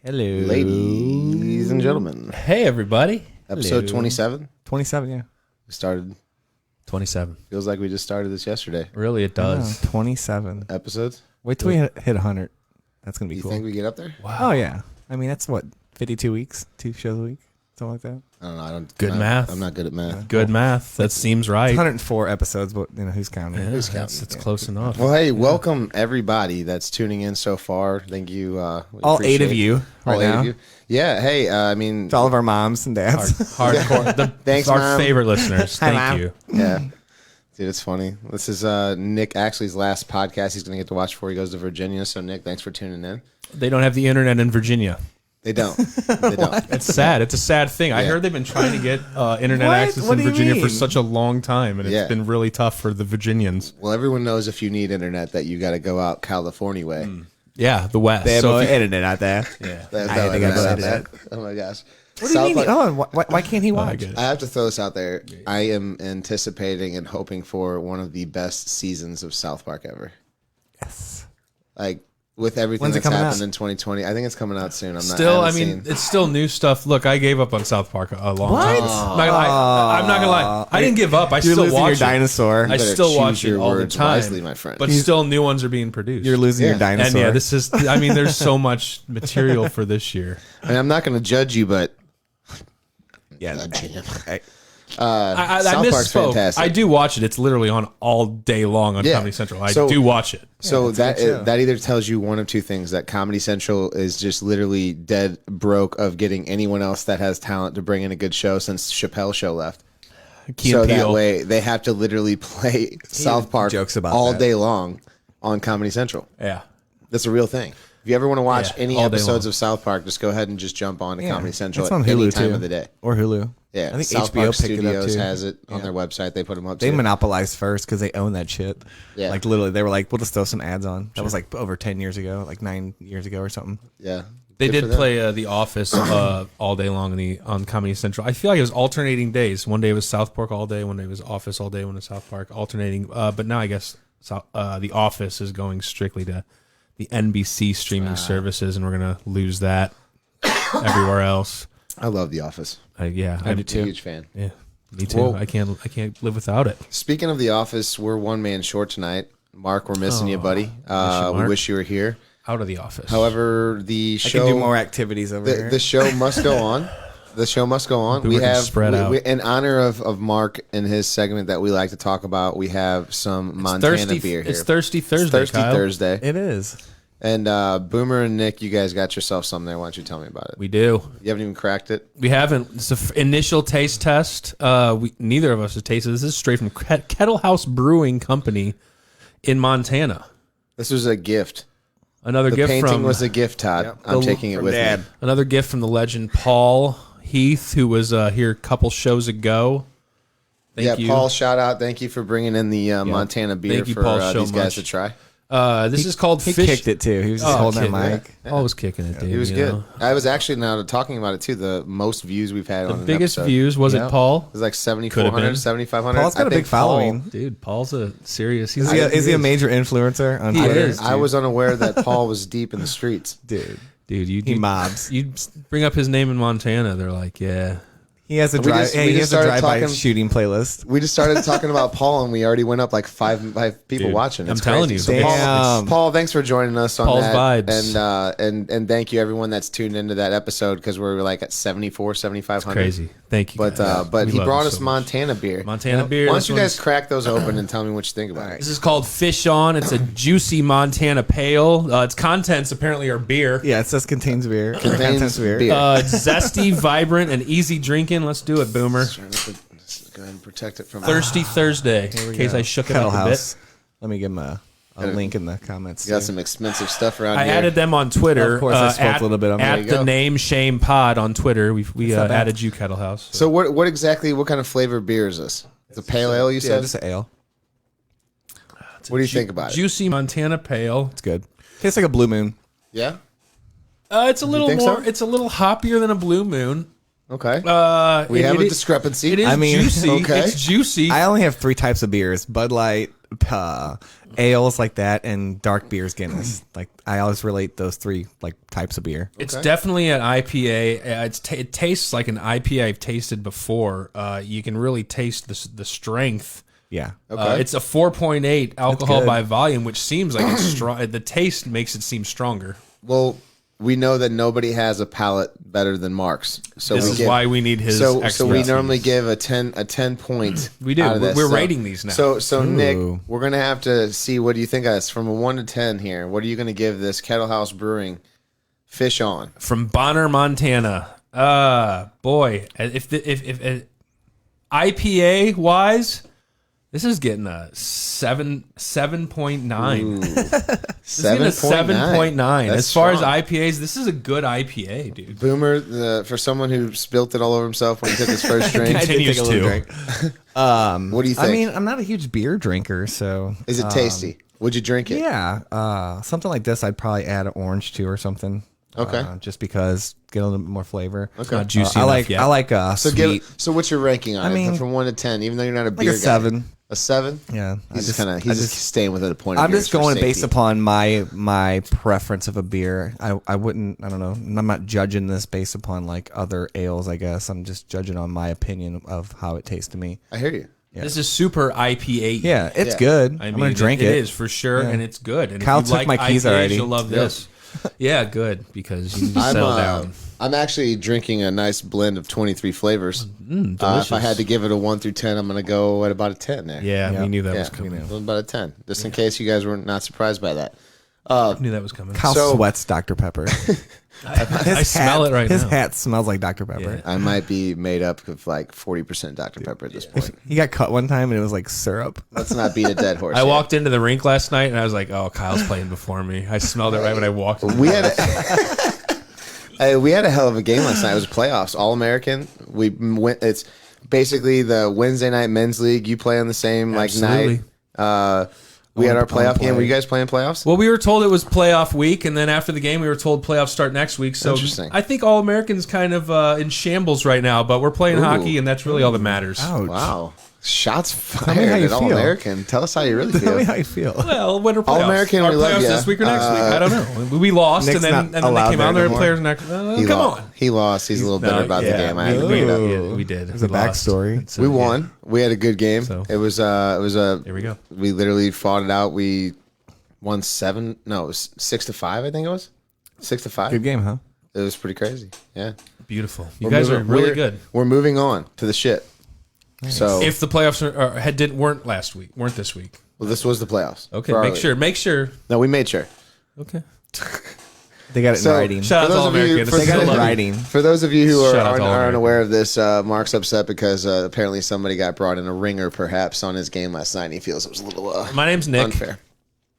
Hello. Ladies and gentlemen. Hey, everybody. Episode 27. 27, yeah. We started, 27. feels like we just started this yesterday. Really, it does. 27. Episodes? Wait till we hit 100. That's going to be You cool. think we get up there? Oh, yeah. I mean, that's what, 52 weeks? 2 shows a week? Something like that? I don't know. Good math. I'm not good at math. Good math. That seems right. 104 episodes, but, who's counting? Yeah, Who's that's counting? close enough. Well, hey, welcome everybody that's tuning in so far. Thank you. We All 8 appreciate of you All right 8 now. of you. Yeah, hey, I mean, To all of our moms and dads. Hardcore. Thanks, our Mom. favorite listeners. Hi, Thank Mom. you. yeah. Dude, it's funny. This is Nick Ashley's last podcast he's going to get to watch before he goes to Virginia. So, Nick, thanks for tuning in. They don't have the internet in Virginia. They don't. They don't. It's sad. It's a sad thing. I Yeah. heard they've been trying to get internet What? access What in do you Virginia for mean? such a long time, and Yeah. it's been really tough for the Virginians. Well, everyone knows if you need internet that you got to go out California way. Yeah, the West. They have So no if you- internet out there. yeah. That's I how think I know believe that. Oh my gosh. What do you mean? South Park- Why can't he I watch? get it. I have to throw this out there. I am anticipating and hoping for one of the best seasons of South Park ever. Yes. Like with everything When's it that's coming happened out? in 2020. I think it's coming out soon. Still, I haven't mean, seen- it's still new stuff. Look, I gave up on South Park a long What? time. I'm not gonna lie. I didn't give up. I You're still losing watch your it. dinosaur. I better still choose watch your it all the words time, wisely, my friend. but still new ones are being produced. You're losing your Yeah. dinosaur. and yeah, this is. I mean, there's so much material for this year. I mean, I'm not going to judge you, but yeah. I South Park's misspoke. fantastic. I do watch it. It's literally on all day long on Yeah. Comedy Central. I So- do watch it. So it's a good show. that either tells you one of two things: that Comedy Central is just literally dead broke of getting anyone else that has talent to bring in a good show since Chappelle's show left. Key So and that Peele. way they have to literally play South Park jokes about all that. day long on Comedy Central. Yeah. That's a real thing. If you ever want to watch Yeah, any all day episodes long. of South Park, just go ahead and just jump on to Yeah. Comedy Central It's at on any Hulu time too. of the day. Or Hulu. Yeah, I think South HBO Park picked it up Studios too. has it on their website. They put them up They too. monopolized first because they own that shit. Yeah. Like literally, they were like, "We'll just throw some ads on." That was like over 10 years ago, like 9 years ago or something. Yeah, They Good for did them. play The Office all day long on Comedy Central. I feel like it was alternating days. One day it was South Park all day, one day it was Office all day, one was South Park, alternating. But now I guess The Office is going strictly to the NBC streaming services, and we're gonna lose that everywhere else. I love The Office. Yeah, I do I'm a too. huge fan. Yeah, me too. Well- I can't live without it. Speaking of The Office, we're one man short tonight. Mark, we're missing you, buddy. We Mark. wish you were here. Out of The Office. However, the I show can do more activities over here. the show must go on. The show must go on. Boomer We can have spread out. in honor of Mark and his segment that we like to talk about. We have some Montana Thirsty beer here. It's Thirsty Thursday. It's Thirsty Kyle. Thursday. It is. And Boomer and Nick, you guys got yourself something there. Why don't you tell me about it? We do. You haven't even cracked it. We haven't. It's an initial taste test. Neither of us have tasted this. This is straight from Kettle House Brewing Company in Montana. This was a gift. Another The gift painting from was a gift, Todd. I'm The- taking it from with Dad. me. another gift from the legend Paul Heath, who was here a couple shows ago. Thank you. Paul, shout out. Thank you for bringing in the Montana beer Thank you, for Paul, so these guys much. to try. This is called He Fish. kicked it too. He was just holding that mic. Paul was kicking it, dude. It was you good. know. I was actually now talking about it too. The most views we've had The on an biggest episode. views was Yeah. it Paul? It was like Could've 7,400, been. 7,500. Paul's got a big following. Dude, Paul's a serious. Is he a major influencer on He Twitter? is. I was unaware that Paul was deep in the streets. Dude. Dude, He mobs. You bring up his name in Montana, they're like, yeah. He has a We drive. just- we Hey, he just has a started drive-by talking- shooting playlist. We just started talking about Paul, and we already went up like five people Dude, watching. It's I'm telling crazy. you. So Damn. Paul, thanks for joining us on Paul's that. vibes. And thank you everyone that's tuned into that episode because we're like at 7,500. Crazy. Thank you. But guys. but We he love brought you us so much. Montana beer. Montana beer. Why This don't you guys one's- crack those open and tell me what you think about it? This is called Fish On. It's a juicy Montana pale. Its contents apparently are beer. Yeah, it says contains beer. Contains beer. It's zesty, vibrant, and easy drinking. Let's do it, Boomer. Just go ahead and protect it from Thirsty Thursday. In case I shook it Kettle up a House. Let me give him a link in the comments. You got too. some expensive stuff around I here. added them on Twitter. Of course, I spoke a little bit on at there. you the go. name Shame Pod on Twitter. We not bad. added you, Kettle House. So what exactly? What kind of flavor beer is this? It's a pale ale. You Yeah, said. just an ale. What do you think about it? Juicy Montana pale. It's good. Tastes like a Blue Moon. Yeah. It's a little think more. so? It's a little hoppier than a Blue Moon. Okay. Uh, We have a is- discrepancy. It is I mean, juicy. okay. It's juicy. I only have 3 types of beers: Bud Light, ales like that and dark beers Guinness. Like I always relate those three like types of beer. It's definitely an IPA. It tastes like an IPA I've tasted before. You can really taste the strength. Yeah. Okay. It's a 4.8 alcohol good. by volume, which seems like it's strong. The taste makes it seem stronger. Well, we know that nobody has a palate better than Mark's. So This we is give, why we need his. So we expertise. normally give a 10 point. We do. out of this. We're rating these now. So Nick, Ooh. we're gonna have to see what do you think of this from a 1 to 10 here. What are you gonna give this Kettle House Brewing Fish On? From Bonner, Montana. Boy, if IPA wise, this is getting a 7.9. This is getting a 7.9. As far as IPAs, this is a good IPA, dude. Boomer, for someone who spilt it all over himself when he took his first drink, I did take a little Continues drink. what do you think? I mean, I'm not a huge beer drinker, so is it tasty? Would you drink it? yeah, something like this, I'd probably add an orange to or something. Okay. Just because get a little bit more flavor. It's not juicy I enough like yet. I like So sweet. so what's your ranking on I it mean, from 1 to 10? Even though you're not a Like beer a guy, 7. A 7? Yeah, He's just staying within a point. Of I'm yours just for going safety. based upon my preference of a beer. I wouldn't. I don't know. I'm not judging this based upon like other ales. I guess I'm just judging on my opinion of how it tastes to me. I hear you. This is super IPA. Yeah, it's Yeah. good. I I'm mean, gonna drink it. It is for sure, and it's good. And Kyle if you took like my keys IPAs, already. You'll love this. Yeah, good because you need to I'm, settle down. I'm actually drinking a nice blend of 23 flavors. If delicious. I had to give it a 1 through 10, I'm going to go at about a 10 there. Yeah, Yeah. we knew that Yeah, was coming. about a 10, just in case you guys were not surprised by that. Knew that was coming. Kyle So- sweats Dr Pepper. I smell it right His now. hat smells like Dr Pepper. I might be made up of like 40% Dr. Pepper at this point. He got cut one time and it was like syrup. Let's not beat a dead horse. I here. walked into the rink last night and I was like, "Oh, Kyle's playing before me." I smelled it right when I walked in. We had a, Hey, we had a hell of a game last night. It was playoffs, All American. We went. It's basically the Wednesday night men's league. You play on the same Absolutely. night. We had our playoff game. play. Were you guys playing playoffs? Well, we were told it was playoff week, and then after the game, we were told playoffs start next week. So Interesting. I think All Americans kind of in shambles right now, but we're playing hockey, and that's really all that matters. Ouch. Wow. Shots me fired how you at All feel. American. Tell us how you really Tell me feel. how you feel. Well, when are playoffs? All-American, Are we love playoffs ya. this week or next week? I don't know. We lost, Nick's and then not they allowed came out. there There no were players next. He Come lost. on. He lost. He's a little bitter about the game. I we, agree. we did. There's a backstory. We won. We had a good game. So- It was a. Here we go. We literally fought it out. We won 7. No, it was 6-5. I think it was 6-5. Good game, huh? It was pretty crazy. Yeah. Beautiful. You guys are really good. We're moving on to the shit. So If the playoffs weren't this week. well, this was the playoffs. Okay, for our make league. sure. No, we made sure. Okay. They got it So, in writing. Shout out For to those All of you- Americans. for They got those it of in you- writing. For those of you who Shout out to All are Americans. unaware of this, Mark's upset because apparently somebody got brought in a ringer, perhaps on his game last night. And he feels it was a little My name's Nick. unfair.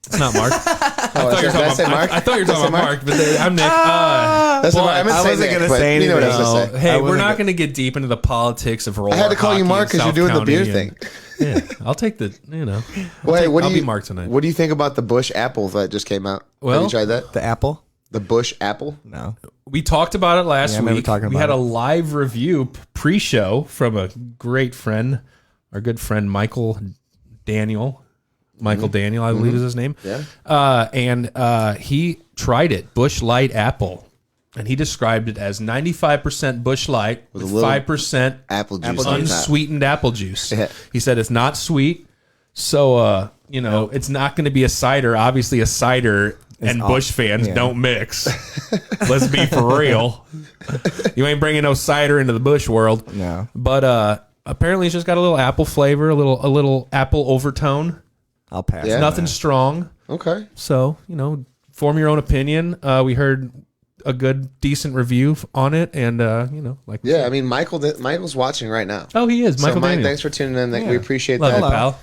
It's not Mark. I thought you were did I talking say about Mark? I thought you were Did I talking say about Mark? Mark, but I'm Nick. That's what I meant to I say. wasn't Nick, gonna but say you know what I was anything. gonna say. I Hey, we're wasn't not gonna- going to get deep into the politics of roller I had to call you hockey Mark in because you're South doing the beer County thing. Yeah, I'll take the. Wait, what I'll do be you Mark tonight. What do you think about the Bush apple that just came out? Have Well- you tried that? The apple? The Bush apple? No. We talked about it last Yeah, I remember week. talking We about had a it. live review pre-show from a great friend, our good friend Michael Daniel. Michael Daniel, I believe is his name. Yeah. And he tried it, Bush Light Apple. And he described it as 95% Bush Light with a little 5% Apple juice on top. unsweetened apple juice. Yeah. He said it's not sweet. So, it's not going to be a cider. Obviously, a cider and Bush fans yeah. don't mix. Let's be for real. You ain't bringing no cider into the Bush world. No. But apparently, it's just got a little apple flavor, a little apple overtone. I'll pass. Yeah. on Nothing that. strong. Okay. So, form your own opinion. We heard a good, decent review on it. And, like, Yeah, I mean, Michael's watching right now. oh, he is. Michael so, Mike, Daniel. thanks for tuning in. We appreciate Love that. you, pal.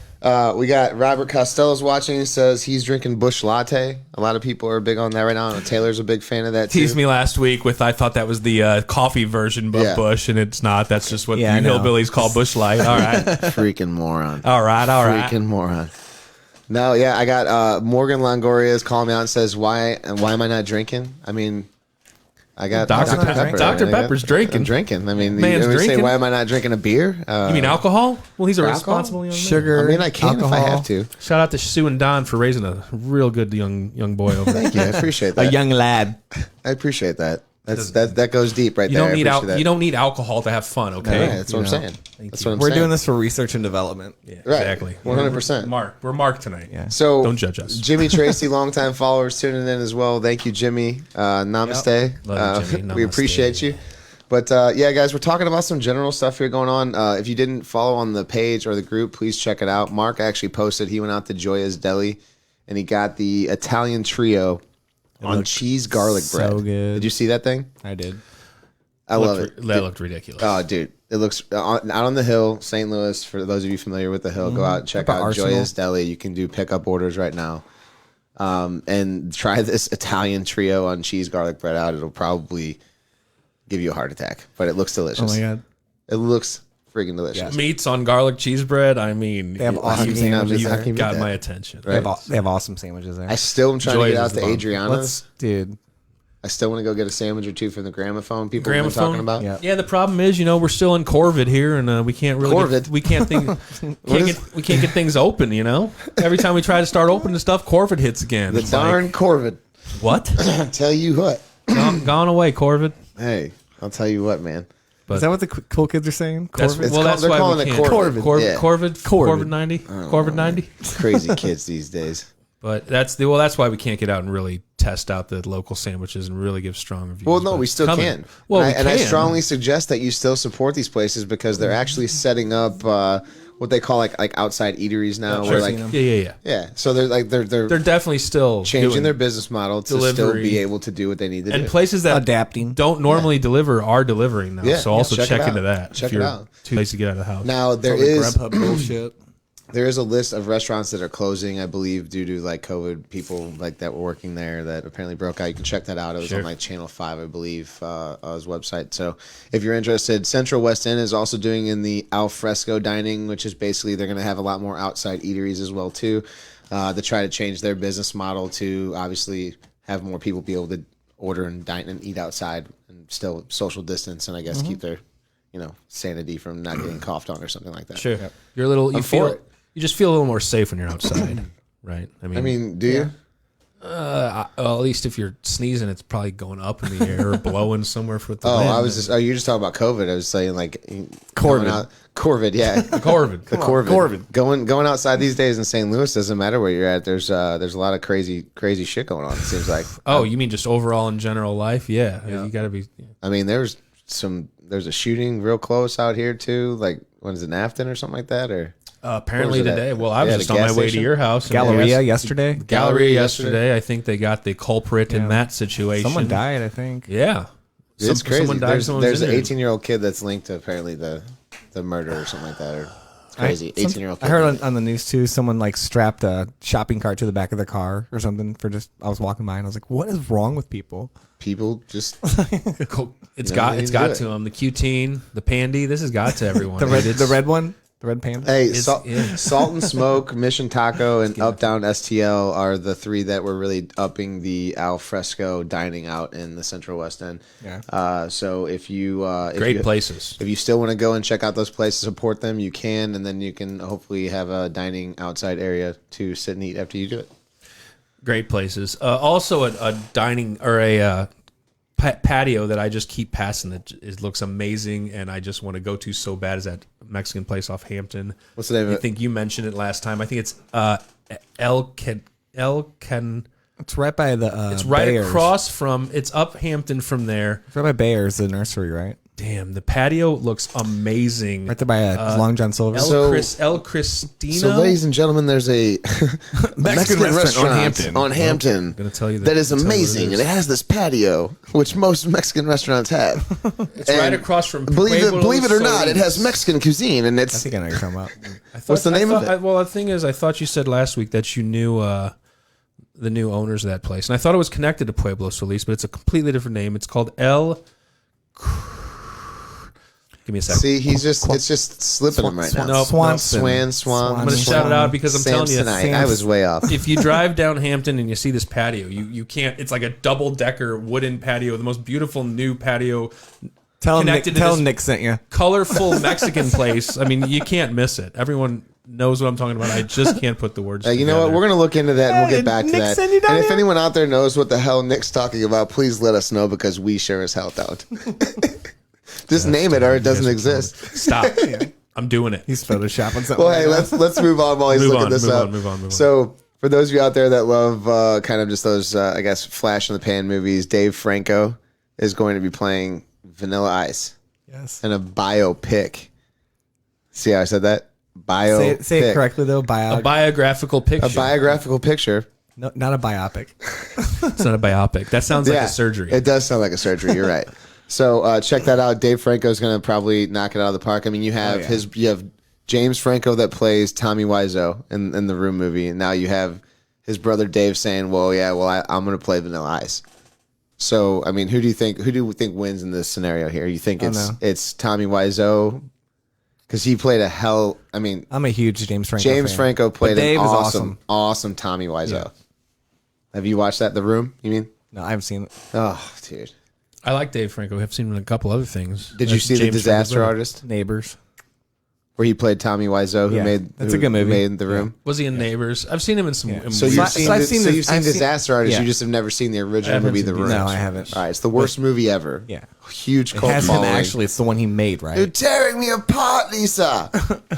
We got Robert Costello's watching. He says he's drinking Bush Latte. A lot of people are big on that right now. And Taylor's a big fan of that too. Teased me last week with I thought that was the coffee version of Yeah. Bush, and it's not. That's just what Yeah, I you know. hillbillies call Bush Light. All right. Freaking moron. All right. Freaking moron. No, yeah, I got Morgan Longoria is calling me out and says, why am I not drinking? I mean, I got Dr. Dr. Pepper. Pepper. Dr. I got- Pepper's drinking. I'm drinking. I mean, Man's you ever say, drinking. why am I not drinking a beer? You mean alcohol? Well, he's a alcohol? responsible young man. Sugar. I mean, I can alcohol, if I have to. Shout out to Sue and Don for raising a real good young boy over there. Thank you. I appreciate A that. young lad. I appreciate that. That goes deep right You there. don't I need appreciate that. you don't need alcohol to have fun, okay? Yeah, that's what I'm saying. That's what I'm We're saying. doing this for research and development. Yeah, Right. exactly. 100%. We're Mark tonight. Yeah. So Don't judge us. Jimmy Tracy, longtime followers tuning in as well. Thank you, Jimmy. Namaste. Love you, Jimmy. We Namaste. appreciate you. But yeah, guys, we're talking about some general stuff here going on. If you didn't follow on the page or the group, please check it out. Mark actually posted. He went out to Gioia's Deli and he got the Italian trio on cheese garlic so bread. good. Did you see that thing? I did. I love it. That looked ridiculous. Oh, dude, it looks out on the hill, St. Louis. For those of you familiar with the hill, go out and check About out Arsenal. Gioia's Deli. You can do pickup orders right now, and try this Italian trio on cheese garlic bread out. It'll probably give you a heart attack, but it looks delicious. Oh my god. It looks freaking delicious. Meats on garlic cheese bread. I mean, They have awesome can you not sandwiches just- how there. can you got beat my that? attention. They have awesome sandwiches there. I still am trying to Joy get is out the to bomb. Adriana's. Dude. I still want to go get a sandwich or two from the Gramophone people have been Gramophone? talking about. Yeah. Yeah, the problem is, we're still in Corvid here, and we can't really Corvid? we can't get things open. Every time we try to start opening stuff, Corvid hits again. The It's darn like, Corvid. what? I tell you what. Gone away, Corvid. Hey, I'll tell you what, man. Is that what the cool kids are saying? That's, Corvid? well, that's they're why calling we it can't. Corvid. Yeah. Corvid 90, Corvid 90. Crazy kids these days. But that's why we can't get out and really test out the local sandwiches and really give strong reviews. Well, no, but we it's still coming. can. Well, and I can. strongly suggest that you still support these places because they're actually setting up what they call like outside eateries now. Sure. Where like Yeah. yeah, so they're They're definitely still changing doing- their business model to still delivery. be able to do what they need to and do. places that Adapting. don't normally deliver are delivering now. Yeah, so also check check it into out. that. Check if it you're out. too lazy to get out of the house. Now there All the is Grubhub bullshit. there is a list of restaurants that are closing, I believe, due to like COVID. People like that were working there that apparently broke out. You can check that out. It was Sure. on like Channel 5, I believe, his website. So if you're interested, Central West End is also doing in the al fresco dining, which is basically they're going to have a lot more outside eateries as well too, to try to change their business model to obviously have more people be able to order and dine and eat outside and still social distance and I guess keep their sanity from not getting coughed on or something like that. Sure. You're a little. You I'm for it. You just feel a little more safe when you're outside, right? I mean, do you? well, at least if you're sneezing, it's probably going up in the air or blowing somewhere with the Oh, wind. I was just. Oh, you're just talking about COVID. I was saying like Corvid. Corvid, yeah, Corvid. the Corvid. Going outside these days in St. Louis doesn't matter where you're at. There's a lot of crazy shit going on. It seems like. Oh, you mean just overall in general life? Yeah. You got to be. I mean, there's a shooting real close out here too. Like, what is it, Afton or something like that? Or Apparently Where was it today. at? Well, I was Yeah, just the on my gas way to station? your house. and Galleria they yesterday. Galleria Galleria yesterday. I think they got the culprit in that situation. Someone died, I think. Yeah. it's crazy. Someone died. Someone There's was an injured. 18-year-old kid that's linked to apparently the murder or something like that. Or it's crazy. 18-year-old kid. I heard on the news too. Someone like strapped a shopping cart to the back of their car or something for just. I was walking by and I was like, "What is wrong with people?" People just It's You got know, it's you got do to them. The Q-teen, the Pandy. This has got to everyone. The red, It's- the red one, the red panda. Hey, It's- yeah. Salt and Smoke, Mission Taco, and Up Down STL are the three that were really upping the al fresco dining out in the Central West End. Yeah. So if you Great places. if you still want to go and check out those places, support them, you can, and then you can hopefully have a dining outside area to sit and eat after you do it. Great places. Also, a dining or a patio that I just keep passing that looks amazing, and I just want to go to so bad is that Mexican place off Hampton. What's the name of I it? think you mentioned it last time. I think it's El Can. It's right by the. It's right Bayers. across from. It's up Hampton from there. It's right by Bayers, the nursery, right? Damn, the patio looks amazing. Right there by Long John Silver. So- El Cristino. So, ladies and gentlemen, there's a Mexican restaurant on Hampton Gonna tell you that is tell you what it amazing, is. and it has this patio, which most Mexican restaurants have. It's right across from. Believe it or not, it has Solis. Mexican cuisine, and I it's think I know what you're talking about. What's the name of it? Well, the thing is, I thought you said last week that you knew the new owners of that place, and I thought it was connected to Pueblo Solis, but it's a completely different name. It's called El Give me a second. See, it's just slipping him right now. Nope. Swanson. Swam. I'm going to shout it out because I'm telling you, Samsonite. I was way off. if you drive down Hampton and you see this patio, you can't. It's like a double-decker wooden patio, the most beautiful new patio, Tell connected to this Nick sent you. colorful Mexican place. I mean, you can't miss it. Everyone knows what I'm talking about. I just can't put the words You together. know what? We're going to look into that and we'll Yeah, get back to Nick that. sent you down And if here? anyone out there knows what the hell Nick's talking about, please let us know because we sure as hell don't. Just name it or it doesn't exist. Stop. I'm doing it. He's photoshopping something. Well, hey, let's move on while he's Move looking on, this move up. on, move on. So, for those of you out there that love kind of just those, I guess, flash in the pan movies, Dave Franco is going to be playing Vanilla Ice Yes. in a biopic. See how I said that? Biopic. Say it correctly though. A biographical picture. A biographical picture. No, not a biopic. It's not a biopic. That sounds like a surgery. It does sound like a surgery. You're right. So check that out. Dave Franco's going to probably knock it out of the park. I mean, you have you have James Franco that plays Tommy Wiseau in the Room movie, and now you have his brother Dave saying, "Well, I'm going to play Vanilla Ice." So, I mean, who do you think wins in this scenario here? You think it's Tommy Wiseau because he played I'm a huge James Franco. James fan. Franco played But Dave an is awesome Tommy Wiseau. Have you watched that? The Room? You mean? No, I haven't seen it. Oh, dude. I like Dave Franco. I've seen him in a couple other things. Did you see The James Disaster Franco's Artist? Neighbors. Where he played Tommy Wiseau, That's a good movie. made The Room. Was he in Neighbors? I've seen him in some. So weird- you've seen, I've seen you've this- seen I've seen- Disaster Artist. yeah. You just have never seen the I original haven't movie, seen The Room. No, I haven't. All right, it's the worst movie ever. Yeah. Huge It cult has him following. actually. It's the one he made, right? You're tearing me apart, Lisa.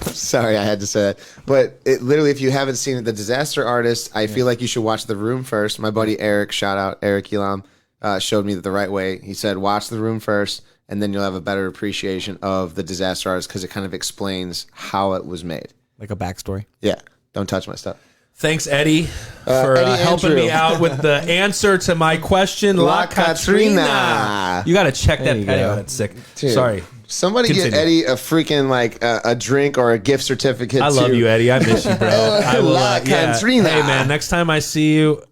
Sorry, I had to say that. But it literally, if you haven't seen it, The Disaster Artist, I feel like you should watch The Room first. My buddy Eric, shout out Eric Elam, showed me the right way. He said, watch The Room first, and then you'll have a better appreciation of The Disaster Artist because it kind of explains how it was made. Like a backstory. Yeah, don't touch my stuff. Thanks, Eddie, for Eddie helping Andrew. me out with the answer to my question. La La Katrina. Katrina. You got to check that you patio. go. That's sick. Dude, Sorry. Somebody Continue. get Eddie a freaking a drink or a gift certificate. I love you, Eddie. I miss you, bro. I will, La Katrina. Hey, man, next time I see you,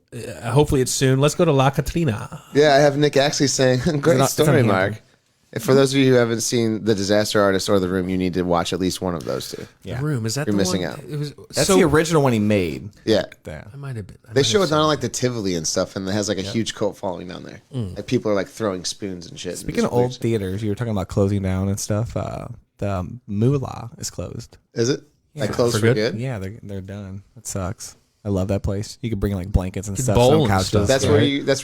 hopefully it's soon, let's go to La Katrina. Yeah, I have Nick actually saying, great It's on story, Hampton. Mark. And for those of you who haven't seen The Disaster Artist or The Room, you need to watch at least one of those two. Yeah. The Room, is that You're the missing one? out. It was, That's the original one he made. Yeah. Yeah. I might have been. They show it down like the Tivoli and stuff, and it has like a huge cult following down there. Like people are like throwing spoons and shit. Speaking of old theaters, you were talking about closing down and stuff. The Moolah is closed. Is it? Like closed For for good? good? Yeah, they're done. It sucks. I love that place. You could bring like blankets and Could stuff. bowl Some and couch stuff. stuff. That's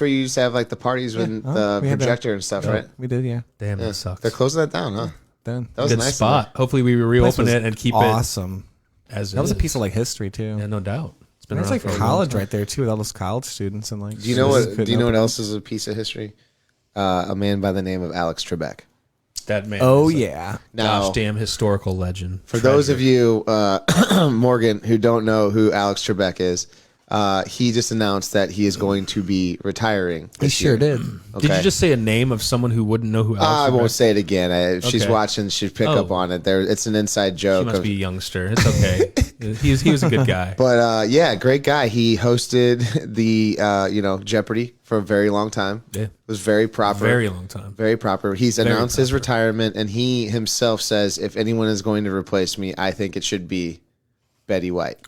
where you used to have like the parties with the we had that. projector and stuff, right? We did, yeah. Damn, that sucks. They're closing that down, huh? Done. That was Good a nice spot. Hopefully we Place Oh, reopen was it and keep awesome. it as That was a is. piece of like history too. Yeah, no doubt. It's been There's around like for a long college time. right there too, with all those college students and like. Do you know what? couldn't Do you know what open. else is a piece of history? A man by the name of Alex Trebek. That man. Oh is a yeah. Now, gosh damn historical legend. for those of you, Morgan, who don't know who Alex Trebek is, he just announced that he is going to be retiring. He this sure year. did. Did you just say a name of someone who wouldn't know who Alex I Trebek won't is? say it again. If she's Okay. watching, she'd pick Oh. up on it. It's an inside He joke. must be a youngster. It's okay. he was a good guy. But yeah, great guy. He hosted the Jeopardy for a very long time. Yeah. It was very proper. Very long time. Very proper. He's announced his retirement, and he himself says, if anyone is going to replace me, I think it should be Betty White.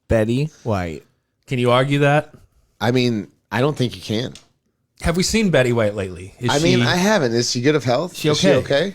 Betty White. Can you argue that? I mean, I don't think you can. Have we seen Betty White lately? Is I mean, I haven't. Is she good of health? She Is she okay? okay?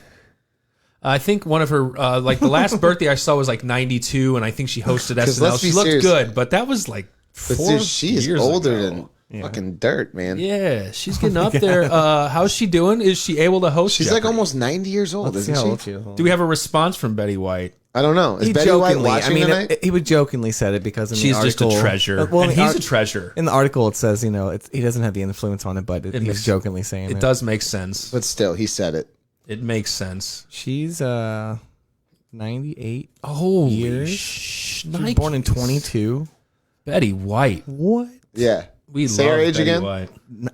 I think one of her, like the last birthday I saw was like 92, and I think she hosted 'Cause SNL. let's be She looked serious. good, but that was like But 4 dude, she is years older ago. than fucking dirt, man. Yeah, she's getting up there. How's she doing? Is she able to host? She's like Jeopardy? almost 90 years old, Let's see isn't how old she? she is. Do we have a response from Betty White? I don't know. Is He Betty White jokingly, watching I mean, tonight? he would jokingly said it because in She's the just a article, treasure, well, and in the he's a art- treasure. In the article, it says he doesn't have the influence on it, but he's makes- jokingly saying it. It does make sense. But still, he said it. It makes sense. She's 98 Holy years. sh! She was born in 22. Betty White. What? Yeah. We Say love her age Betty again? White.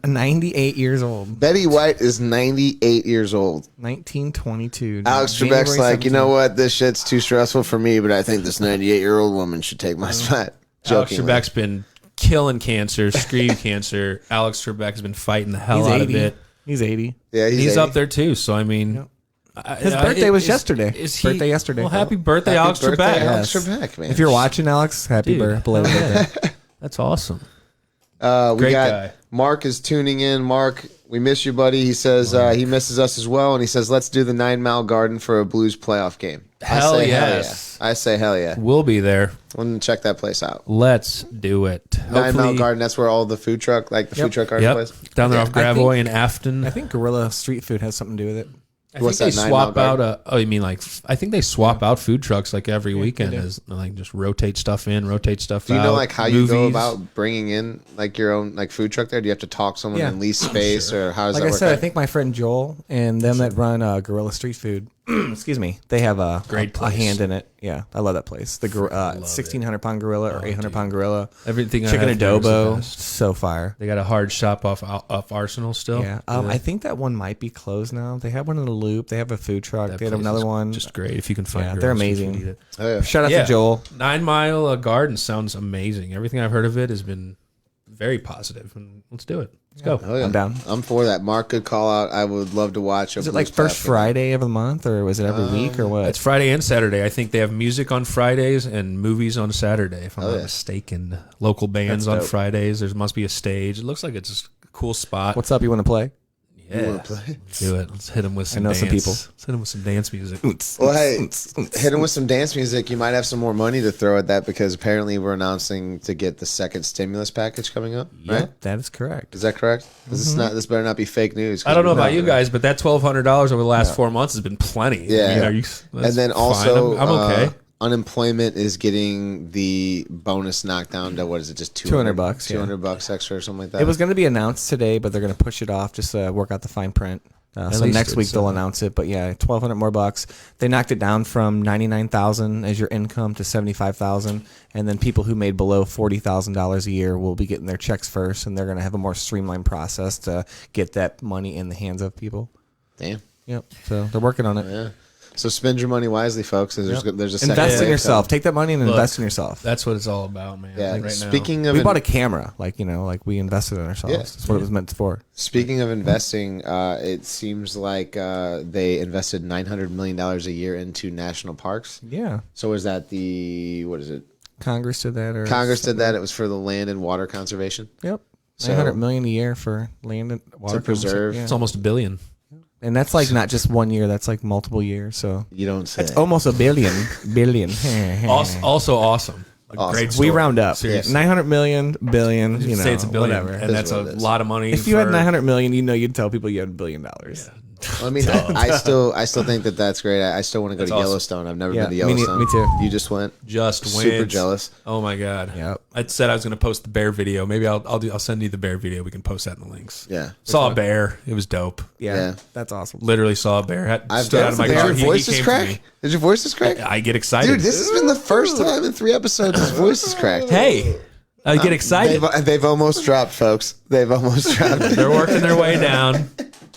98 years old. Betty White is 98 years old. 1922. Alex January Trebek's like, you 17th. know what? This shit's too stressful for me, but I think this 98-year-old woman should take my spot. Alex Jokingly. Trebek's been killing cancer, screen cancer. Alex Trebek has been fighting the hell He's out 80. of it. He's 80. Yeah, He's 80. up there too. So I mean, His birthday was yesterday. Is he, Birthday yesterday. Well, happy birthday, Happy Alex birthday, Trebek. Alex Yes. Trebek, man. If you're watching, Alex, happy Dude, belated birthday. That's awesome. We Great got guy. Mark is tuning in. Mark, we miss you, buddy. He says he misses us as well, and he says let's do the 9 Mile Garden for a Blues playoff game. Hell I say yes. hell yeah. I say hell yeah. We'll be there. Want to check that place out. Let's do it. 9 Mile Garden. That's where all the food truck, food truck garden Yep. place. Down there off I think- Gravoy in Afton. I think Gorilla Street Food has something to do with it. I What's think they that, 9 Mile swap out Garden? oh, you mean like I think they swap out food trucks like every weekend do. as like just rotate stuff in, rotate stuff Do you out. know like how you go Movies. about bringing in like your own like food truck there? Do you have to talk to someone Yeah. and lease space, or how does Like that I work? said, I think my friend Joel and them that run Gorilla Street Food, excuse me, they have Great a place. hand in it. Yeah, I love that place. The 1,600-pound gorilla or 800-pound gorilla, Everything I chicken have there is the adobo, best. so fire. They got a hard shop off Arsenal still. Yeah, I think that one might be closed now. They have one in the Loop. They have a food truck. That they had place another is one. just great if you can find. Yeah, Gorilla they're Street Food, amazing. eat it. Oh, yeah. Shout out Yeah. to Joel. 9 Mile Garden sounds amazing. Everything I've heard of it has been very positive, and let's do it. Let's go. Oh, yeah. I'm down. I'm for that. Mark, good call out. I would love to watch. Is it like first Friday of the month, or was it every week, or what? It's Friday and Saturday. I think they have music on Fridays and movies on Saturday, if I'm not yeah. mistaken. Local bands That's on dope. Fridays. There must be a stage. It looks like it's just a cool spot. What's up? You want to play? yeah. You wanna play? Let's do it. Let's hit them with some know dance. some people. Let's hit them with some dance music. Well, hey, hit him with some dance music. You might have some more money to throw at that because apparently we're announcing to get the second stimulus package coming up. Right? Yep, that is correct. Is that correct? This is not. This better not be fake news. 'cause I don't know we're about not you gonna- guys, but that $1,200 over the last 4 months has been plenty. Yeah. I mean, And that's then fine. also, I'm okay. Unemployment is getting the bonus knocked down to what is it? Just $200, yeah. $200 extra or something like that. It was going to be announced today, but they're going to push it off just to work out the fine print. So least next week it's, they'll announce it. But yeah, $1,200 more bucks. They knocked it down from $99,000 as your income to $75,000, and then people who made below $40,000 a year will be getting their checks first, and they're going to have a more streamlined process to get that money in the hands of people. Damn. Yep. So they're working on it. Yeah. So spend your money wisely, folks. There's a second Invest in wave yourself. coming. Take that money and Look, invest in yourself. That's what it's all about, man. Yeah. Like right Speaking of We bought a camera, like we invested in ourselves. Yeah. That's what it was meant for. Speaking of investing, it seems like they invested $900 million a year into national parks. Yeah. So is that what is it? Congress did that, or Congress did that. It was for the land and water conservation. Yep. So- $900 million a year for land and water preserve. Yeah. It's almost $1 billion. And that's like not just 1 year, that's like multiple years. So You don't say. almost $1 billion. Billion. Also awesome. Like, Awesome. Great We story. round up. Seriously. 900 million, billion, you know, say it's $1 billion, whatever. and that's a what it is. lot of money. If you had for- 900 million, you'd tell people you had $1 billion. I mean, I still think that that's great. I still want to go to awesome. Yellowstone. I've never Yeah, been to me ne- Yellowstone. me too. You just went. just Super wins. jealous. Oh my god. Yep. I said I was going to post the bear video. Maybe I'll send you the bear video. We can post that in the links. Yeah. Saw a bear. It was dope. Yeah, Yeah. that's awesome. Literally saw a bear. I've Stood out of my Did car. your He voices came to crack? me. Did your voices crack? I get excited. Dude, this has been the first time in 3 episodes his voice is cracked. Hey, I get excited. They've almost dropped, folks. They've almost dropped. They're working their way down.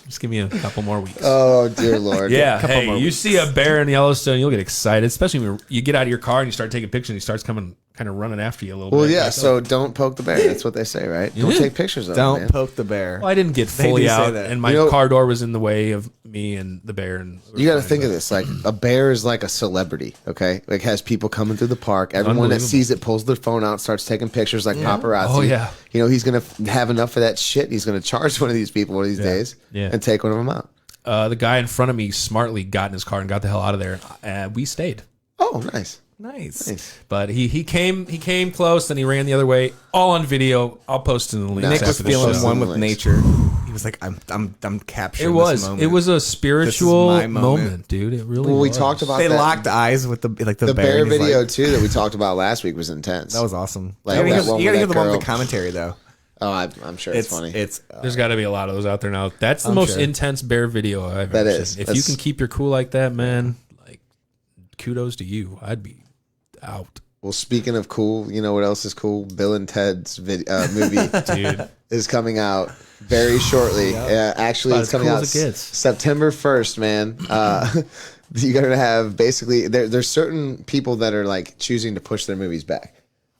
Just give me a couple more weeks. Oh, dear Lord. Yeah, couple hey, more you weeks. see a bear in Yellowstone, you'll get excited, especially when you get out of your car and you start taking pictures and he starts coming, kind of running after you a little Well, bit. yeah, Like, so don't poke the bear. That's what they say, right? Don't take pictures of Don't them, man. poke the bear. well, I didn't get They fully do say out, that. and my You know- car door was in the way of me and the bear. And You got to think of this. Like, a bear is like a celebrity, okay? Like, has people coming through the park. Everyone that Unbelievable. sees it pulls their phone out, starts taking pictures like paparazzi. Oh, yeah. You know, he's going to have enough of that shit. He's going to charge one of these people one of these days Yeah. and take one of them out. The guy in front of me smartly got in his car and got the hell out of there. We stayed, Oh, nice. Nice. but he came close, then he ran the other way. All on video. I'll post in the links. Nick was after the feeling show. one with Links. nature. He was like, I'm capturing It was. this moment. It was a spiritual my moment. moment, dude. It really. Well, we was. talked about They that. locked eyes with the the bear. bear and he's video, like- too, that we talked about last week was intense. that was awesome. Like, you gotta that hear, one you gotta with hear that the one with girl. the commentary though. Oh, I'm sure it's funny. It's There's got to be a lot of those out there now. That's the I'm most sure. intense bear video I've That ever is. seen. If That's- you can keep your cool like that, man, like kudos to you. I'd be out, Well, speaking of cool, you know what else is cool? Bill and Ted's movie dude. is coming out very shortly. Actually, About it's as coming cool out as it gets. September 1st, man. You're going to have basically, there's certain people that are like choosing to push their movies back.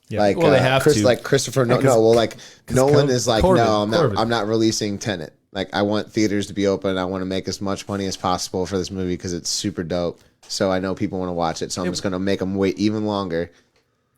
Yeah. Like, Well, they have to. Like Christopher, Nolan is like, Corbin- no, I'm not releasing Tenet. like I want theaters to be open. I want to make as much money as possible for this movie because it's super dope. So I know people want to watch it. So I'm just gonna make them wait even longer.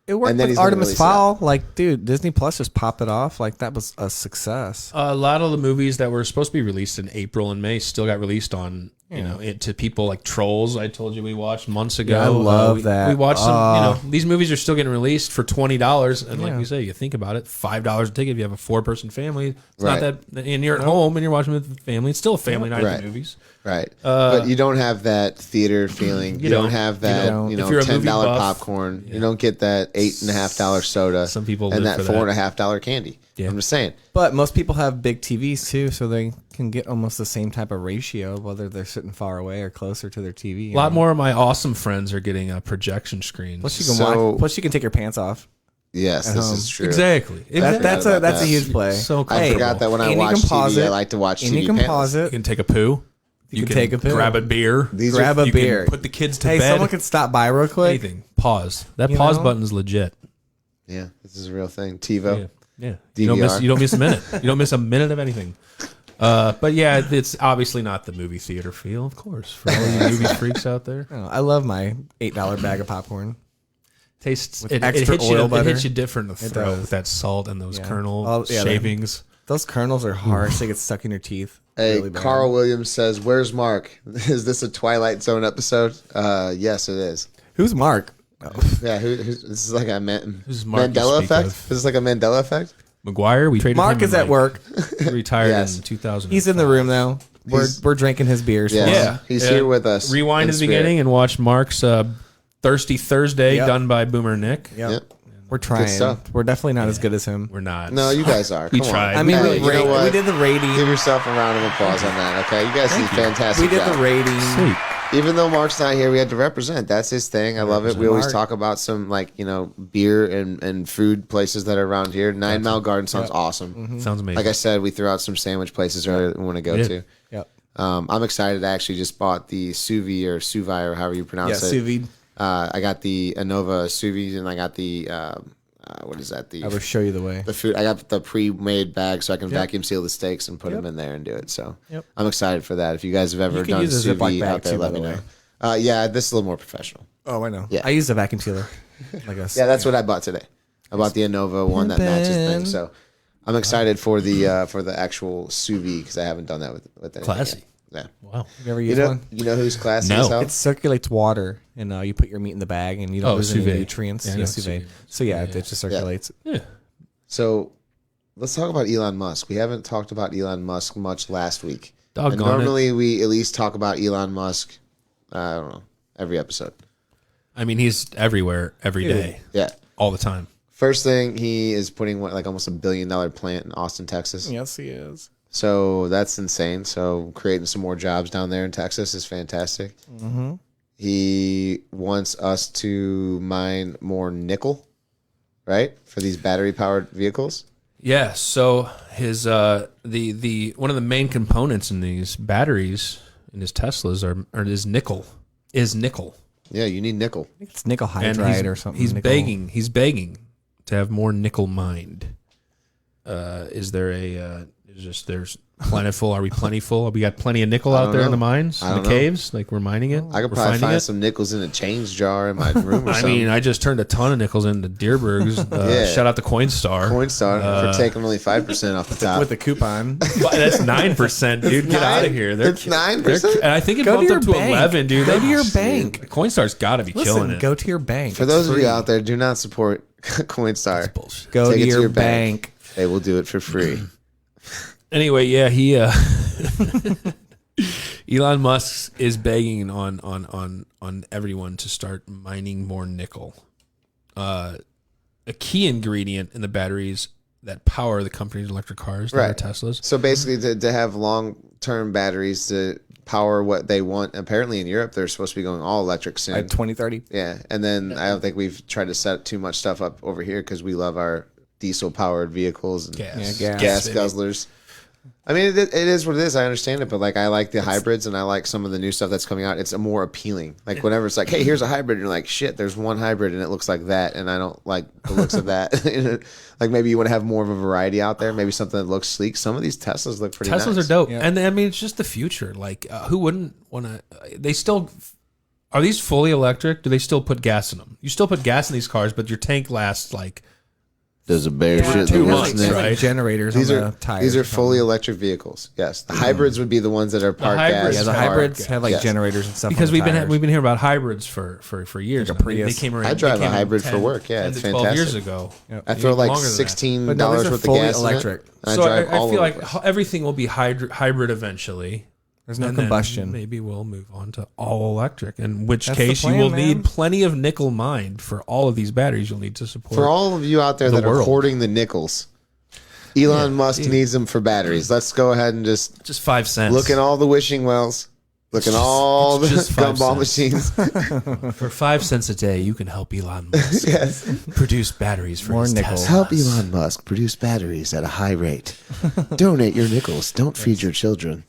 It worked And then with he's gonna Artemis release Fowl. Like, dude, Disney Plus just popped it off. Like, that was a success. A lot of the movies that were supposed to be released in April and May still got released on, to people like Trolls. I told you we watched months ago. Yeah, I love that. We watched some. These movies are still getting released for $20, and like we say, you think about it, $5 a ticket if you have a 4-person family. It's not that, and you're at home and you're watching with the family. It's still a family night of movies. Right. But you don't have that theater feeling. You don't have that, If you're a movie $10 buff, popcorn. You don't get that $8.50 soda. Some people and live that for that. $4.50 candy. Yeah. I'm just saying. But most people have big TVs too, so they can get almost the same type of ratio, whether they're sitting far away or closer to their TV. A lot more of my awesome friends are getting projection screens. Plus, you can So- watch. Plus, you can take your pants off. Yes, this is true. Exactly. That's forgot about a that. huge play. So I Hey, forgot that when I and you watch can pause TV, I it, like to watch and TV you can panels. pause You it. can take a poo. You can take a poo. Grab a beer. These Grab are, a you beer. can put the kids to Hey, bed. someone can stop by real quick. Anything. Pause. That You pause know? button's legit. yeah, this is a real thing. TiVo. Yeah. DVR. You don't miss a minute. You don't miss a minute of anything. But yeah, it's obviously not the movie theater feel, of course, for all you movie freaks out there. Oh, I love my $8 bag of popcorn. Tastes With it extra hits oil you. It butter. hits you different in the throat does. with that salt and those Yeah. kernel Oh, yeah, shavings. Those kernels are harsh. They get stuck in your teeth. Hey, Really bad. Carl Williams says, "Where's Mark? Is this a Twilight Zone episode?" Yes, it is. Who's Mark? Oh. Yeah, this is like a Who's Mark you Mandela speak effect. of? This is like a Mandela effect. McGuire, we traded Mark him is in, at work. He retired Yes. in 2000. He's in the room though. We're drinking his beers. Yeah. for him. Yeah, He's here with us Rewind in to the spirit. beginning and watch Mark's Thirsty Thursday Yep. done by Boomer Nick. Yep. Yep. We're trying. stuff. We're definitely not as good as him. We're not. No, you guys are. We Come on. tried. I mean, Hey, we, you know what? we did the rating. Give yourself a round of applause on that. Okay, you guys did fantastic. We did job. the rating. Sweet. Even though Mark's not here, we had to represent. That's his thing. I love it. We always Mark. talk about some beer and food places that are around here. 9 Mile Garden sounds awesome. Sounds amazing. Like I said, we threw out some sandwich places earlier that we want to go We to. did. Yep. I'm excited. I actually just bought the sous vide or sous vide or however you Yeah, pronounce it. sous vide. I got the Anova sous vide and I got the what is that? I will show you the way. The food. I got the pre-made bag so I can vacuum seal the steaks and put them in there and do it. So Yep. I'm excited for that. If you guys have ever You can done use a sous Ziploc vide bag out there, too, let by me the know. Yeah, this is a little more professional. Oh, I know. Yeah. I used a vacuum sealer. Like a, Yeah, that's what I bought today. I bought the Anova one that matches things. So I'm excited for the actual sous vide because I haven't done that with anything Classy. yet. Yeah. Wow. You ever You use know, one? you know who's classy No. as hell? It circulates water, and you put your meat in the bag, and you don't Oh, lose any sous vide. nutrients. Yeah, I Yeah, know sous vide. sous vide. So yeah, it just circulates. Yeah. So let's talk about Elon Musk. We haven't talked about Elon Musk much last week. Doggone And it. normally we at least talk about Elon Musk, I don't know, every episode. I mean, he's everywhere, every day, Yeah. all the time. First thing, he is putting almost $1 billion plant in Austin, Texas. Yes, he is. So that's insane. So creating some more jobs down there in Texas is fantastic. Mm-hmm. He wants us to mine more nickel, right, for these battery powered vehicles. Yeah. So his the one of the main components in these batteries in his Teslas is nickel. Yeah, you need nickel. It's nickel And hydride or something. He's nickel. begging. He's begging to have more nickel mined. Is there a? Is just there's plentiful? Are we plentiful? We got plenty of nickel out don't there in know. the mines, I in the don't know. caves. Like we're mining it. I could We're probably finding find it. some nickels in a change jar in my room or I something. mean, I just turned a ton of nickels into Deerbergs. Yeah. Shout out to Coinstar. Coinstar for taking only 5% off the top. with the coupon. But that's 9%, dude. Get out of here. It's 9%? And I think it Go to bumped your up to bank. 11, dude. Go to your Shit. bank. Coinstar's got to be killing Listen, it. go to your bank. For those of you out there, do not support Coinstar. Bullshit. Go Take to it to your your bank. bank. They will do it for free. Anyway, yeah, he Elon Musk is begging on everyone to start mining more nickel. A key ingredient in the batteries that power the company's electric cars, that are Right. Teslas. So basically, to have long-term batteries to power what they want. Apparently, in Europe, they're supposed to be going all electric soon. By 2030. Yeah, and then I don't think we've tried to set too much stuff up over here because we love our diesel-powered vehicles and Gas. Yeah, gas baby. guzzlers. I mean, it is what it is. I understand it, but like, I like the hybrids, and I like some of the new stuff that's coming out. It's a more appealing. Like, whenever it's like, hey, here's a hybrid, and you're like, shit, there's one hybrid, and it looks like that, and I don't like the looks of that. Like, maybe you want to have more of a variety out there. Maybe something that looks sleek. Some of these Teslas look pretty. Teslas nice. are dope, Yeah. and I mean, it's just the future. Like, who wouldn't want to? They still are these fully electric? Do they still put gas in them? You still put gas in these cars, but your tank lasts like. There's a bear Yeah, shit. two that months, works They have, in it. right? generators These on are the tires. these are or something. fully electric vehicles. Yes, the hybrids would be the ones that are parked hybrids- gas. Yeah, the Car- hybrids have like Yes. generators and stuff. Because on the we've been tires. hearing about hybrids for years. Like a now. They Prius. came around. I drive they came a hybrid in for work. Yeah, 10 it's to 12 years fantastic. ago. I throw like Longer than that. $16 But no, these are worth of fully gas electric. in it. I So drive I all feel over like the place. everything will be hybrid eventually. There's no And then combustion. Maybe we'll move on to all electric, in which That's the case plan, you will man. need plenty of nickel mined for all of these batteries you'll need to support. For all of you out there the that are world. hoarding the nickels, Elon Musk needs them for batteries. Let's go ahead and just just 5 cents. look in all the wishing wells. Look in all the it's just 5 gumball cents. machines. For 5 cents a day, you can help Elon Musk Yes. produce batteries for More his nickels. Teslas. Help Elon Musk produce batteries at a high rate. Donate your nickels. Don't feed your children.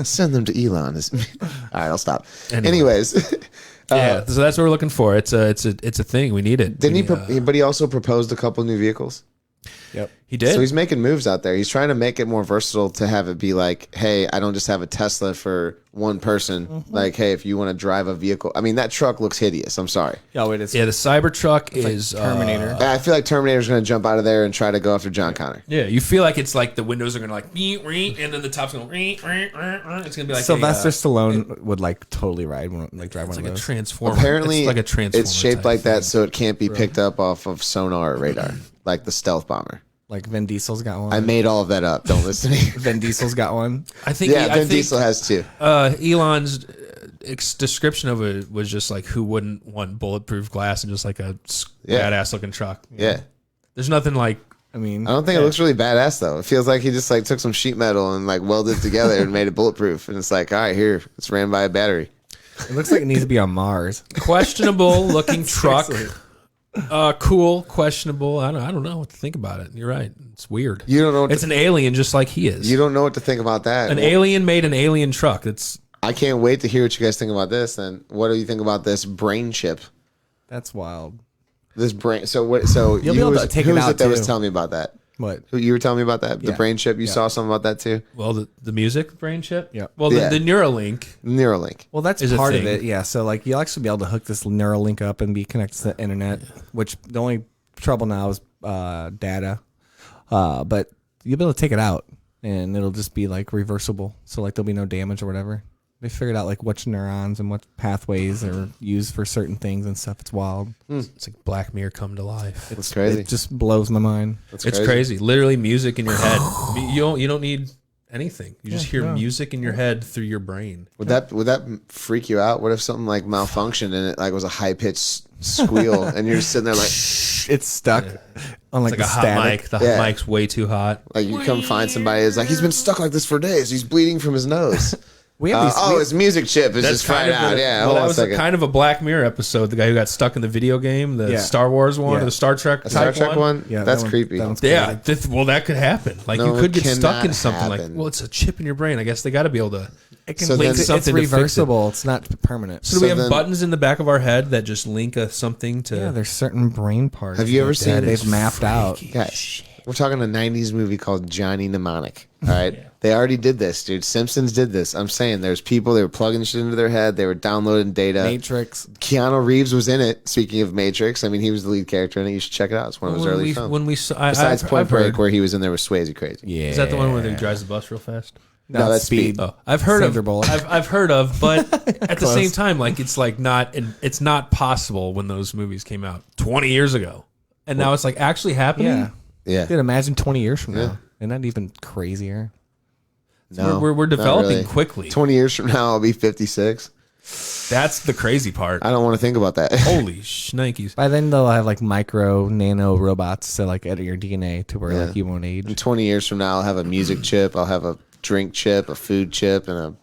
Send them to Elon. All right, I'll stop. Anyway. Anyways, Yeah, so that's what we're looking for. It's a thing. We need it. didn't he? We, But he also proposed a couple new vehicles. Yep. he did. So he's making moves out there. He's trying to make it more versatile to have it be like, hey, I don't just have a Tesla for one person. Mm-hmm. Like, hey, if you want to drive a vehicle, I mean, that truck looks hideous. I'm sorry. Oh, it is. yeah, the Cybertruck is Terminator. I feel like Terminator's going to jump out of there and try to go after John Connor. Yeah, you feel like it's like the windows are gonna like and then the top's gonna it's gonna be like Sylvester Stallone would like totally ride one, like drive it's one like of a those. transformer. Apparently, it's like a transformer. it's shaped type like that thing. so it can't be picked up off of sonar or radar, like the stealth bomber. Like Vin Diesel's got one. I made all of that up. Don't listen to me. Vin Diesel's got one. I think. Yeah, I Vin think, Diesel has two. Elon's description of it was just like, who wouldn't want bulletproof glass and just like a Yeah. badass looking truck? Yeah. There's nothing like. I mean, I don't think it looks really badass though. It feels like he just like took some sheet metal and like welded it together and made it bulletproof. And it's like, all right, here, it's ran by a battery. it looks like it needs to be on Mars. Questionable looking truck. Seriously. Cool, questionable. I don't know what to think about it. You're right. It's weird. You don't know what It's an alien just like he is. You don't know what to think about that. An Well, alien made an alien truck. It's I can't wait to hear what you guys think about this. Then, what do you think about this brain chip? That's wild. This brain. So what? So You'll be able to take who it was out, it that was too. telling me about that? What? Who you were telling me about that? The Yeah. brain chip. You Yeah. saw something about that too. well, the music brain chip. Yeah. Well, Yeah. the Neuralink. Neuralink. Well, that's Is a part of thing. it. Yeah. So like you'll actually be able to hook this Neuralink up and be connected to the internet. Which the only trouble now is data. But you'll be able to take it out and it'll just be like reversible. So like there'll be no damage or whatever. They figured out like which neurons and what pathways are used for certain things and stuff. It's wild. It's like Black Mirror come to life. That's crazy. It just blows my mind. That's It's crazy. Literally music in your head. You don't need anything. You just hear music in your head through your brain. Would that freak you out? What if something like malfunctioned and it like was a high pitched squeal and you're just sitting there like It's stuck on like, It's like a the hot static. mic. The Yeah. mic's way too hot. you come find somebody that's like he's been stuck like this for days. He's bleeding from his nose. We have these. His music chip is just fried out. Yeah, Well, hold that on a was second. kind of a Black Mirror episode. The guy who got stuck in the video game, the Yeah. Star Wars one, Yeah. or the Star Trek A Star type Trek one? Yeah, That's that one- creepy. that one's Yeah, crazy. well, that could happen. Like No, you could it get stuck cannot in something. Like, happen. well, it's a chip in your brain. I guess they got to be able to. It can So link then- it's something to fix it. reversible. It's not permanent. So do we So have then- buttons in the back of our head that just link something to? Yeah, there's certain brain parts. Have you ever seen- that they've mapped out? Guys, we're talking a 90s movie called Johnny Mnemonic. All right. They already did this, dude. Simpsons did this. I'm saying there's people, they were plugging shit into their head. They were downloading data. Matrix. Keanu Reeves was in it. Speaking of Matrix, I mean, he was the lead character in it. You should check it out. It's one of his early films. when we saw, Besides Point I've heard- Break, where he was in there with Swayze Crazy. Yeah. is that the one where he drives the bus real fast? No, that's Speed. Oh, I've heard Sandra of. Bullock. I've heard of, but at the Close. same time, like it's like not. It's not possible when those movies came out 20 years ago, and now it's like actually happening. Yeah. Yeah. Dude, imagine 20 years from Yeah. now. Isn't that even crazier? No, we're not developing really. quickly. 20 years from now, I'll be 56. That's the crazy part. I don't want to think about that. Holy shnikes! By then they'll have like micro nano robots to like edit your DNA to where Yeah. like you won't age. In 20 years from now, I'll have a music chip. I'll have a drink chip, a food chip, and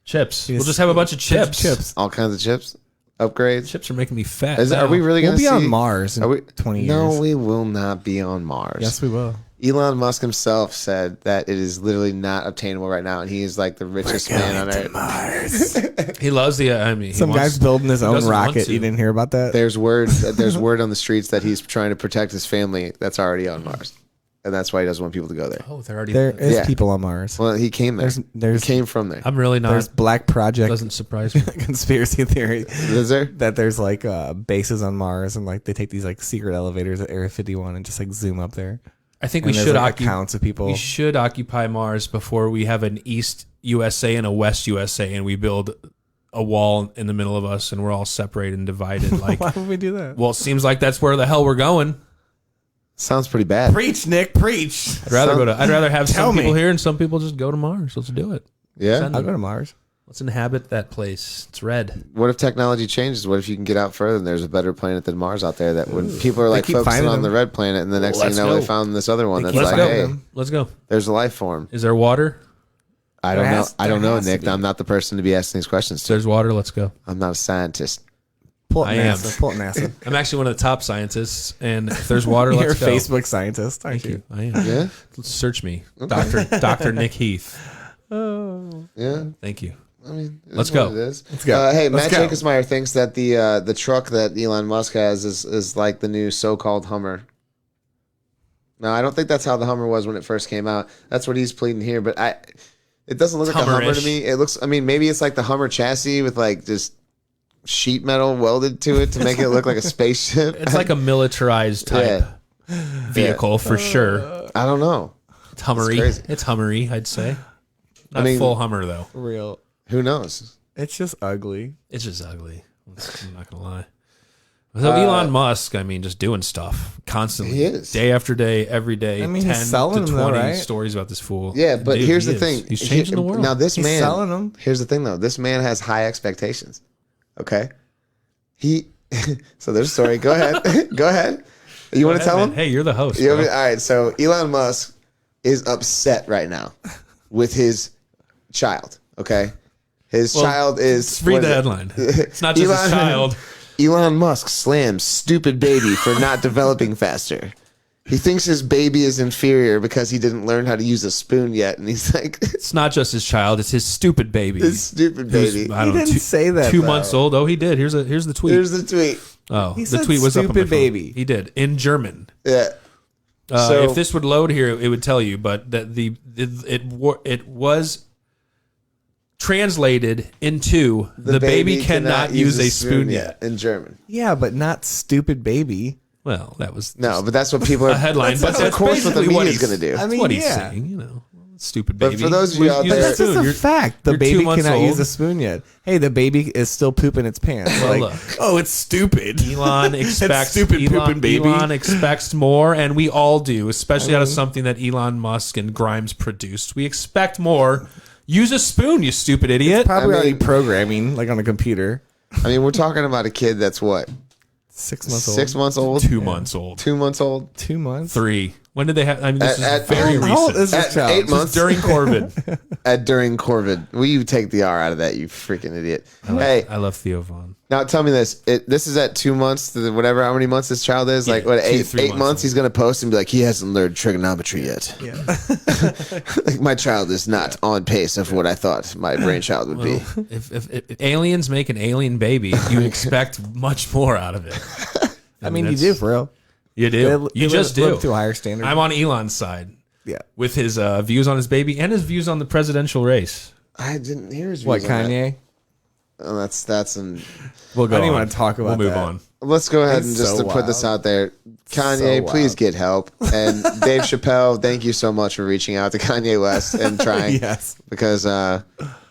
Chips. Yes. We'll just have a bunch of chips. Chips. all kinds of chips. Upgrades. Chips are making me fat. Are we really We'll going to be see? on Mars in Are we, 20 years. No, we will not be on Mars. Yes, we will. Elon Musk himself said that it is literally not obtainable right now, and he is like the richest man on earth. He loves the. I mean, Some guy's building his own doesn't want rocket. to. You didn't hear about that? There's word on the streets that he's trying to protect his family that's already on Mars, and that's why he doesn't want people to go there. Oh, they're already. There is Yeah. people on Mars. Well, he came there. There's He came from there. I'm really not. there's Black Project Doesn't surprise me. conspiracy theory Is there? that there's like bases on Mars and like they take these like secret elevators at Area 51 and just like zoom up there. I think And we there's, should like, occupy. accounts of people. We should occupy Mars before we have an East USA and a West USA, and we build a wall in the middle of us, and we're all separated and divided. Like, Why would we do that? well, it seems like that's where the hell we're going. Sounds pretty bad. Preach, Nick, preach. I'd rather have Tell some people me. here and some people just go to Mars. Let's do it. Yeah. Send I'll them. go to Mars. Let's inhabit that place. It's red. What if technology changes? What if you can get out further and there's a better planet than Mars out there? That when people are like keep focusing finding on the them. red planet, and the next thing you Let's know, go. they found this other one that's keep like, finding hey, them. Let's go. there's a life form. Is there water? I don't There know. has- I don't there know, has to Nick. be. I'm not the person to be asking these questions If to. there's water, let's go. I'm not a scientist. Pull up I am. NASA. Pull up NASA. I'm actually one of the top scientists, and if there's water, You're a let's go. Facebook scientist, aren't Thank you? you. I am. Yeah. Search me, Dr. Nick Heath. Yeah. Thank you. I mean, it Let's is what go. It is. Let's go. Hey, Let's Matt go. Jacobsmeyer thinks that the truck that Elon Musk has is like the new so-called Hummer. No, I don't think that's how the Hummer was when it first came out. That's what he's pleading here, but it doesn't look like a Hummer to Hummer-ish. me. It looks. I mean, maybe it's like the Hummer chassis with like just sheet metal welded to it to make it look like a spaceship. It's like a militarized type vehicle for sure. I don't know. It's Hummery. crazy. It's Hummery, I'd say. Not mean- full Hummer though. Real. Who knows? It's just ugly. It's just ugly. I'm not gonna lie. So Elon Musk, I mean, just doing stuff constantly, He is. day after day, every day. I mean, 10 he's selling to them, though, 20 right? stories about this fool. Yeah, but Dude, here's he the is. thing. He's changing the world. Now this He's man selling them. Here's the thing though. This man has high expectations. Okay. He so there's a story. Go ahead. Go ahead. You want to tell Man, him? hey, you're the host. You bro. want me- all right. So Elon Musk is upset right now with his child. Okay. His child is Just read what the is it? headline. It's not just a child. Elon Musk slams stupid baby for not developing faster. He thinks his baby is inferior because he didn't learn how to use a spoon yet, and he's like, It's not just his child. It's his stupid baby. "This stupid Who's, baby." I don't know, didn't say that, 2 though. months old. Oh, he did. Here's the tweet. Here's the tweet. Oh, He the said tweet was up on my stupid phone. baby. He did in German. Yeah. If this would load here, it would tell you. But that it was translated into the baby cannot use a spoon yet. in German. Yeah, but not stupid baby. Well, that was No, but that's what people are. a headline. That's, but of course what the basically media is he's- going to do. I mean, what he's yeah. saying. You know, stupid But baby. for those of you out Use a there- That's just spoon. a You're- fact. The you're 2 baby months cannot old. use a spoon yet. Hey, the baby is still pooping its pants. Well, Like, look. oh, it's stupid. Elon expects stupid pooping baby. Elon expects more, and we all do, especially out of something that Elon Musk and Grimes produced. We expect more. Use a spoon, you stupid idiot. Probably I mean- already programming, like on a computer. I mean, we're talking about a kid that's what 6 months old. 6 months old, 2 months old. 2 months old, 2 months. 3. When did they have? I mean, this At- is very How old recent. is this At child? 8 This months. is during Corbin. During Corvid. Will you take the R out of that, you freaking idiot? Hey, I love Theo Vaughn. now tell me this. This is at 2 months to whatever, how many months this child is? Like, what, 2 to 3 eight months months? old. He's going to post and be like, he hasn't learned trigonometry yet. Yeah. Like, my child is not on pace of what I thought my brainchild would be. If aliens make an alien baby, you expect much more out of it. I mean, you that's- do, for real. You do. You just do. Live to a higher standard. I'm on Elon's side yeah. with his views on his baby and his views on the presidential race. I didn't hear his What, views on that. Kanye? Oh, that's an. We'll go I don't even on. want to talk about We'll move that. on. Let's go ahead It's and just so to put this wild. out there. Kanye, So please wild. get help. And Dave Chappelle, thank you so much for reaching out to Kanye West and trying. Yes. Because,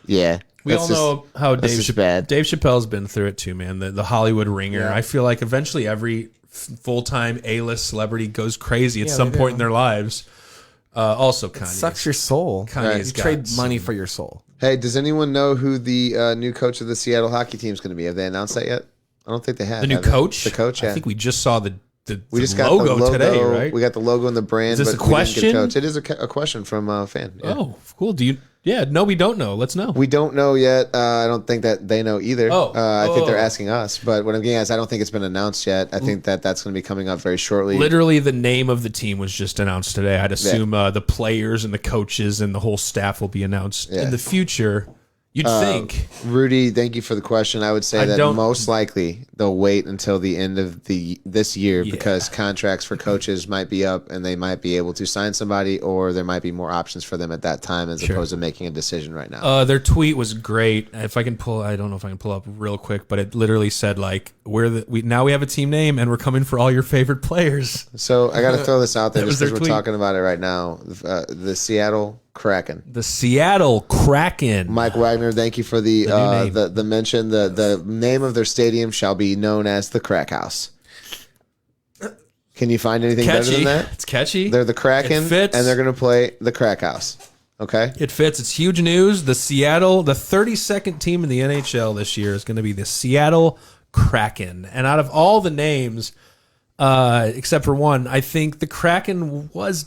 yeah. We that's all just- know how that's just bad. Dave Chappelle's been through it too, man. The Hollywood ringer. Yeah. I feel like eventually every full-time A-list celebrity goes crazy at Yeah, some they point do. in their lives. Also, Kanye. Sucks your soul. Kanye's You got trade some- money for your soul. Hey, does anyone know who the new coach of the Seattle hockey team is going to be? Have they announced that yet? I don't think they have. The new have they? coach. The coach, yeah. I think we just saw the we just got logo, the logo today, right? We got the logo and the brand. Is this but a we didn't get question? coach. It is a question from a fan. Yeah. Oh, cool. Do you Yeah, no, we don't know. Let's know. We don't know yet. I don't think that they know either. I think they're asking us. But what I'm getting at is I don't think it's been announced yet. I think that that's going to be coming up very shortly. Literally, the name of the team was just announced today. I'd assume the players and the coaches and the whole staff will be announced in the future. You'd think. Rudy, thank you for the question. I would say that most likely they'll wait until the end of this year because contracts for coaches might be up and they might be able to sign somebody, or there might be more options for them at that time as opposed to making a decision right now. Their tweet was great. If I can pull, I don't know if I can pull up real quick, but it literally said like, now we have a team name and we're coming for all your favorite players. So I got to throw this out there just because we're talking about it right now. The Seattle Kraken. The Seattle Kraken. Mike Wagner, thank you for the mention. The name of their stadium shall be known as the Crack House. Can you find anything better than that? It's catchy. They're the Kraken, It fits. and they're going to play the Crack House. Okay? It fits. It's huge news. The 32nd team in the NHL this year is going to be the Seattle Kraken. And out of all the names, except for one, I think the Kraken was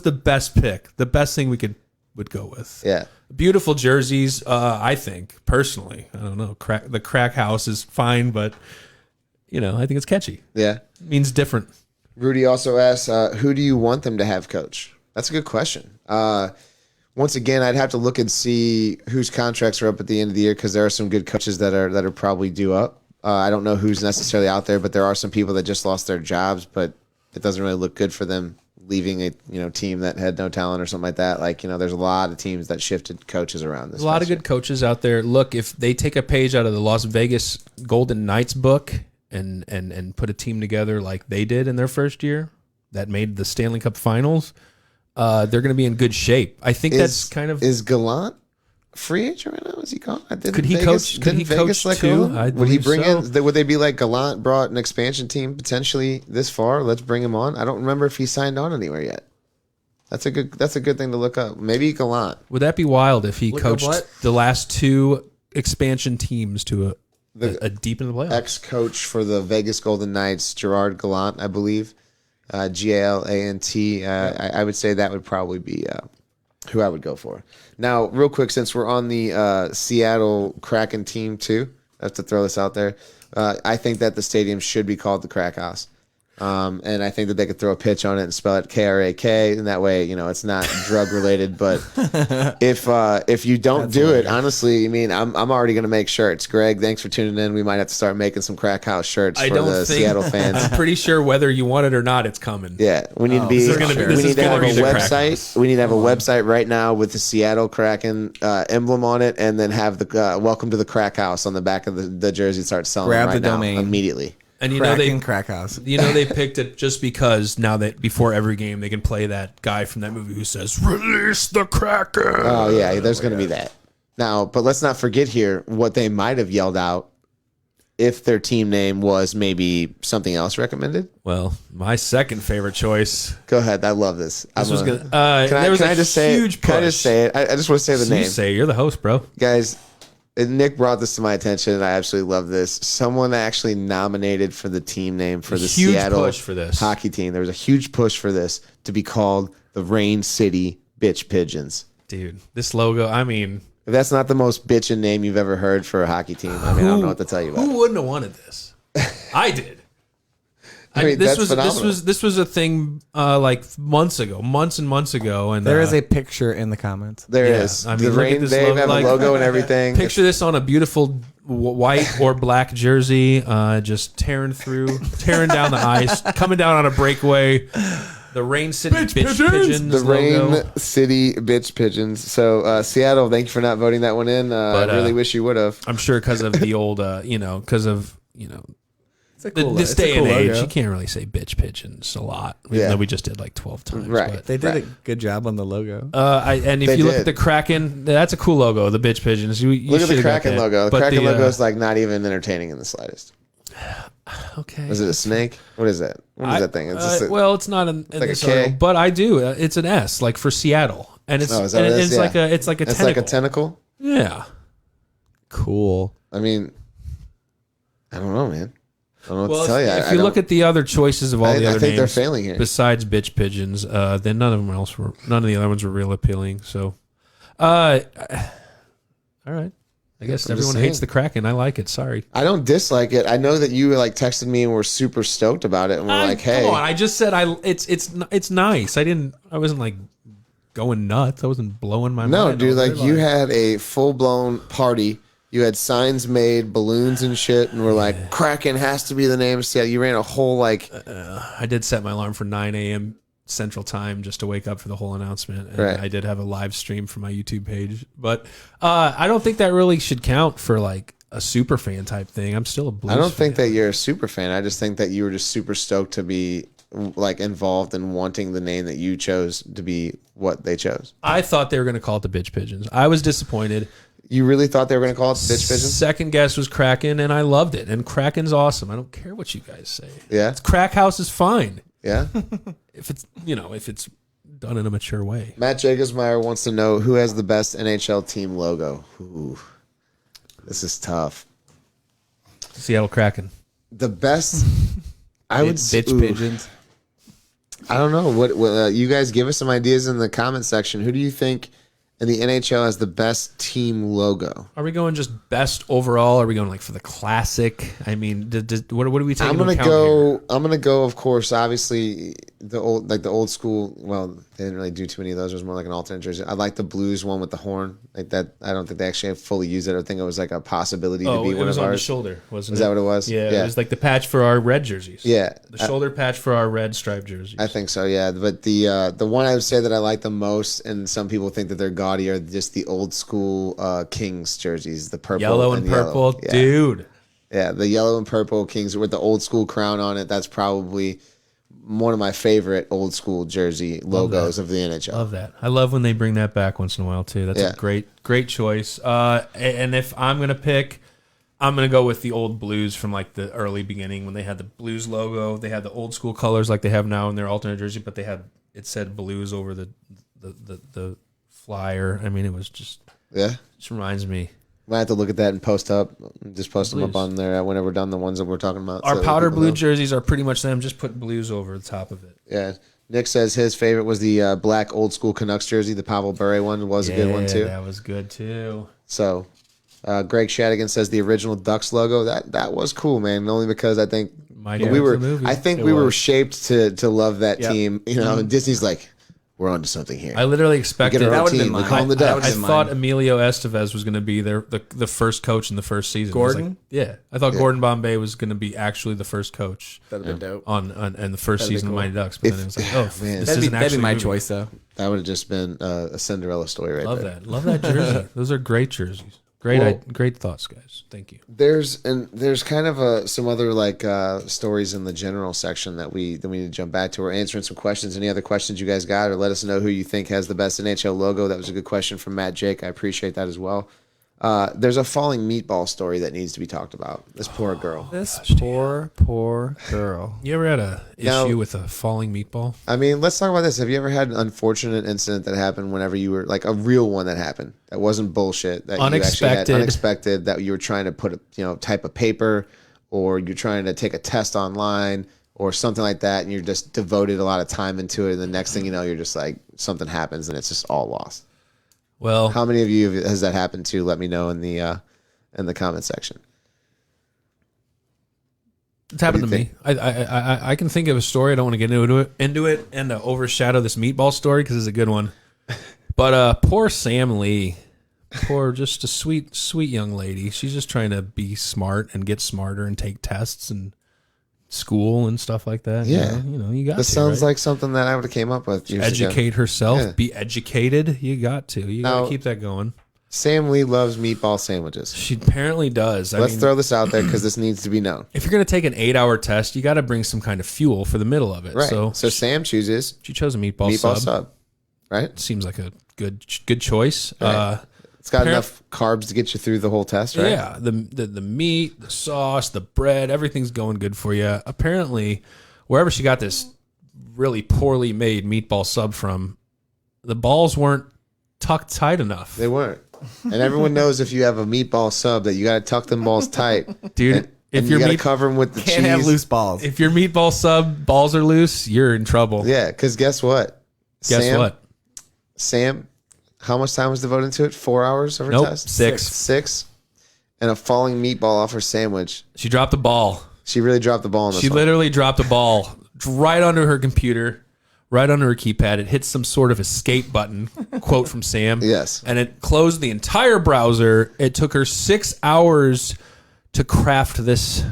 the best pick, the best thing would go with. Yeah. Beautiful jerseys, I think, personally. I don't know. The Crack House is fine, but, I think it's catchy. Yeah. It means different. Rudy also asks, who do you want them to have coach? That's a good question. Once again, I'd have to look and see whose contracts are up at the end of the year because there are some good coaches that are probably due up. I don't know who's necessarily out there, but there are some people that just lost their jobs, but it doesn't really look good for them leaving a team that had no talent or something like that. Like, there's a lot of teams that shifted coaches around this. There's a lot of good coaches out there. Look, if they take a page out of the Las Vegas Golden Knights book and put a team together like they did in their first year that made the Stanley Cup Finals, they're going to be in good shape. I think that's kind of... Is Gallant free agent right now? Is he gone? Could he coach too? Would he bring in? Would they be like Gallant brought an expansion team potentially this far? Let's bring him on. I don't remember if he signed on anywhere yet. That's a good thing to look up. Maybe Gallant. Would that be wild if he coached the last two expansion teams to a deep in the playoffs? Ex-coach for the Vegas Golden Knights, Gerard Gallant, I believe. Galant. I would say that would probably be who I would go for. Now, real quick, since we're on the Seattle Kraken team too, I have to throw this out there. I think that the stadium should be called the Crack House. And I think that they could throw a pitch on it and spell it K-R-A-K, and that way, it's not drug related. But if you don't do it, honestly, I'm already going to make shirts. Greg, thanks for tuning in. We might have to start making some Crack House shirts for the Seattle fans. I'm pretty sure whether you want it or not, it's coming. Yeah, we need to be. We need to have a website. We need to have a website right now with the Seattle Kraken emblem on it, and then have the "Welcome to the Crack House" on the back of the jersey. Start selling Grab right the now domain immediately. And Crack House. They picked it just because now that before every game they can play that guy from that movie who says "Release the Kraken." Oh yeah, there's going to be that. Now, but let's not forget here what they might have yelled out if their team name was maybe something else recommended. Well, my second favorite choice. Go ahead. I love this. This was good. Can I just say it? Can I just say it? I just want to say the name. You say you're the host, bro. Guys. Nick brought this to my attention, and I absolutely love this. Someone actually nominated for the team name for the Seattle push for this hockey team. There was a huge push for this to be called the Rain City Bitch Pigeons. Dude, this logo, if that's not the most bitchin' name you've ever heard for a hockey team, I don't know what to tell you about. Who wouldn't have wanted this? I did. This was a thing like months and months ago, and there is a picture in the comments. There is. The Rain, they have a logo and everything. Picture this on a beautiful white or black jersey, just tearing down the ice, coming down on a breakaway. The Rain City Bitch Pigeons. The Rain City Bitch Pigeons. So Seattle, thank you for not voting that one in. I really wish you would have. I'm sure because of the old, this day and age, you can't really say bitch pigeons a lot. Even though we just did like 12 times. Right. But, they did a good job on the logo. And if you look at the Kraken, that's a cool logo, the bitch pigeons. You look at the Kraken logo. The Kraken logo is like not even entertaining in the slightest. Okay. Is it a snake? What is that? What is that thing? It's just it's not in like this a K. article, but I do. It's an S, like for Seattle, and it's like a tentacle. It's like a tentacle. Yeah. Cool. I don't know, man. I don't know what to tell you. If you look at the other choices of all the other I think names, they're failing here. Besides bitch pigeons, then none of the other ones were real appealing. So, All right. I guess I'm just everyone hates saying. the Kraken. I like it. Sorry. I don't dislike it. I know that you like texted me and were super stoked about it, and we're like, "Hey, Come on. I just said it's nice. I wasn't like going nuts. I wasn't blowing my no, mind. dude! over Like it. you had a full blown party. You had signs made, balloons and shit, and we're like, Kraken has to be the name." So you ran a whole like, I did set my alarm for 9 a.m. Central Time just to wake up for the whole announcement. And Right. I did have a live stream for my YouTube page. But I don't think that really should count for like a super fan type thing. I'm still a Blues I don't think fan. that you're a super fan. I just think that you were just super stoked to be like involved in wanting the name that you chose to be what they chose. I thought they were going to call it the Bitch Pigeons. I was disappointed. You really thought they were going to call it the Bitch Pigeons? Second guess was Kraken, and I loved it. And Kraken's awesome. I don't care what you guys say. Yeah, Crack House is fine yeah. if it's if it's done in a mature way. Matt Jacobsmeyer wants to know who has the best NHL team logo. Ooh, this is tough. Seattle Kraken. The best, I would Bitch ooh, pigeons. I don't know what you guys give us some ideas in the comment section. Who do you think in the NHL has the best team logo? Are we going just best overall? Are we going like for the classic? I mean, what are we taking? I'm gonna into account go. here? I'm gonna go. Of course, obviously the old school. Well, they didn't really do too many of those. It was more like an alternate jersey. I like the Blues one with the horn, like that. I don't think they actually fully used it. I think it was like a possibility to Oh, be it one was of on the ours. shoulder, wasn't Was it? that what it was? Yeah, Yeah. it was like the patch for our red jerseys. Yeah, the shoulder patch for our red striped jerseys. I think so. Yeah, but the one I would say that I like the most, and some people think that they're gaudy, are just the old school Kings jerseys, the purple, Yellow and purple, Yeah. dude. Yeah, the yellow and purple Kings with the old school crown on it. That's probably one of my favorite old school jersey logos of the NHL. Love that. I love when they bring that back once in a while too. That's Yeah. a great choice. And if I'm gonna pick, I'm gonna go with the old Blues from like the early beginning when they had the Blues logo. They had the old school colors like they have now in their alternate jersey, but it said Blues over the flyer. I mean, it was just reminds me. Might have to look at that and post them up Blues. on there whenever we're done the ones that we're talking about. Our so that powder people blue know. jerseys are pretty much them. Just put Blues over the top of it. Yeah. Nick says his favorite was the black old school Canucks jersey. The Pavel Bure one was a good one too. That was good too. So, Greg Shadigan says the original Ducks logo. That was cool, man. Only because I think My we were. favorite movie. I think It we were was. shaped to love that Yep. team. You know, and Disney's like, we're onto something here. I literally expected Get our That own would've been team. We mine. call them the That Ducks. would've I been thought mine. Emilio Estevez was going to be the first coach in the first season. I was Gordon? like, yeah, I thought Gordon Bombay was going to be actually the first coach That'd have been dope. on the first That'd be season cool. of Mighty Ducks. But then it was like, oh, man. this That'd be, isn't that'd be actually my a movie. choice, though. That would have just been a Cinderella story right Love there. that jersey. Those are great jerseys. Great, Well- great thoughts, guys. Thank you. There's kind of some other stories in the general section that we need to jump back to. We're answering some questions. Any other questions you guys got, or let us know who you think has the best NHL logo? That was a good question from Matt Jake. I appreciate that as well. There's a falling meatball story that needs to be talked about. This poor girl. This poor girl. You ever had a Now- issue with a falling meatball? I mean, let's talk about this. Have you ever had an unfortunate incident that happened whenever you were like a real one that happened that wasn't bullshit that you actually Unexpected. had unexpected that you were trying to put a type of paper or you're trying to take a test online or something like that and you're just devoted a lot of time into it and the next thing you know you're just like something happens and it's just all lost. Well, How many of you has that happened to? Let me know in the comment section. it's happened to What do me. you I can think of a story. I don't want to get into it and overshadow this meatball story because it's a good one. But poor Sam Lee, just a sweet young lady. She's just trying to be smart and get smarter and take tests and school and stuff like that. Yeah. You got This to, sounds right? like something that I would have came up with years ago. Educate herself, Yeah. be educated. You got to. You got Now- to keep that going. Sam Lee loves meatball sandwiches. She apparently does. I Let's mean, throw this out there because this needs to be known. if you're going to take an 8-hour test, you got to bring some kind of fuel for the middle of it. Right. So So Sam chooses she chose a meatball, meatball sub. sub. Right? Seems like a good choice. Right. It's got Appar- enough carbs to get you through the whole test, right? Yeah, the meat, the sauce, the bread, everything's going good for you. Apparently, wherever she got this really poorly made meatball sub from, the balls weren't tucked tight enough. They weren't. And everyone knows if you have a meatball sub that you got to tuck them balls tight. Dude, And, if and your you got to meat, cover them with the Can't cheese. have loose balls. if your meatball sub balls are loose, you're in trouble. Yeah, because guess what? Guess what? Sam How much time was devoted to it? 4 hours of her Nope, test? 6. 6? And a falling meatball off her sandwich. She dropped the ball. She really dropped the ball on this She one. literally dropped a ball right under her computer, right under her keypad. It hit some sort of escape button, quote from Sam. Yes. And it closed the entire browser. It took her 6 hours to craft this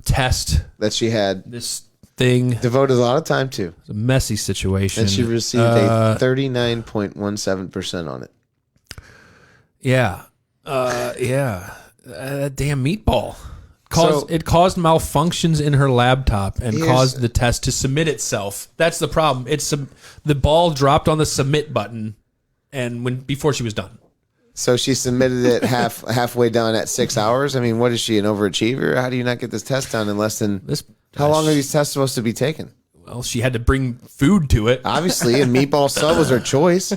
test, That she had this thing. devoted a lot of time to. It's a messy situation. And she received a 39.17% on it. Yeah. That damn meatball. So- It caused malfunctions in her laptop and Here's- caused the test to submit itself. That's the problem. The ball dropped on the submit button and before she was done. So she submitted it halfway done at 6 hours. I mean, what is she, an overachiever? How do you not get this test done in less than... How long are these tests supposed to be taken? Well, she had to bring food to it. Obviously, a meatball sub was her choice.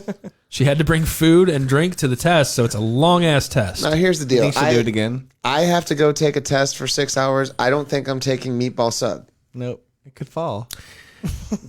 She had to bring food and drink to the test, so it's a long ass test. Now, here's the I deal. think she'll do it again. I have to go take a test for 6 hours. I don't think I'm taking meatball sub. Nope. It could fall.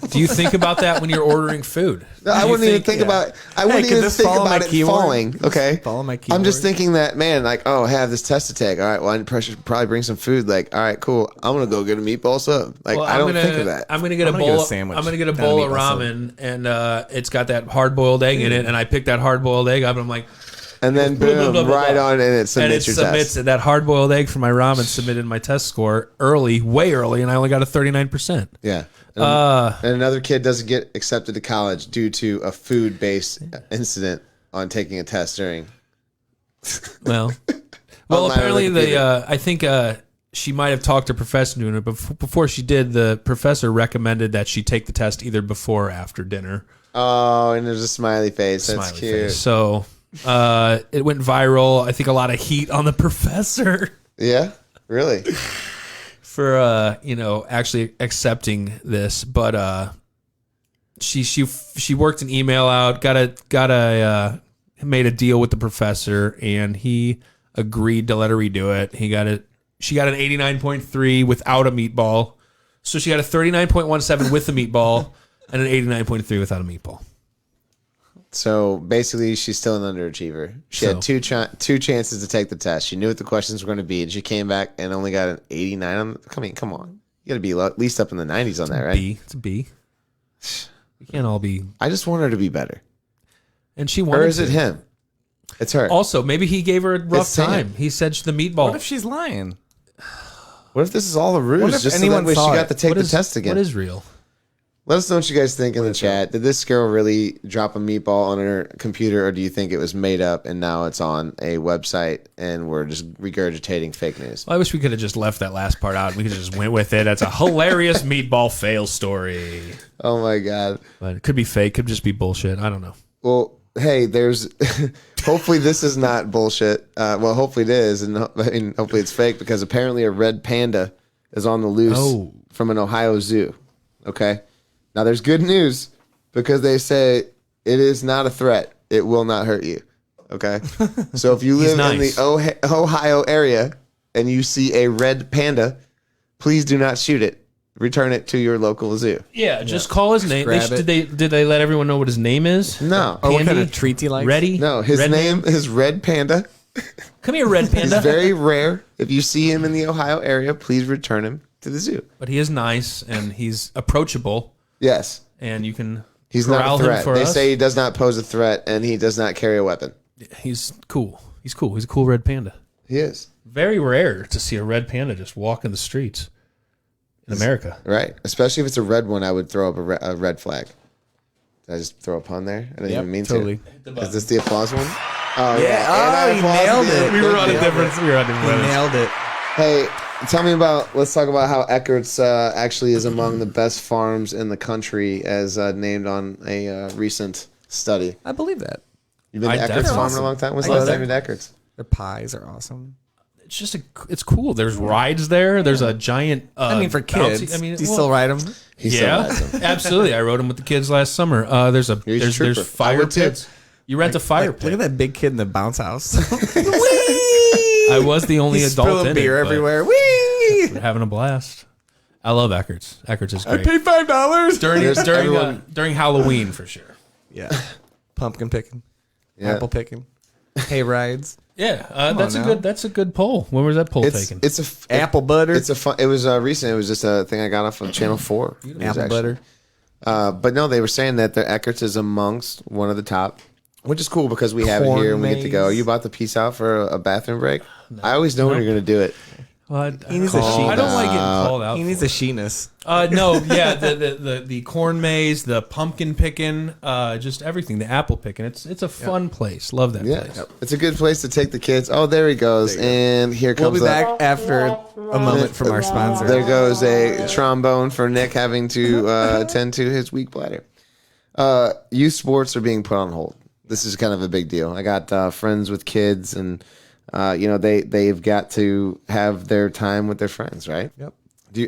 Do you think about that when you're ordering food? I Do you wouldn't even think yeah. about. I wouldn't could even this think follow about my it keyword? falling. Could this Okay, follow my I'm just keyword? thinking that, man. Like, oh, I have this test to take. All right, well, I should probably bring some food. Like, all right, cool. I'm gonna go get a meatball sub. Like, Well, I don't think of that. I'm gonna get a I'm gonna get bowl. a sandwich, I'm gonna get a not a bowl of meatball sub. ramen, and it's got that hard boiled egg in it. And I picked that hard boiled egg up, and I'm like, And then blah, blah, boom, blah, blah, right blah. on, and it and submits it your submits test. that hard boiled egg for my ramen submitted my test score early, way early, and I only got a 39%. Yeah. And another kid doesn't get accepted to college due to a food-based incident on taking a test during. Well, Online apparently Wikipedia. I think she might have talked to a professor doing it, but before she did, the professor recommended that she take the test either before or after dinner. Oh, and there's a smiley face. That's Smiley cute. face. So it went viral. I think a lot of heat on the professor Yeah, really. for actually accepting this, but she worked an email out, made a deal with the professor, and he agreed to let her redo it. She got an 89.3 without a meatball, so she got a 39.17 with the meatball and an 89.3 without a meatball. So basically, she's still an underachiever. She had two chances to take the test. She knew what the questions were going to be, and she came back and only got an 89 on. Come on. You got to be at least up in the 90s on that, right? B. It's a B. We can't all be. I just want her to be better. And she wanted Or is it to. him? It's her. Also, maybe he gave her a rough It's Sam. time. He said the meatball. What if she's lying? What if this is all a ruse? What if Just so anyone that way she saw got it? to take What the is- test again. What is real? Let us know what you guys think in the chat. Did this girl really drop a meatball on her computer, or do you think it was made up and now it's on a website and we're just regurgitating fake news? Well, I wish we could have just left that last part out. We could have just went with it. That's a hilarious meatball fail story. Oh my god. But it could be fake. Could just be bullshit. I don't know. Well, hey, there's. Hopefully this is not bullshit. Well, hopefully it is, and hopefully it's fake because apparently a red panda is on the loose from an Ohio zoo. Okay. Now there's good news because they say it is not a threat. It will not hurt you. Okay. So if you live in nice. the Ohio area and you see a red panda, please do not shoot it. Return it to your local zoo. Yeah, just call his name. grab it. Did they let everyone know what his name is? No. Or what kind Pandy? of treats he likes? Ready? No, his Red name is Red Panda. Come here, red He's panda. very rare. If you see him in the Ohio area, please return him to the zoo. But he is nice and he's approachable, Yes. and you can. He's not corral a him threat. for They us. say he does not pose a threat and he does not carry a weapon. He's cool. He's cool. He's a cool red panda. He is. Very rare to see a red panda just walk in the streets in America. Right. Especially if it's a red one, I would throw up a red flag. Did I just throw a pun there? I didn't even mean totally. to. Is this the applause one? Oh, Yeah. And I Oh, you applaud nailed again. it. We were on a Thank you. different. We were on He different. nailed it. Hey, tell me let's talk about how Eckert's actually is among the best farms in the country as named on a recent study. I believe that. You've been I to Eckert's definitely- farm in a long time? When's the I last go time you been to Eckert's? Their pies are awesome. It's just it's cool. There's rides there. There's a giant. I mean, for kids. bouncy- Do you still ride them? He still Yeah, rides them. absolutely. I rode them with the kids last summer. There's a You're a there's trooper. I fire would too. pits. You rent a fire Look pit. at that big kid in the bounce house. I was the only He's adult spilling in beer it, but everywhere. Whee! we're having a blast. I love Eckert's. Eckert's is I great. paid $5. During There's everyone- during Halloween for sure. Yeah. Pumpkin picking. Yeah. Apple picking. Hay rides. Yeah, now. that's a good poll. When was that poll taken? Apple butter. It's a fun. It was recent. It was just a thing I got off of Channel 4. It was apple actually- butter. But no, they were saying that the Eckerts is amongst one of the top, which is cool because we have it Corn here and we get to go. Are maze. you about to peace out for a bathroom break? I always know when you're going to do it. Well, He needs a sheet. I don't like getting called out. He needs a sheeness. No, yeah, the corn maze, the pumpkin picking, just everything. The apple picking. It's a fun place. Love that Yeah, place. it's a good place to take the kids. Oh, there he goes, and here We'll comes be back after a moment from our sponsor. There goes a trombone for Nick having to attend to his weak bladder. Youth sports are being put on hold. This is kind of a big deal. I got friends with kids, and they've got to have their time with their friends, right? Yep.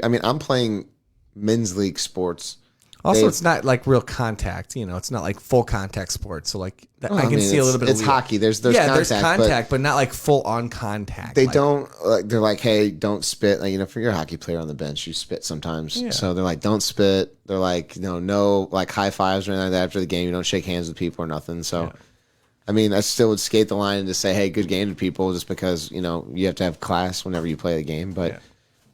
I'm playing men's league sports. Also, They- it's not like real contact. It's not like full contact sports. So like I I can mean, see a little bit. It's of hockey. There's there's contact, contact, but not like full on contact. They Like, don't they're like, hey, don't spit. Like, if you're a hockey player on the bench, you spit sometimes. Yeah. So they're like, don't spit. They're like, no like high fives or anything like that after the game. You don't shake hands with people or nothing. So I still would skate the line and just say, hey, good game to people, just because you have to have class whenever you play the game. But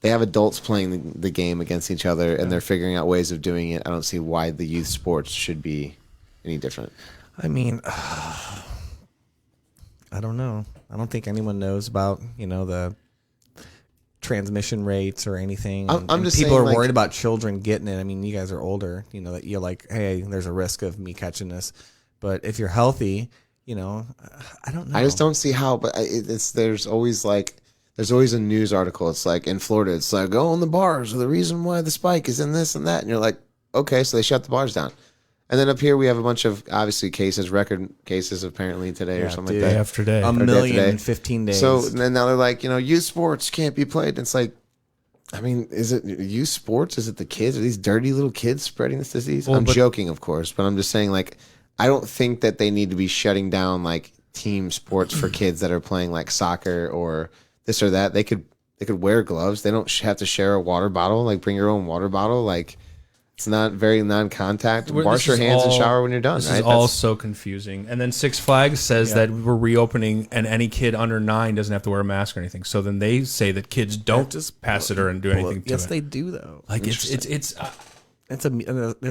they have adults playing the game against each other, and they're figuring out ways of doing it. I don't see why the youth sports should be any different. I don't know. I don't think anyone knows about the transmission rates or anything. I'm And just people saying, are like- worried about children getting it. I mean, you guys are older. That you're like, hey, there's a risk of me catching this. But if you're healthy, I don't know. I just don't see how. But there's always a news article. It's like in Florida, it's like, oh, in the bars are the reason why the spike is in this and that. And you're like, okay, so they shut the bars down. And then up here we have a bunch of obviously record cases apparently today or something dude. like Day that. after day. A day million after day. in 15 days. So then now they're like, youth sports can't be played. And it's like, is it youth sports? Is it the kids? Are these dirty little kids spreading this disease? Well, I'm but- joking, of course, but I'm just saying, like, I don't think that they need to be shutting down like team sports for kids that are playing like soccer or this or that. They could wear gloves. They don't have to share a water bottle. Like, bring your own water bottle. Like, it's not very non-contact. Wash your hands and shower when you're done. This right? is all so confusing. And then Six Flags says that we're reopening, and any kid under 9 doesn't have to wear a mask or anything. So then they say that kids don't just pass it or and do anything to yes, it. they do though. Like it's It's there's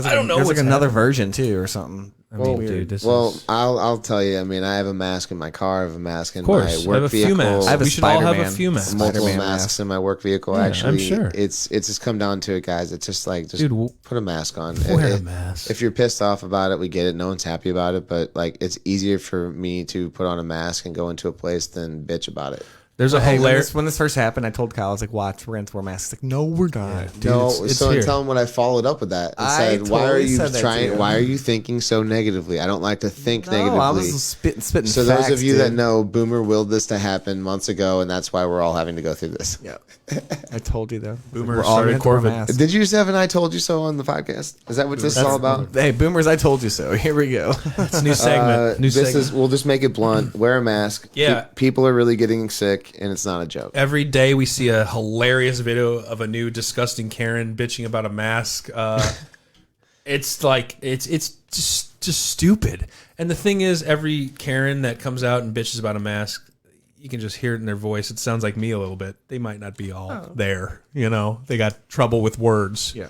I don't know there's what's like another happening. version too or something. mean, dude, this Well, is I'll tell you. I have a mask in my car. I have a mask in of course. my I have work a few vehicle. masks. I have a We should all have a Spider-Man. few masks. Multiple Spider-Man masks mask. in my work vehicle. Yeah, Actually, I'm sure. it's just come down to it, guys. It's just like Dude, put a mask on. wear a mask. If you're pissed off about it, we get it. No one's happy about it, but like it's easier for me to put on a mask and go into a place than bitch about it. There's a Hey, hilarious. when this first happened, I told Kyle, I was like, watch, we're going to wear masks. Like, no, we're not. Dude, No, it's so here. tell them what I followed up with that. I I said, "Why are totally you said that trying? too. Why are you thinking so negatively? I don't like to think negatively." No, I was spitting So facts, those of you that dude. know, Boomer willed this to happen months ago, and that's why we're all having to go through this. Yeah, I told you though. Boomer We're all started gonna have to wear Corvid. masks. Did you just have an "I told you so" on the podcast? Is that what this is all about? Hey, boomers, I told you so. Here we go. It's a new segment. New This segment. is. We'll just make it blunt. Wear a mask. Yeah. People are really getting sick, and it's not a joke. Every day we see a hilarious video of a new disgusting Karen bitching about a mask. It's like it's just stupid. And the thing is, every Karen that comes out and bitches about a mask, you can just hear it in their voice. It sounds like me a little bit. They might not be all there. They got trouble with words. Yeah.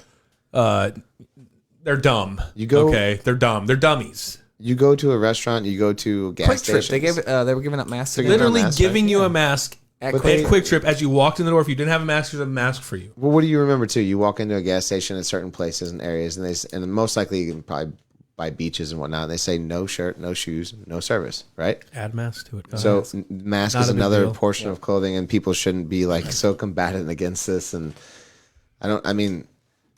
They're dumb. You go- Okay, they're dumb. They're dummies. You go to a restaurant. You go to a gas Quick Trip. stations. They were giving up masks. They're giving again. out Literally masks, giving right? you a mask At at Quick Quick Trip as you walked in the door. If you didn't have a mask, there's a mask for you. Well, what do you remember too? You walk into a gas station in certain places and areas, and most likely you can probably buy beaches and whatnot. And they say no shirt, no shoes, no service, right? Add mask to it. Go So ahead. mask Not is a big another deal. portion of clothing, and people shouldn't be like so combatant against this. And I mean,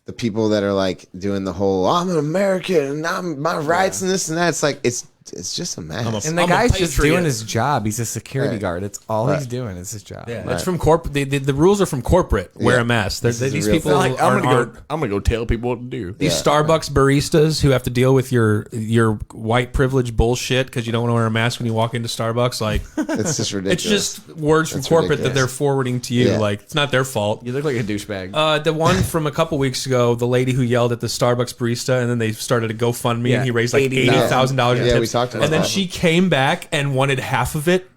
the people that are like doing the whole "I'm an American and I'm my rights" and this and that. It's like it's it's just a mess. And the I'm a guy's just patriot. doing his job. He's a security Right. guard. It's all he's doing is his job. Yeah, that's from corporate. The rules are from corporate. Wear Yeah. a mask. This is These a real people thing. aren't. I'm gonna go tell people what to do. These Starbucks baristas who have to deal with your white privilege bullshit because you don't want to wear a mask when you walk into Starbucks, like It's just ridiculous. it's just words from It's corporate that ridiculous. they're forwarding to you. Yeah. Like it's not their fault. You look like a douchebag. The one from a couple weeks ago, the lady who yelled at the Starbucks barista, and then they started a GoFundMe, Yeah, and he raised like $80,000 $80,000 in Yeah, tips. we talked about and then that. she came back and wanted half of it.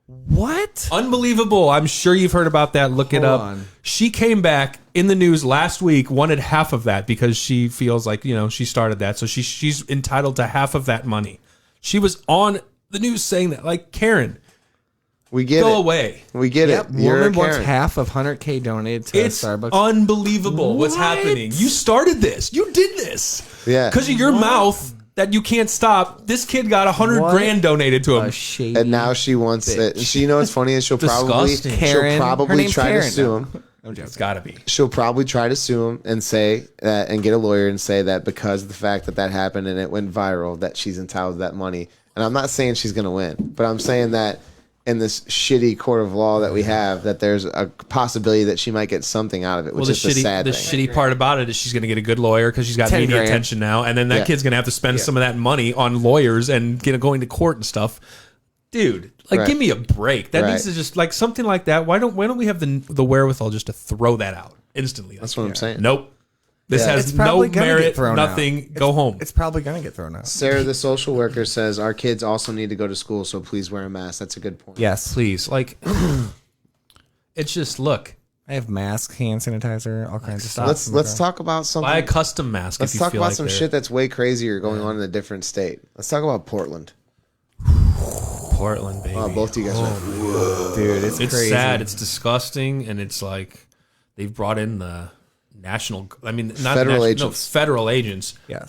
What? Unbelievable. I'm sure you've heard about that. Look it Hold up. on. She came back in the news last week, wanted half of that because she feels like, she started that. So she's entitled to half of that money. She was on the news saying that, like, Karen, we get go it. away. We get Yep. it. You're a Woman wants Karen. half of 100K donated to It's Starbucks. unbelievable what's What? happening. You started this. You did this. Yeah. Because of your mouth that you can't stop. This kid got 100 What grand donated to him. a shady. And now she wants it. And she, what's funny is she'll probably Disgusting. Karen. she'll Her probably name's try Karen to sue now. him. It's got to be. She'll probably try to sue him and say that, and get a lawyer and say that because of the fact that that happened and it went viral, that she's entitled to that money. And I'm not saying she's going to win, but I'm saying that in this shitty court of law that we have, that there's a possibility that she might get something out of it, which Well, is the sad the thing. shitty part about it is she's going to get a good lawyer because she's got 10 media grand. attention now, and then that Yeah. kid's going to have to spend some of that money on lawyers and going to court and stuff. Dude, like, Right. give me a break. That Right. needs to just like something like that. Why don't we have the wherewithal just to throw that out instantly? That's what I'm saying. Nope. This Yeah. has It's no probably gonna merit. get thrown Nothing. out. Go home. It's probably gonna get thrown out. Sarah, the social worker, says our kids also need to go to school, so please wear a mask. That's a good point. Yes, Please, like, it's just look. I have masks, hand sanitizer, all kinds of stuff. Let's talk about something. Buy a custom mask. Let's if you talk feel about like some they're- shit that's way crazier going on in a different state. Let's talk about Portland. Portland, baby. Oh, both of you guys went. Dude, it's crazy. Sad. It's disgusting, and it's like they've brought in the national. I mean, not Federal national, agents. No, federal agents. Yes.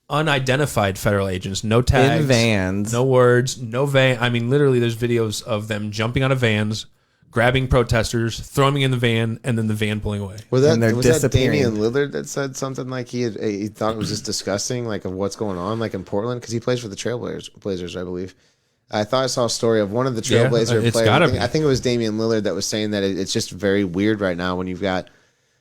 Unidentified federal agents. No tags. In vans. No words. No van. I mean, literally, there's videos of them jumping out of vans, grabbing protesters, throwing them in the van, and then the van pulling away. Was And they're that disappearing. Damian Lillard that said something like he thought it was just disgusting, like of what's going on, like in Portland, because he plays for the Trailblazers, I believe. I thought I saw a story of one of the Yeah, Trailblazer it's players. gotta I think, be. I think it was Damian Lillard that was saying that it's just very weird right now when you've got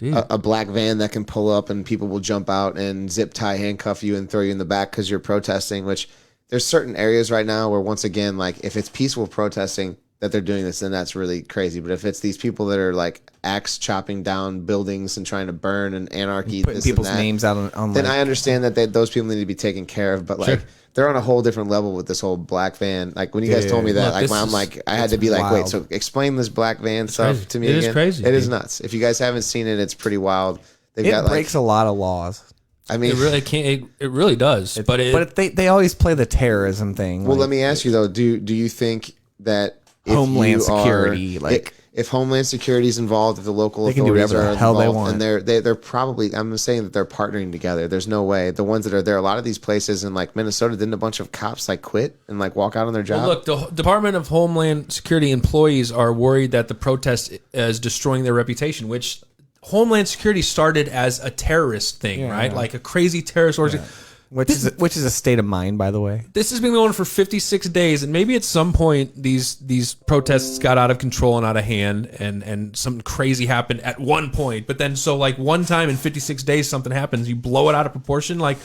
a black van that can pull up and people will jump out and zip tie handcuff you and throw you in the back because you're protesting. Which there's certain areas right now where, once again, like if it's peaceful protesting that they're doing this, then that's really crazy. But if it's these people that are like axe chopping down buildings and trying to burn and anarchy, Putting this people's and that, names out on then like, I understand that those people need to be taken care of. But like they're on a whole different level with this whole black van. Like when you guys told me that, Look, like this I'm is- like I had to be like, wait, wild. so explain this black van stuff crazy. to me It is again. crazy, It is dude. nuts. If you guys haven't seen it, it's pretty wild. They've it got breaks a lot of laws. I mean, It really can't. It really does. But They always play the terrorism thing. well, like, let me ask you though. Do you think that if Homeland you are- Security, like- if Homeland Security is involved, if the local They can do authorities whatever are the hell they involved, want. and they're probably, I'm saying that they're partnering together. There's no way the ones that are there. A lot of these places in like Minnesota, didn't a bunch of cops like quit and like walk out on their job? Well, look, the Department of Homeland Security employees are worried that the protest is destroying their reputation, which Homeland Security started as a terrorist thing, right? Like a crazy terrorist organization. which is a state of mind, by the way. This has been going on for 56 days, and maybe at some point these protests got out of control and out of hand, and something crazy happened at one point. But then, so like one time in 56 days, something happens, you blow it out of proportion. Like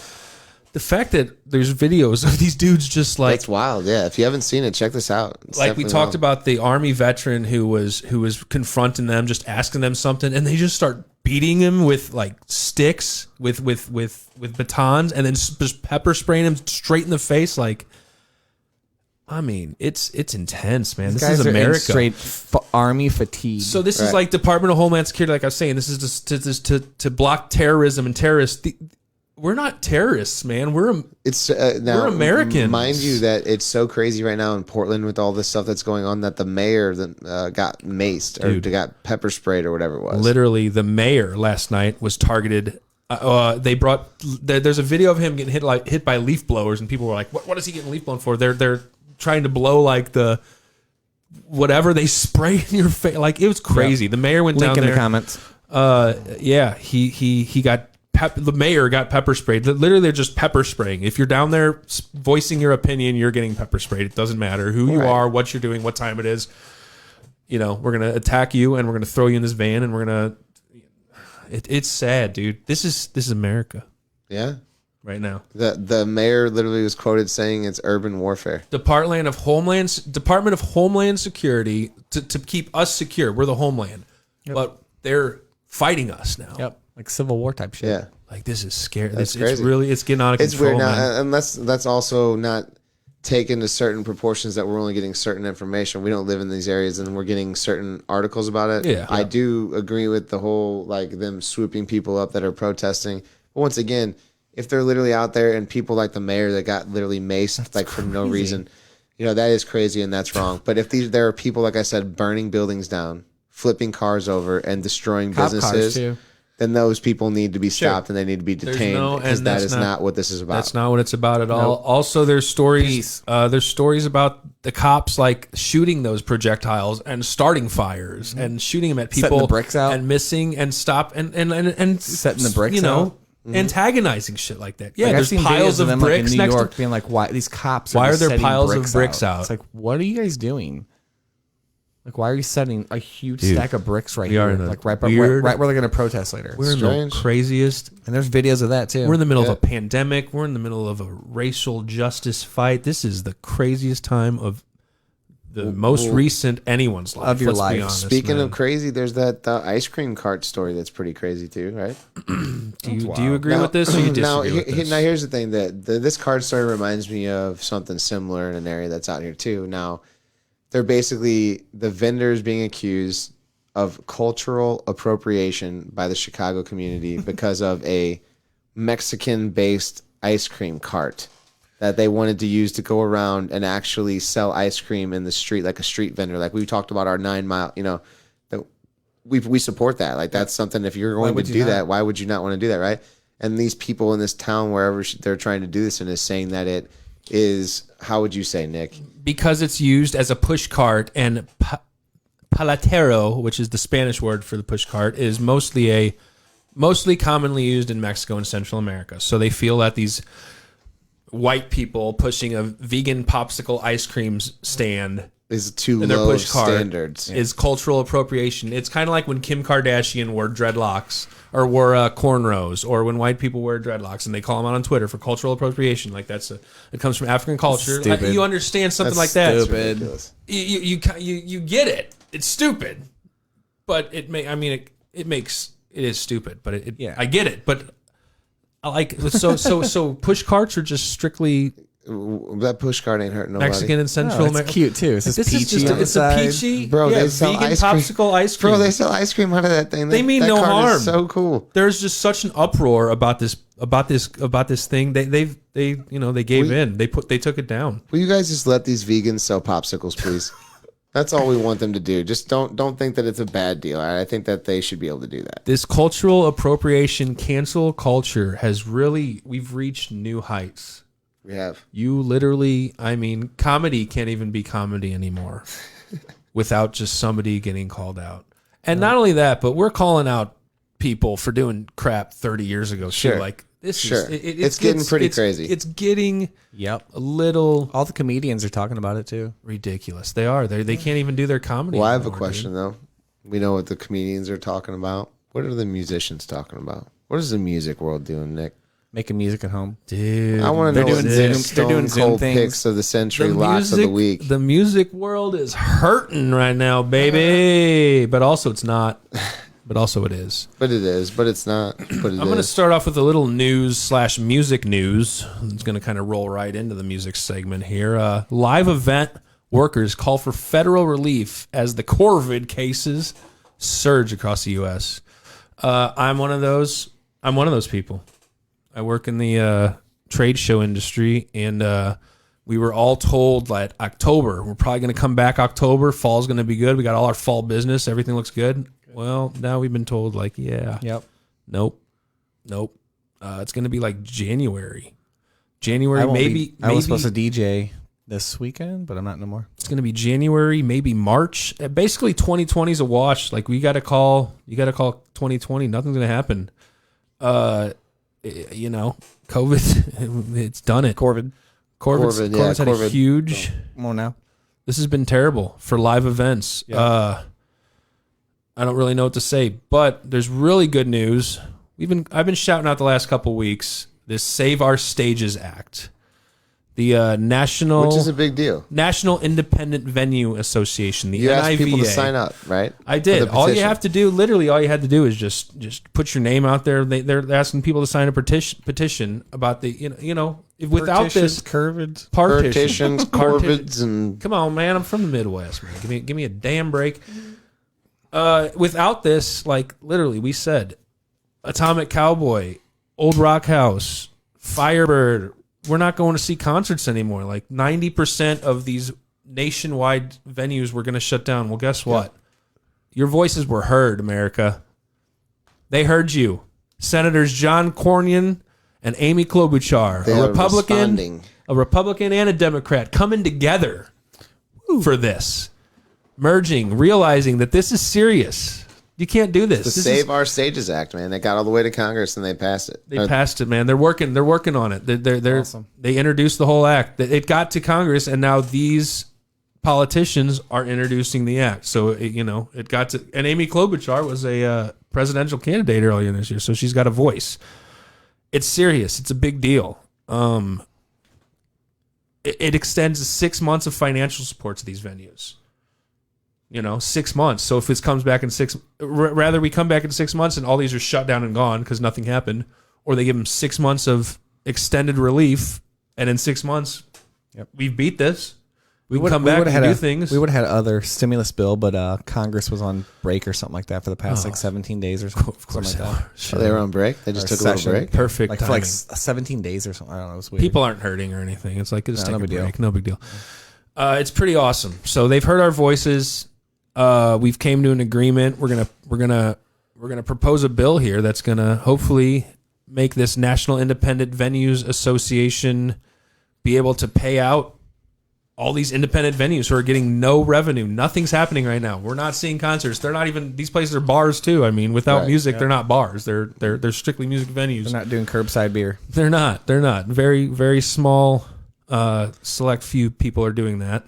the fact that there's videos of these dudes just like That's wild. Yeah, if you haven't seen it, check this out. It's like we definitely talked wild. about the Army veteran who was confronting them, just asking them something, and they just start beating him with like sticks, with batons, and then just pepper spraying him straight in the face. Like, I mean, it's intense, man. This Guys is are in America. straight army fatigue. So this is Right. like Department of Homeland Security. Like I was saying, this is just to block terrorism and terrorists. We're not terrorists, man. It's now, We're Americans. Mind you, that it's so crazy right now in Portland with all this stuff that's going on that the mayor got maced or got pepper sprayed or whatever it was. Literally, the mayor last night was targeted. They brought. There's a video of him getting hit by leaf blowers, and people were like, "What is he getting leaf blown for?" They're trying to blow like the whatever they spray in your face. Like it was crazy. The mayor went Link down in there. the comments. Yeah, he got the mayor got pepper sprayed. Literally, they're just pepper spraying. If you're down there voicing your opinion, you're getting pepper sprayed. It doesn't matter who you are, what you're doing, what time it is. You know, we're gonna attack you, and we're gonna throw you in this van, and we're gonna. It's sad, dude. This is America. Yeah. Right now, the mayor literally was quoted saying it's urban warfare. Department of Homeland Security to keep us secure. We're the homeland, but they're fighting us now. Yep, like Civil War type shit. Yeah, like this is scary. It's It's crazy. it's getting out of it's control. weird now, Man. and that's also not taken to certain proportions that we're only getting certain information. We don't live in these areas, and we're getting certain articles about it. Yeah. I do agree with the whole like them swooping people up that are protesting. But once again, if they're literally out there and people like the mayor that got literally maced like for no reason, you know, that is crazy and that's wrong. But if there are people, like I said, burning buildings down, flipping cars over, and destroying Cop cars, businesses, too. then those people need to be stopped and they need to be detained because and that that's is not what this is about. That's not what it's about at all. Also, there's stories. There's stories about the cops like shooting those projectiles and starting fires and shooting them at people, Setting the bricks out. and missing and stop and Setting the bricks you know, out. antagonizing shit like that. Yeah, Like, I've there's seen piles videos of them, like, bricks in New next York to. being like, "Why these cops? Why are are just there setting piles of bricks out? It's like, what are you guys doing? Like, why are you setting a huge Dude, stack of bricks right we are here? in a Like right weird- where they're going to protest later. We're in Strange. the craziest. And there's videos of that too. We're in the middle Yeah. of a pandemic. We're in the middle of a racial justice fight. This is the craziest time of the most recent anyone's life. Of your Let's be life. honest, Speaking man. of crazy, there's that ice cream cart story that's pretty crazy too, right? do you agree with this or you disagree now, with this? now here's the thing that this card story reminds me of something similar in an area that's out here too. Now, they're basically the vendors being accused of cultural appropriation by the Chicago community because of a Mexican-based ice cream cart that they wanted to use to go around and actually sell ice cream in the street, like a street vendor. Like we talked about our 9 mile, you know, that we support that. Like that's something, if you're going to would you do not? that, why would you not want to do that, right? And these people in this town, wherever they're trying to do this, and is saying that it is, how would you say, Nick? Because it's used as a push cart, and palatero, which is the Spanish word for the push cart, is mostly commonly used in Mexico and Central America. So they feel that these white people pushing a vegan popsicle ice cream stand Is too in their low push cart standards. is cultural appropriation. It's kind of like when Kim Kardashian wore dreadlocks or wore cornrows, or when white people wear dreadlocks and they call them out on Twitter for cultural appropriation. Like it comes from African culture. Stupid. You understand something That's like that. stupid. ridiculous. You get it. It's stupid, but it is stupid. But Yeah. I get it. But I like so push carts are just strictly That push cart ain't hurting nobody. Mexican and Central Oh, it's America. cute too. It's This just is peachy just on the it's a side. peachy, Bro, yeah, they sell vegan ice cream. popsicle ice cream. Bro, they sell ice cream out of that thing. They mean that no cart harm. Is so cool. There's just such an uproar about this thing. They gave in. They took it down. Will you guys just let these vegans sell popsicles, please? That's all we want them to do. Just don't think that it's a bad deal. All right? I think that they should be able to do that. This cultural appropriation cancel culture we've reached new heights. We have. You literally, comedy can't even be comedy anymore without just somebody getting called out. And not only that, but we're calling out people for doing crap 30 years ago. Sure. Too. Like this Sure. is It's getting pretty crazy. It's getting Yep. a little All the comedians are talking about it too. ridiculous. They are. They can't even do their comedy. Well, I have a anymore, question though. We know what the comedians are talking about. What are the musicians talking about? What is the music world doing, Nick? Making music at home. dude. I want to They're know what doing Nick's Zoom- they're doing Stone Zoom Cold things. picks of the century, lots of the week. The music world is hurting right now, baby. But also it's not. But also it is. But it is. But it's not. But it I'm going to is. start off with a little news/music news. It's going to kind of roll right into the music segment here. Live event workers call for federal relief as the COVID cases surge across the U.S. I'm one of those people. I work in the trade show industry, and we were all told that October, we're probably going to come back October. Fall's going to be good. We got all our fall business. Everything looks good. Well, now we've been told, like, Yep. nope. It's going to be like January. Maybe I was supposed to DJ this weekend, but I'm not no more. it's going to be January, maybe March. Basically, 2020 is a wash. Like, you got to call 2020. Nothing's going to happen. you know, COVID, it's done it. Corvid. Corvid's had a Corvid. huge. More now. This has been terrible for live events. Yeah. I don't really know what to say, but there's really good news. I've been shouting out the last couple weeks this Save Our Stages Act, the national, Which is a big deal. National Independent Venue Association, the You NIVA. asked people to sign up, right? I For did. the All you petition. have to do, literally, all you had to do is just put your name out there. They're asking people to sign a petition about the without this Curvid. Partitions, corvids, and Come on, man! I'm from the Midwest, man. Give me a damn break. Without this, like literally, we said Atomic Cowboy, Old Rock House, Firebird. We're not going to see concerts anymore. Like 90% of these nationwide venues were going to shut down. Well, guess what? Your voices were heard, America. They heard you. Senators John Cornyn and Amy Klobuchar, They a are Republican, responding. and a Democrat, coming together for this, merging, realizing that this is serious. You can't do this. the This is- Save Our Stages Act, man. They got all the way to Congress and they passed it. They passed it, man. They're working on it. They're Awesome. They introduced the whole act. It got to Congress, and now these politicians are introducing the act. So it got to. And Amy Klobuchar was a presidential candidate earlier this year, so she's got a voice. It's serious. It's a big deal. It extends 6 months of financial support to these venues. 6 months. So if this comes back in rather we come back in 6 months and all these are shut down and gone because nothing happened, or they give them 6 months of extended relief, and in 6 months, we've beat this. We can come back and do things. We would have had other stimulus bill, but Congress was on break or something like that for the past 17 days or something. Of course, something like that. So they were on break. They just Or took a little session. break. Perfect Like for timing. 17 days or something. I don't know. It was weird. People aren't hurting or anything. It's like just No, take no a big deal. break. No big deal. It's pretty awesome. So they've heard our voices. We've came to an agreement. We're gonna propose a bill here that's gonna hopefully make this National Independent Venues Association be able to pay out all these independent venues who are getting no revenue. Nothing's happening right now. We're not seeing concerts. They're not even. These places are bars too. I mean, without Right. music, they're not bars. They're strictly music venues. They're not doing curbside beer. They're not. Very, very small, select few people are doing that.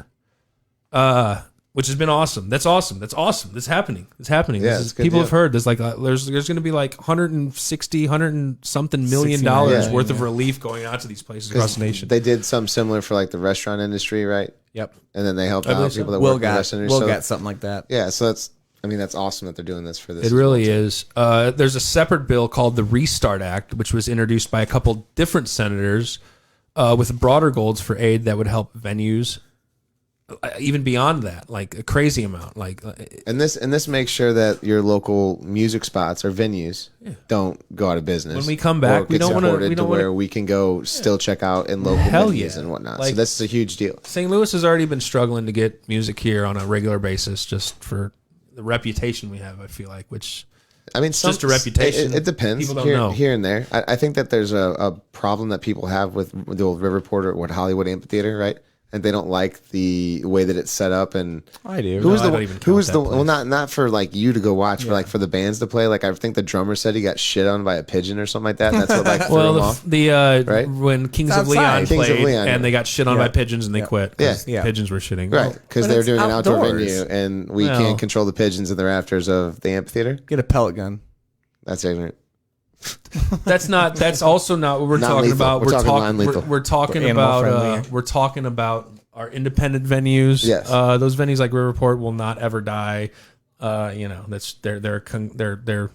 Which has been awesome. That's awesome. That's happening. Yeah, it's a good people deal. have heard. There's there's going to be like 160, 100 and something million $69 dollars million, worth of relief going out to these places across the nation. They did something similar for like the restaurant industry, right? Yep. And then they helped believe out so. people that Will work in the got restaurant industry. Will So- got something like that. Yeah, so that's awesome that they're doing this for this. It really is. There's a separate bill called the Restart Act, which was introduced by a couple different senators with broader goals for aid that would help venues. Even beyond that, like a crazy amount. And this makes sure that your local music spots or venues don't go out of business. When we come back, or we get don't wanna- supported we don't to where wanna- we can go still check out in local Hell venues yeah. and whatnot. Like- so this is a huge deal. St. Louis has already been struggling to get music here on a regular basis just for the reputation we have, I feel like, which I mean, just a reputation. It depends People don't know. here and there. I think that there's a problem that people have with the old Riverport or what Hollywood Amphitheater, right? And they don't like the way that it's set up. And I do. who was I the don't even who count was that the well place. not for like you to go watch, but like for the bands to play. Like I think the drummer said he got shit on by a pigeon or something like that. And that's what like threw him well, off. the Right? when Kings It's of Leon outside. Kings of played Leon, and they got shit on Yeah. by pigeons and they quit. 'cause Yeah. pigeons were shitting. Right, because But they were it's doing an outdoor outdoors. venue, and we Well- can't control the pigeons in the rafters of the amphitheater. Get a pellet gun. That's ignorant. That's also not what we're Not talking lethal. about. We're talking non-lethal. We're talking Animal about friendly. we're talking about our independent venues. Yes. Those venues like Riverport will not ever die. That's they're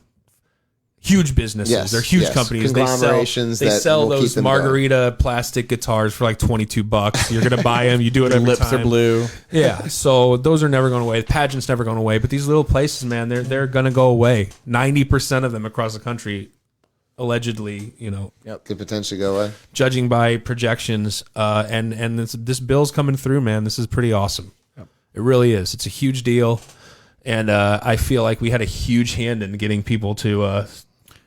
huge businesses. Yes, They're huge yes. companies. Conglomerations They that sell will keep those them going. margarita plastic guitars for like $22. You're gonna buy them. You do it every Lips time. are blue. Yeah, so those are never going away. The pageant's never going away. But these little places, man, they're gonna go away. 90% of them across the country, allegedly, Could potentially go away. judging by projections. And this bill's coming through, man. This is pretty awesome. It really is. It's a huge deal, and I feel like we had a huge hand in getting people to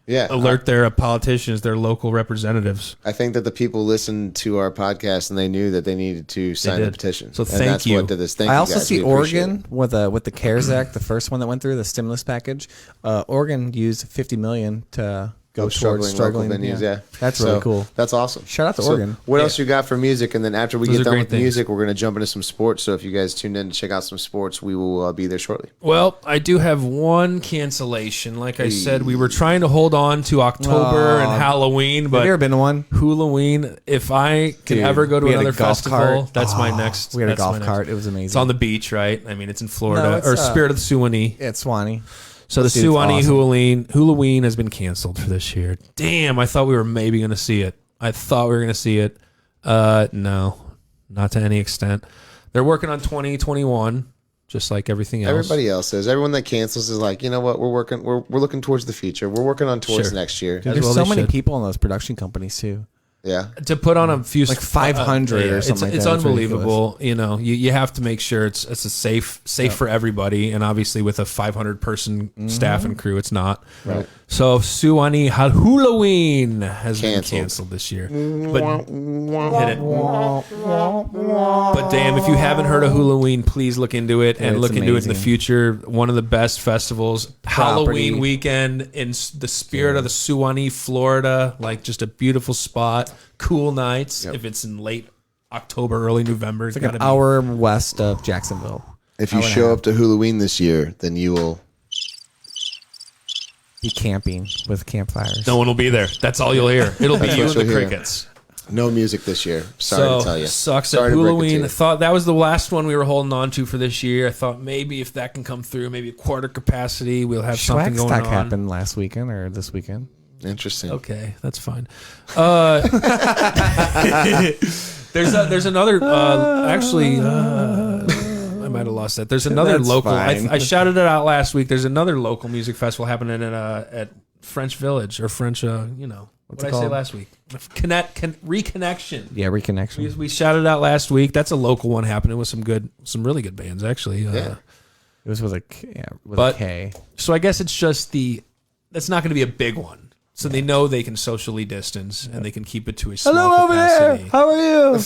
Yeah, alert their politicians, their local representatives. I think that the people listened to our podcast and they knew that they needed to sign the did. petition. So and thank that's you. What did this. Thank I you also guys. see We appreciate Oregon with the CARES Act, the first one that went through, the stimulus package. Oregon used $50 million to go towards struggling struggling local venues. Yeah. That's really cool. That's awesome. Shout out to Oregon. What else you got for music? And then after we Those get are done great with the things. music, we're going to jump into some sports. So if you guys tuned in to check out some sports, we will be there shortly. Well, I do have one cancellation. Like I said, we were trying to hold on to October and Halloween, Have you ever but been to one? Halloween, if I could Dude, ever go to we had a another golf festival, cart. that's my next. We had a that's golf my next. cart. It was amazing. It's on the beach, right? I mean, it's in Florida, No, it's, or Spirit of the Suwannee. It's Swanee. So the Dude, it's Suwannee awesome. Halloween has been canceled for this year. Damn, I thought we were maybe going to see it. No, not to any extent. They're working on 2021, just like everything else. Everybody else is. Everyone that cancels is like, you know what? We're looking towards the future. We're working on towards Sure. next year. As There's well so they many should. people in those production companies too. Yeah. To put on a few Like 500 or something like it's that. It's unbelievable. You know, you have to make sure it's a safe for everybody, and obviously with a 500 person staff and crew, it's not. Right. So Suwannee Halloween has been Canceled. canceled this year. But hit it. But damn, if you haven't heard of Halloween, please look into it and It's look into it in the amazing. future. One of the best festivals. Halloween Property. weekend in the spirit of the Suwannee, Florida. Like just a beautiful spot. Cool nights. Yep. If it's in late October, early November, it's Like gotta an be. hour west of Jacksonville. If you Hour and a show half. up to Halloween this year, then you will. Be camping with campfires. No one will be there. That's all you'll hear. It'll be That's you what and the you'll hear. crickets. No music this year. Sorry to tell you. Sucks Sorry at to break it to Halloween. you. I thought that was the last one we were holding on to for this year. I thought maybe if that can come through, maybe a quarter capacity, we'll have something going Schwackstock on. happened last weekend or this weekend. Interesting. Okay, that's fine. There's another. I might have lost that. There's another That's local. fine. I shouted it out last week. There's another local music festival happening at French Village or French. What it did I say called? last week? Reconnection. Yeah, Reconnection. We shouted out last week. That's a local one happening with some really good bands actually. Yeah. It was with a K. But- a K. So I guess it's just that's not going to be a big one. So they know they can socially distance and they can keep it to a small capacity. How are you?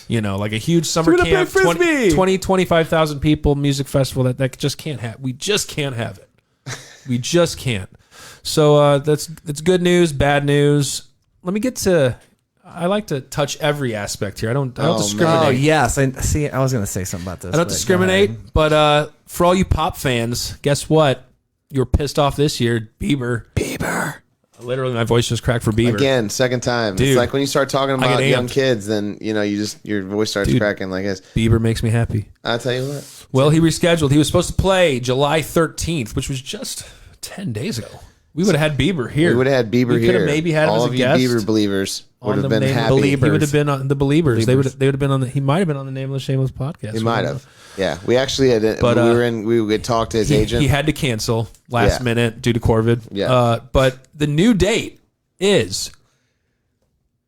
You know, like a huge summer Shoot a camp, big frisbee! 25,000 people music festival that just can't have. We just can't have it. We just can't. So that's good news, bad news. Let me get to. I like to touch every aspect here. I don't discriminate. Oh yes, I see. I was going to say something about this. I don't but go discriminate, ahead. but for all you pop fans, guess what? You were pissed off this year. Bieber. Literally, my voice just cracked for Bieber. Again, second time. Dude, It's like when you start talking I about get young amped. kids, then your voice starts Dude. cracking like this. Bieber makes me happy. I'll tell you what. Well, he rescheduled. He was supposed to play July 13th, which was just 10 days ago. We would have had Bieber here. We would have had Bieber We could here. have maybe had him all as of a you guest. Bieber believers would on have the been Name- happy. Believers. He would have been on the Believers. They Believers. would have been on the. He might have been on the Nameless Shameless podcast. He might have. Yeah, we actually had. But, we had talked to his agent. He had to cancel last Yeah. minute due to COVID. Yeah. But the new date is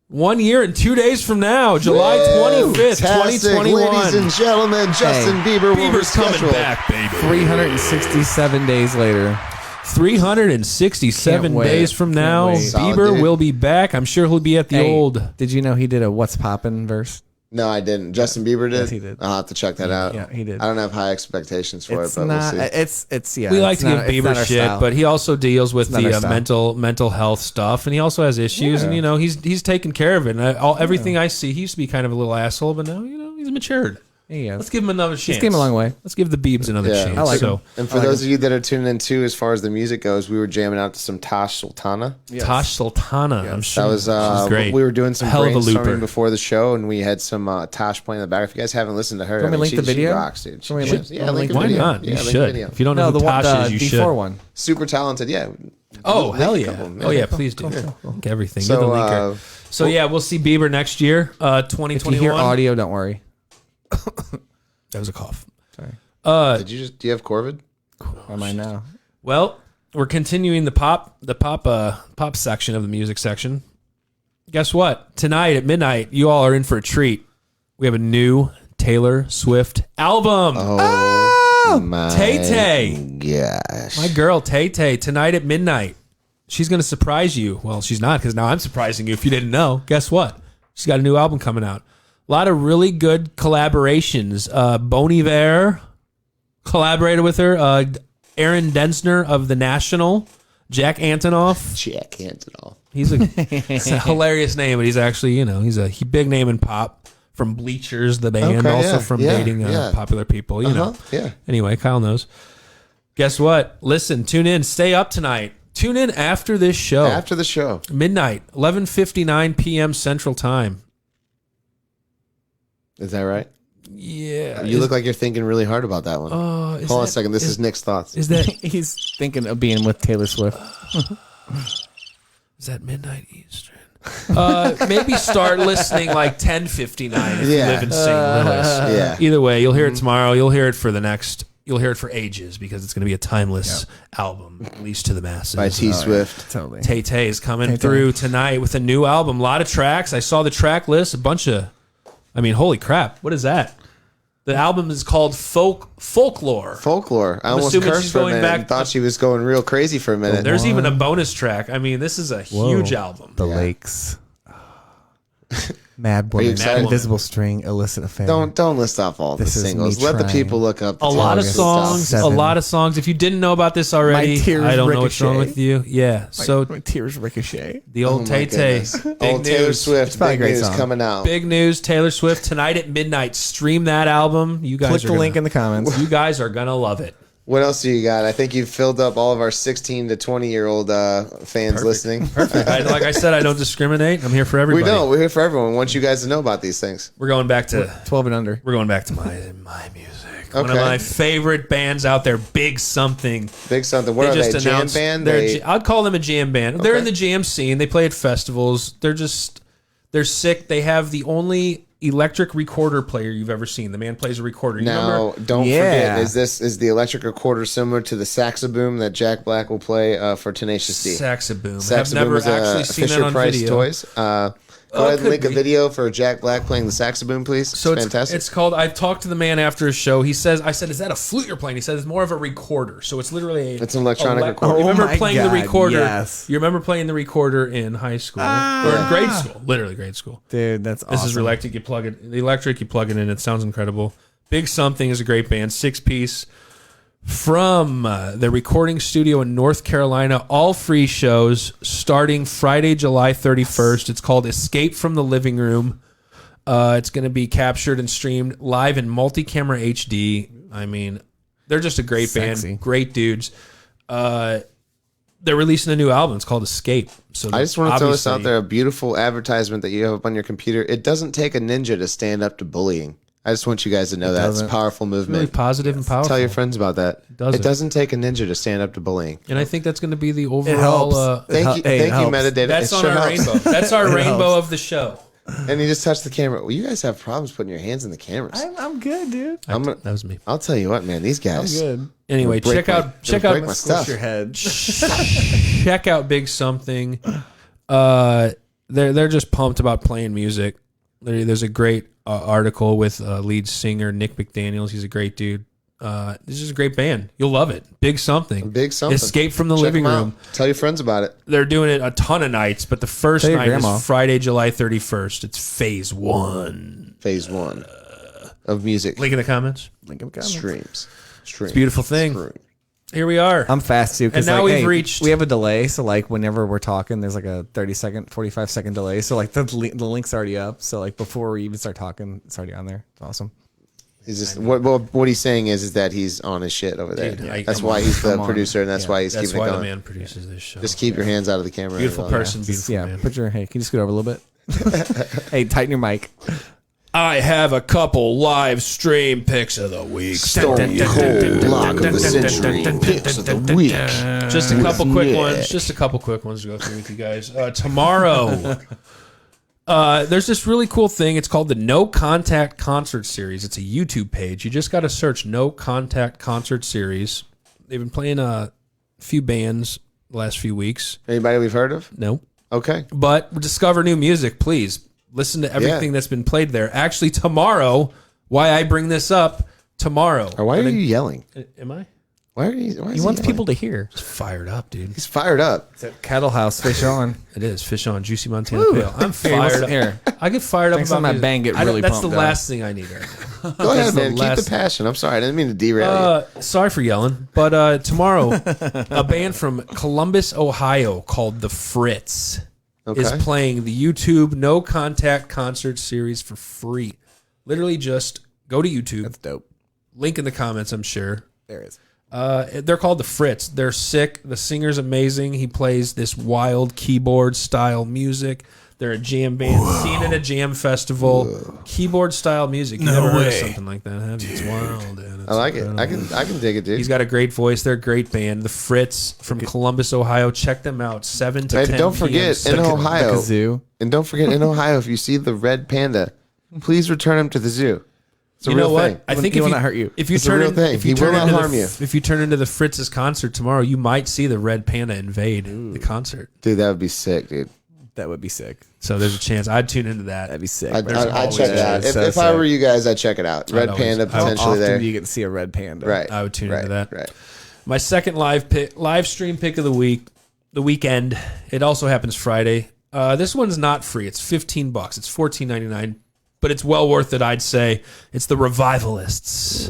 1 year and 2 days from now, July 25th, Fantastic. 2021. Ladies and gentlemen, Justin Bieber will Bieber's coming reschedule. back, baby. 367 days later. 367 Can't wait. days from Can't now, wait. Solid, Bieber dude. will be back. I'm sure he'll be at the Hey, old. Did you know he did a "What's Poppin'" verse? No, I didn't. Justin Bieber did. Yes, he did. I'll have to check that out. Yeah, he did. I don't have high expectations for It's it, but not. we'll see. It's yeah. We like it's to not- give it's not Bieber our shit, style. but he also deals with It's not the our style. mental health stuff, and he also has issues, and he's taking care of it. And everything I see, he used to be kind of a little asshole, but now he's matured. Yeah. Let's give him another chance. came a long way. Let's give the Biebs another Yeah. chance. I like so him. And for those of you that are tuning in too, as far as the music goes, we were jamming out to some Tosh Sultana. Tosh Sultana, I'm sure That was she's great. we were doing some Hell of a brainstorming looper. before the show, and we had some Tosh playing in the back. If you guys haven't listened to her, Do you want me to link the she video? rocks, dude. Do you want me to link- Yeah, do you want me link to the Why video. not? Yeah, You link the should. video. If you don't know No, who the Tosh one, is, you D4 should. one. Super talented, yeah. Oh Link hell a yeah! couple. Oh yeah, please do. Link everything. So, You're the linker. So yeah, we'll see Bieber next year, If you 2021. hear audio, don't worry. That was a cough. Sorry. Do you have Corvid? Am I now? Well, we're continuing the pop section of the music section. Guess what? Tonight at midnight, you all are in for a treat. We have a new Taylor Swift album. Oh, my Tay-Tay. gosh. My girl Tay-Tay tonight at midnight. She's going to surprise you. Well, she's not, because now I'm surprising you if you didn't know. Guess what? She's got a new album coming out. A lot of really good collaborations. Bon Iver collaborated with her. Aaron Densner of The National Jack Antonoff. Jack Antonoff. It's a hilarious name, but he's actually, he's a big name in pop from Bleachers, the band, Okay, also yeah, from yeah, dating yeah. popular people, you know. Yeah. Anyway, Kyle knows. Guess what? Listen, tune in. Stay up tonight. Tune in after this show. After the show. Midnight, 11:59 p.m. Central Time. Is that right? Yeah. You look like you're thinking really hard about that one. Hold on a second. This is Nick's thoughts. Is that He's thinking of being with Taylor Swift. is that midnight Eastern? Maybe start listening like 10:59 if you Yeah. live in St. Louis. Yeah. Either way, you'll hear it tomorrow. You'll hear it for the next. You'll hear it for ages because it's going to be a timeless album, released to the masses. By T Swift. Totally. Tay Tay is coming Tay-Tay. through tonight with a new album. A lot of tracks. I saw the track list. A bunch of. I mean, holy crap! What is that? The album is called Folklore. Folklore. I almost assuming cursed she's for a going minute back and thought she was going real crazy for a minute. There's even a bonus track. I mean, this is a huge album. The Lakes. Mad you Woman. excited? Invisible String. Illicit Affair. Don't list off all This the is singles. me Let the trying. people look up. A lot of August songs. 7. A lot of songs. If you didn't know about this already, My Tears I don't know what's wrong Ricochet. with you. Yeah. So My Tears Ricochet. the old Tay Tay. Old Taylor Swift. probably a Big great news song. coming out. Big news. Taylor Swift tonight at midnight. Stream that album. You guys Click are the gonna, link in the comments. You guys are gonna love it. What else do you got? I think you've filled up all of our 16 to 20-year-old fans listening. Like I said, I don't discriminate. I'm here for We everybody. don't. We're here for everyone. We want you guys to know about these things. We're going back to 12 and under. my music. One of Okay. my favorite bands out there, Big Something. Big something. What are they? Jam announced band? they're I'd call them a jam band. They're Okay. in the jam scene. They play at festivals. They're sick. They have the only electric recorder player you've ever seen. The man plays a recorder. You Now, remember? don't Yeah. forget, is the electric recorder similar to the Saxaboom that Jack Black will play for Tenacious D? Saxaboom. I've Saxaboom never is actually seen that Fisher on Price video. Toys. Go ahead and could link a be. video for Jack Black playing the Saxaboom, please. So it's fantastic. It's called. I talked to the man after his show. I said, "Is that a flute you're playing?" He said, "It's more of a recorder." So it's literally It's an electronic recorder. You Oh remember my playing the God, recorder? yes. You remember playing the recorder in high school or in grade school? Literally grade school. Dude, that's awesome. This is electric. You plug it. The electric. You plug it in. It sounds incredible. Big Something is a great band. 6-piece from the recording studio in North Carolina. All free shows starting Friday, July 31st. It's called Escape from the Living Room. It's going to be captured and streamed live in multi-camera HD. I mean, they're just a great Sexy. band. Great dudes. They're releasing a new album. It's called Escape. So I just want to throw this out obviously- there, a beautiful advertisement that you have up on your computer. It doesn't take a ninja to stand up to bullying. I just want you guys to know that. It's a doesn't. powerful Really movement. positive and powerful. Tell your friends about that. doesn't. It doesn't take a ninja to stand up to bullying. And I think that's going to be the It overall. helps. Thank you, Hey, it thank you, helps. Metadata. That's It on sure our helps. rainbow. That's our It rainbow helps. of the show. And you just touch the camera. Well, you guys have problems putting your hands in the cameras. I'm good, dude. That was me. I'll tell you what, man. These guys. Good. Anyway, Break check my out stuff. Your head. check out Big Something. They're just pumped about playing music. There's a great article with lead singer Nick McDaniels. He's a great dude. This is a great band. You'll love it. Big Something. Big Something. Escape from the Check living them out. room. Tell your friends about it. They're doing it a ton of nights, but the first Tell your night grandma. is Friday, July 31st. It's phase 1. Phase 1 of music Link in the comments. Link in the comments. streams. It's a beautiful thing. Stream. Here we are. I'm fast too. 'Cause, And now like, we've hey, reached- We have a delay, so like whenever we're talking, there's like a 30-second, 45-second delay. So like the link's already up. So like before we even start talking, it's already on there. It's awesome. He's just what he's saying is that he's on his shit over there. Dude, that's come why on. he's the Come on. producer, and that's why he's That's keeping why it the going. man produces this show. Just keep your hands out of the camera. Beautiful as well. person, beautiful Yeah, man. put your hey. Can you scoot over a little bit? Hey, tighten your mic. I have a couple live stream picks of the week. Stone Cold Block of the Century Picks of the Week. Just a couple quick ones. Just a couple quick ones to go through with you guys. Tomorrow, there's this really cool thing. It's called the No Contact Concert Series. It's a YouTube page. You just got to search No Contact Concert Series. They've been playing a few bands the last few weeks. Anybody we've heard of? No. Okay. But discover new music, please. Listen to everything that's been played there. Actually, tomorrow, why I bring this up, tomorrow. Or why are you yelling? Am I? Why is He wants people to hear. It's fired up, dude. He's fired up. It's at Cattle House, fish on. It is fish on Juicy Montana Pale. I'm fired up. Here. I get fired up Thanks about on my music. bang, get I don't- really That's the pumped up. last thing I need right now. Go ahead, That's the man. Keep last the passion. I'm sorry. I didn't mean to derail you. Sorry for yelling, but tomorrow, a band from Columbus, Ohio called The Fritz is Okay. playing the YouTube No Contact concert series for free. Literally just go to YouTube. That's dope. Link in the comments, I'm sure. There is. They're called The Fritz. They're sick. The singer's amazing. He plays this wild keyboard style music. They're a jam band seen at a jam festival. Keyboard style music. You never heard of something like that, have you? It's wild, dude. It's I like it. incredible. I can dig it, dude. He's got a great voice. They're a great band. The Fritz from Columbus, Ohio. Check them out. 7 to Hey, 10 don't p.m. forget, in Ohio, Kazoo. and don't forget, in Ohio, if you see the red panda, please return him to the zoo. It's a You real know what? thing. I think He if will you not hurt you. If you It's a turn real in, thing. if you He turn will not into harm the, you. If you turn into the Fritz's concert tomorrow, you might see the red panda invade the concert. Dude, that would be sick, dude. That would be sick. So there's a chance I'd tune into that. That'd be sick. I'd always check it out. is so If I sick. were you guys, I'd check it out. Red always- panda I'd How potentially often there. do you get to see a red panda? Right. I would tune right, into that. Right. My second live stream pick of the week, the weekend. It also happens Friday. This one's not free. It's $15. It's $14.99, but it's well worth it. I'd say it's the Revivalists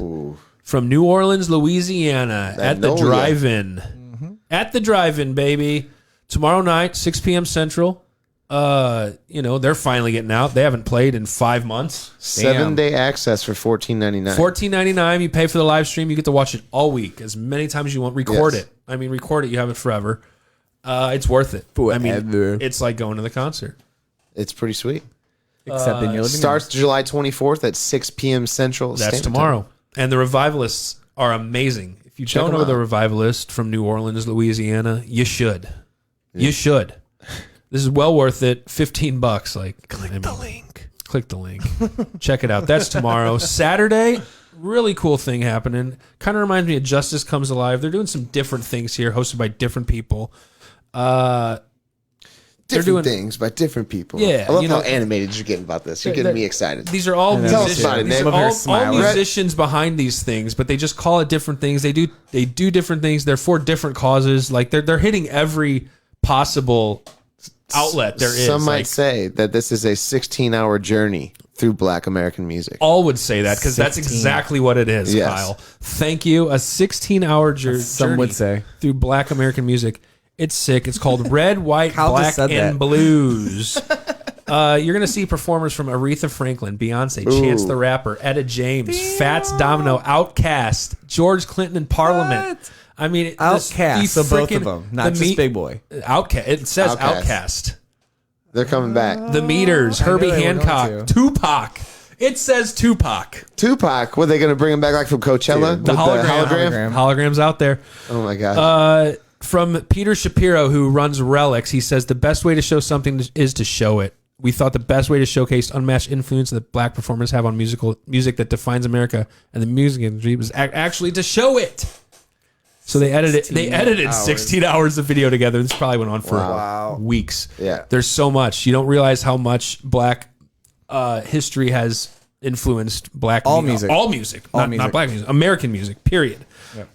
from New Orleans, Louisiana, at the Magnolia. drive-in. At the drive-in, baby. Tomorrow night, 6 p.m. Central. They're finally getting out. They haven't played in 5 months. 7-day access for $14.99. $14.99. You pay for the live stream. You get to watch it all week, as many times as you want. Record Yes. it. I mean, record it. You have it forever. It's worth it. I Forever. mean, it's like going to the concert. It's pretty sweet. Except in your living Starts July 24th at 6 p.m. Central. That's Standard tomorrow. And the Revivalists are amazing. If you Check don't them know the out. Revivalist from New Orleans, Louisiana, you should. You should. This is well worth it. $15. Like, click the link. Click the link. Check it out. That's tomorrow. Saturday, really cool thing happening. Kind of reminds me of Justice Comes Alive. They're doing some different things here, hosted by different people. Different doing- things by different people. Yeah, I love you how know- animated you're getting about this. You're getting me excited. These are all Tell us musicians. about it, These Nick. are Some of your all smiling. musicians behind these things, but they just call it different things. They do different things. They're for different causes. Like they're hitting every possible outlet there is. Some might Like, say that this is a 16-hour journey through Black American music. all would say that because that's 16. exactly what it is, Yes. Kyle. Thank you. A 16-hour journey. Some would say. through Black American music. It's sick. It's called Red, White, Kyle just Black, said and that. Blues. You're going to see performers from Aretha Franklin, Beyonce, Chance the Rapper, Etta James, Fats Domino, Outkast, George Clinton, and Parliament. I mean, Outcast. So both of them, not just Big Boy. Outkast. It says Outkast. Outkast. They're coming back. The Meters, knew Herbie they were going Hancock, to. Tupac. It says Tupac. Tupac, what, they going to bring him back like from Coachella? The with hologram. Hologram's out there. Oh my gosh. From Peter Shapiro, who runs Relics, he says the best way to show something is to show it. We thought the best way to showcase unmatched influence that Black performers have on music that defines America and the music industry was actually to show it. So they edited 16 hours of video together. This probably went on for Wow. weeks. Yeah. There's so much. You don't realize how much Black history has influenced Black All music. All music. All Not music. Black music. American music, period.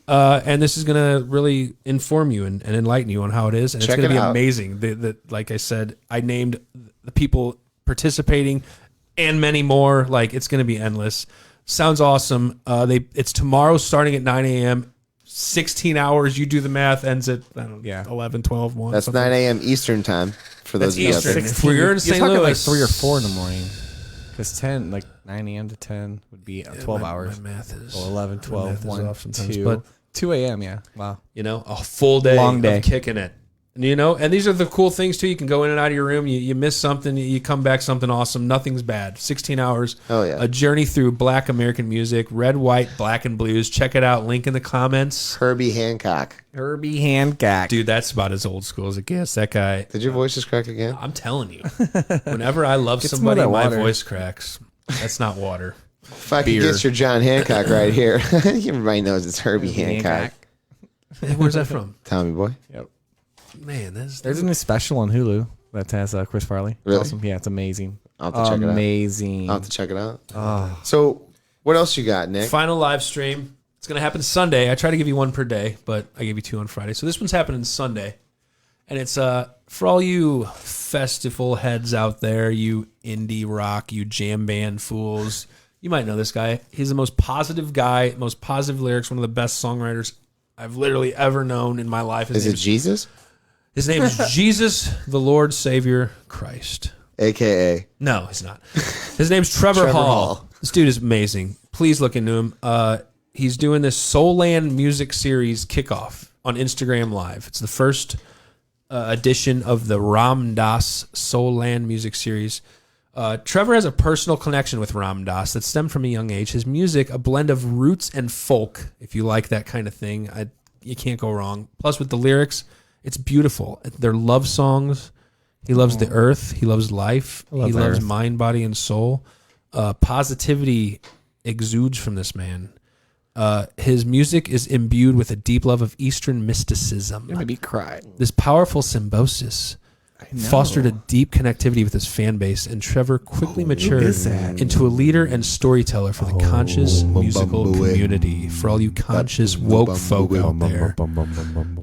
And this is going to really inform you and enlighten you on how it is. And Check it's going it to be out. amazing. Like I said, I named the people participating and many more. Like, it's going to be endless. Sounds awesome. It's tomorrow starting at 9 a.m. 16 hours. You do the math. Ends at, I don't know, Yeah. 11, 12, 1. That's something. 9 a.m. Eastern time for those That's of you out Eastern. there. If you're in St. talking like Louis, 3 or 4 in the morning. Because 10, like 9 a.m. to 10 would be 12 hours. My math is So 11, my 12, math is 1, off sometimes, 2. but 2 a.m., yeah. Wow. a full day, Long day. of kicking it. And these are the cool things too. You can go in and out of your room. You miss something, you come back something awesome. Nothing's bad. 16 hours. Oh, yeah. A journey through Black American music, red, white, black, and blues. Check it out. Link in the comments. Herbie Hancock. Herbie Hancock. Dude, that's about as old school as it gets. That guy. Did your voice just crack again? I'm telling you. Whenever I love Get some somebody, of that my water. voice cracks. That's not water. If I could Beer. get your John Hancock right here. Everybody knows it's Herbie Hancock. Hey, where's that from? Tommy boy. Yep. Man, There's a new special on Hulu that has Chris Farley. It's Really? awesome. Yeah, it's amazing. I'll have to check it out. Amazing. I'll have to check it out. So, what else you got, Nick? final live stream It's going to happen Sunday. I try to give you one per day, but I gave you 2 on Friday. So this one's happening Sunday. And it's for all you festival heads out there, you indie rock, you jam band fools. You might know this guy. He's the most positive guy, most positive lyrics, one of the best songwriters I've literally ever known in my life. Is it Jesus? His name is Jesus, the Lord Savior Christ. AKA. No, he's not. His name's Trevor Hall. This dude is amazing. Please look into him. He's doing this Soul Land music series kickoff on Instagram Live. It's the first edition of the Ram Dass Soul Land music series. Trevor has a personal connection with Ram Dass that stemmed from a young age. His music, a blend of roots and folk, if you like that kind of thing, you can't go wrong. Plus, with the lyrics, it's beautiful. They're love songs. He loves the earth. He loves life. He loves mind, body, and soul. Positivity exudes from this man. His music is imbued with a deep love of Eastern mysticism. You made me cry. This powerful symbiosis fostered a deep connectivity with his fan base, and Trevor quickly matured into a leader and storyteller for the conscious musical community. For all you conscious woke folk out there,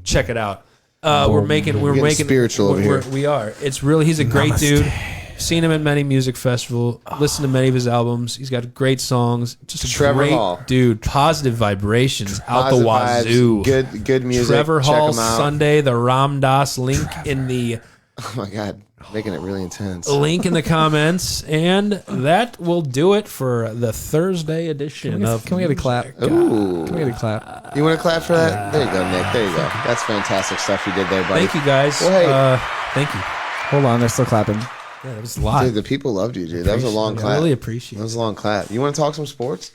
check it out. We're making spiritual over here. We are. It's really, he's a great dude. Seen him at many music festivals. Listened to many of his albums. He's got great songs. Just a Trevor great Hall. dude. Positive vibrations out Positive the wazoo. vibes, good music. Trevor Check Hall him out. Sunday. The Ram Dass link in the Oh my God, making it really intense. link in the comments, and that will do it for the Thursday edition of. Can we get a clap? Ooh. Can we get a clap? You want to clap for that? There you go, Nick. There you go. That's fantastic stuff you did there, buddy. Thank you guys. Well, hey. Thank you. Hold on, they're still clapping. Yeah, that was a lot. Dude, the people loved you, dude. That was a long clap. I really That appreciate was a long clap. You want to talk some sports?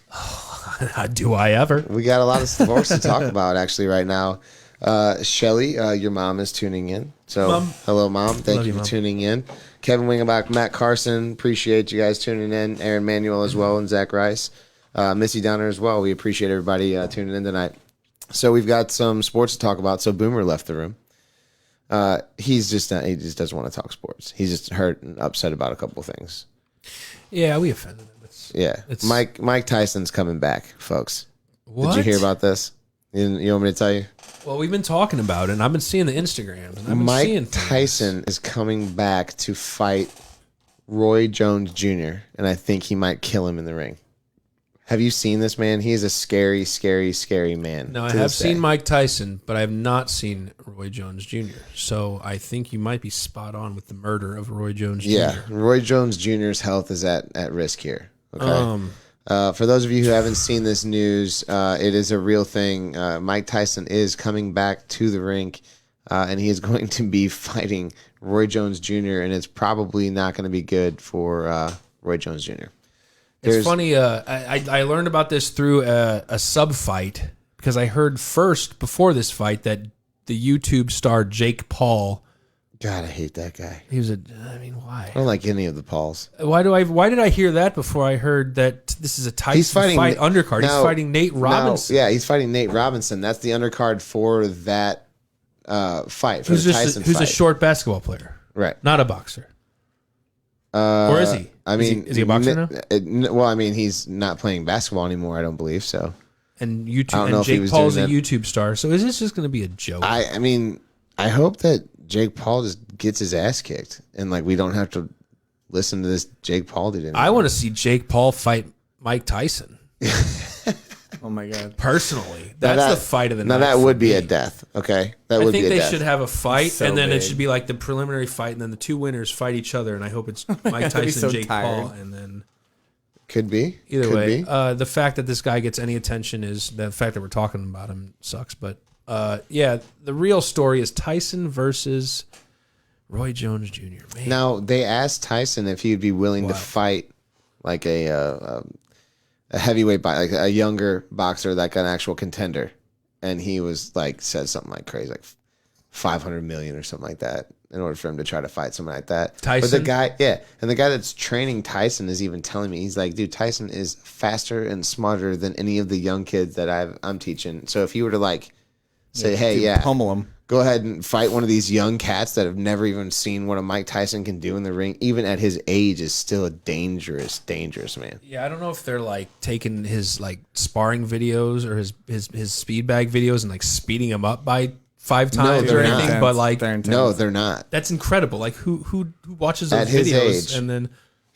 it. Do I ever? We got a lot of sports to talk about actually right now. Shelly, your mom is tuning in. So, Mom. hello, Mom. Thank Love you you, for Mom. tuning in. Kevin Wingenbach, Matt Carson, appreciate you guys tuning in. Aaron Manuel as well, and Zach Rice. Missy Downer as well. We appreciate everybody tuning in tonight. So, we've got some sports to talk about. So, Boomer left the room. He just doesn't want to talk sports. He's just hurt and upset about a couple things. Yeah, we offended him. Yeah. Mike Tyson's coming back, folks. What? Did you hear about this? You want me to tell you? Well, we've been talking about it, and I've been seeing the Instagrams. And I've been seeing Mike things. Tyson is coming back to fight Roy Jones Jr., and I think he might kill him in the ring. Have you seen this man? He is a scary, scary, scary man. No, I to have this seen day. Mike Tyson, but I have not seen Roy Jones Jr. So I think you might be spot on with the murder of Roy Jones Jr. Yeah, Roy Jones Jr.'s health is at risk here. Okay. For those of you who haven't seen this news, it is a real thing. Mike Tyson is coming back to the rink, and he is going to be fighting Roy Jones Jr., and it's probably not going to be good for Roy Jones Jr. It's funny. I learned about this through a sub fight because I heard first before this fight that the YouTube star Jake Paul. God, I hate that guy. He was why? I don't like any of the Pauls. Why did I hear that before I heard that this is a Tyson fight undercard? He's fighting Nate Robinson. Yeah, he's fighting Nate Robinson. That's the undercard for that fight. For Who's the Tyson who's fight. a short basketball player, Right. not a boxer. Or is he? I mean, is he a boxer now? Well, I mean, he's not playing basketball anymore. I don't believe so. And I don't YouTube know and if he Jake was Paul's a doing that. YouTube star. So is this just going to be a joke? I mean, I hope that Jake Paul just gets his ass kicked, and like we don't have to listen to this Jake Paul dude anymore. I want to see Jake Paul fight Mike Tyson. Oh my God. Personally, that's the fight of the night. Now that for would be me. a death. Okay, that I would think be a they death. should have a fight, So and then big. it should be like the preliminary fight, and then the two winners fight each other. And I hope it's Mike God, I'd be Tyson, so and Jake tired. Paul, and then Could be. either Could way, be. the fact that this guy gets any attention is the fact that we're talking about him sucks. But yeah, the real story is Tyson versus Roy Jones Jr. Man, Now they asked Tyson if he'd be willing to fight like a heavyweight, like a younger boxer, like an actual contender, and he was like said something like crazy, like 500 million or something like that, in order for him to try to fight someone like that. Tyson? But the guy, yeah, and the guy that's training Tyson is even telling me, he's like, dude, Tyson is faster and smarter than any of the young kids that I'm teaching. So if you were to like say, hey, Dude, yeah, pummel him. go ahead and fight one of these young cats that have never even seen what a Mike Tyson can do in the ring, even at his age, is still a dangerous man. Yeah, I don't know if they're like taking his like sparring videos or his speed bag videos and like speeding him up by 5 times they're or not. anything, but like No, they're not. that's incredible. Like who watches those At his videos age. and then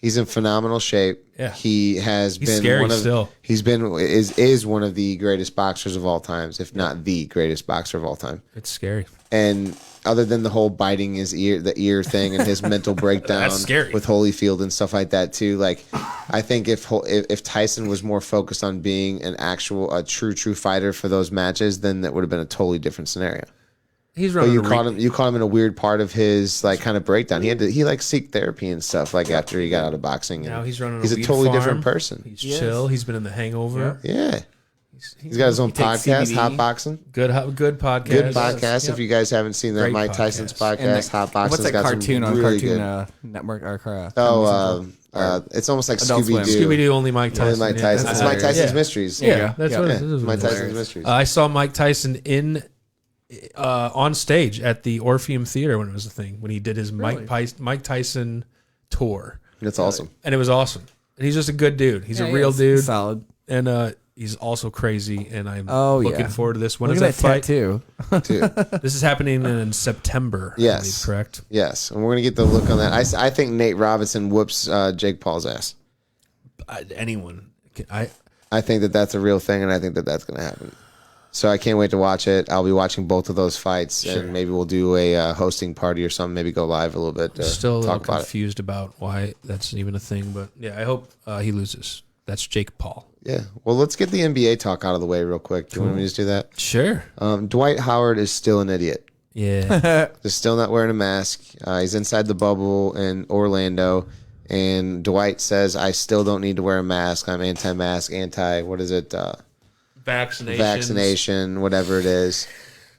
He's in phenomenal shape. Yeah. He has He's been scary one of still. he's been is one of the greatest boxers of all times, if not the greatest boxer of all time. it's scary. And other than the whole biting his ear, the ear thing, and his mental breakdown That's scary. with Holyfield and stuff like that too. Like, I think if Tyson was more focused on being a true fighter for those matches, then that would have been a totally different scenario. He's But running. you caught him in a weird part of his like kind of breakdown. He like seek therapy and stuff like after he got out of boxing. Now And he's running. he's a weed totally farm. different person. He's chill. He's been in The Hangover. Yeah. He's got his own takes podcast, CBD. Hot Boxing. Good podcast. Good podcast. Yep. If you guys haven't seen that, Great Mike Tyson's podcast. podcast, Hot Boxing. What's that got cartoon some on really Cartoon good. Network or It's almost like Adult Swim. Scooby Doo. Scooby Doo, only Mike Tyson. Only Mike Yeah, Tyson. that's It's Mike hilarious. Tyson's Yeah. Mysteries. Yeah, that's what Yeah. it is. Mike Tyson's Mysteries. I saw Mike Tyson on stage at the Orpheum Theater when it was a thing, when he did his Mike Tyson tour, That's awesome. and it was awesome. And he's just a good dude. He's a real dude, Solid. and he's also crazy. And I'm Oh, looking yeah. forward to this. When Look is at that fight? tattoo. Too. This is happening in September. I Yes. believe, correct. Yes, and we're gonna get the look on that. I think Nate Robinson whoops Jake Paul's ass. Anyone? I think that's a real thing, and I think that's gonna happen. So I can't wait to watch it. I'll be watching both of those fights, and maybe we'll do a hosting party or something. Maybe go live a little bit. To Still a little talk about confused about why that's even a thing, but yeah, I hope he loses. That's Jake Paul. it. Yeah. Well, let's get the NBA talk out of the way real quick. Do you want me to just do that? Sure. Dwight Howard is still an idiot. Yeah. Just still not wearing a mask. He's inside the bubble in Orlando, and Dwight says, "I still don't need to wear a mask. I'm anti-mask, what is it? Vaccination, whatever it is."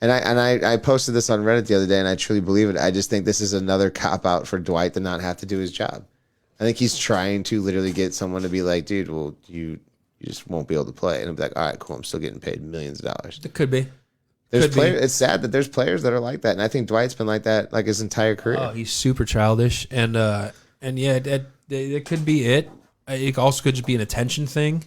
And I posted this on Reddit the other day, and I truly believe it. I just think this is another cop out for Dwight to not have to do his job. I think he's trying to literally get someone to be like, "Dude, well, you just won't be able to play," and I'm like, "All right, cool. I'm still getting paid millions of dollars." It could be. There's Could be. players. It's sad that there's players that are like that, and I think Dwight's been like that like his entire career. Oh, he's super childish, and yeah, that could be it. It also could just be an attention thing.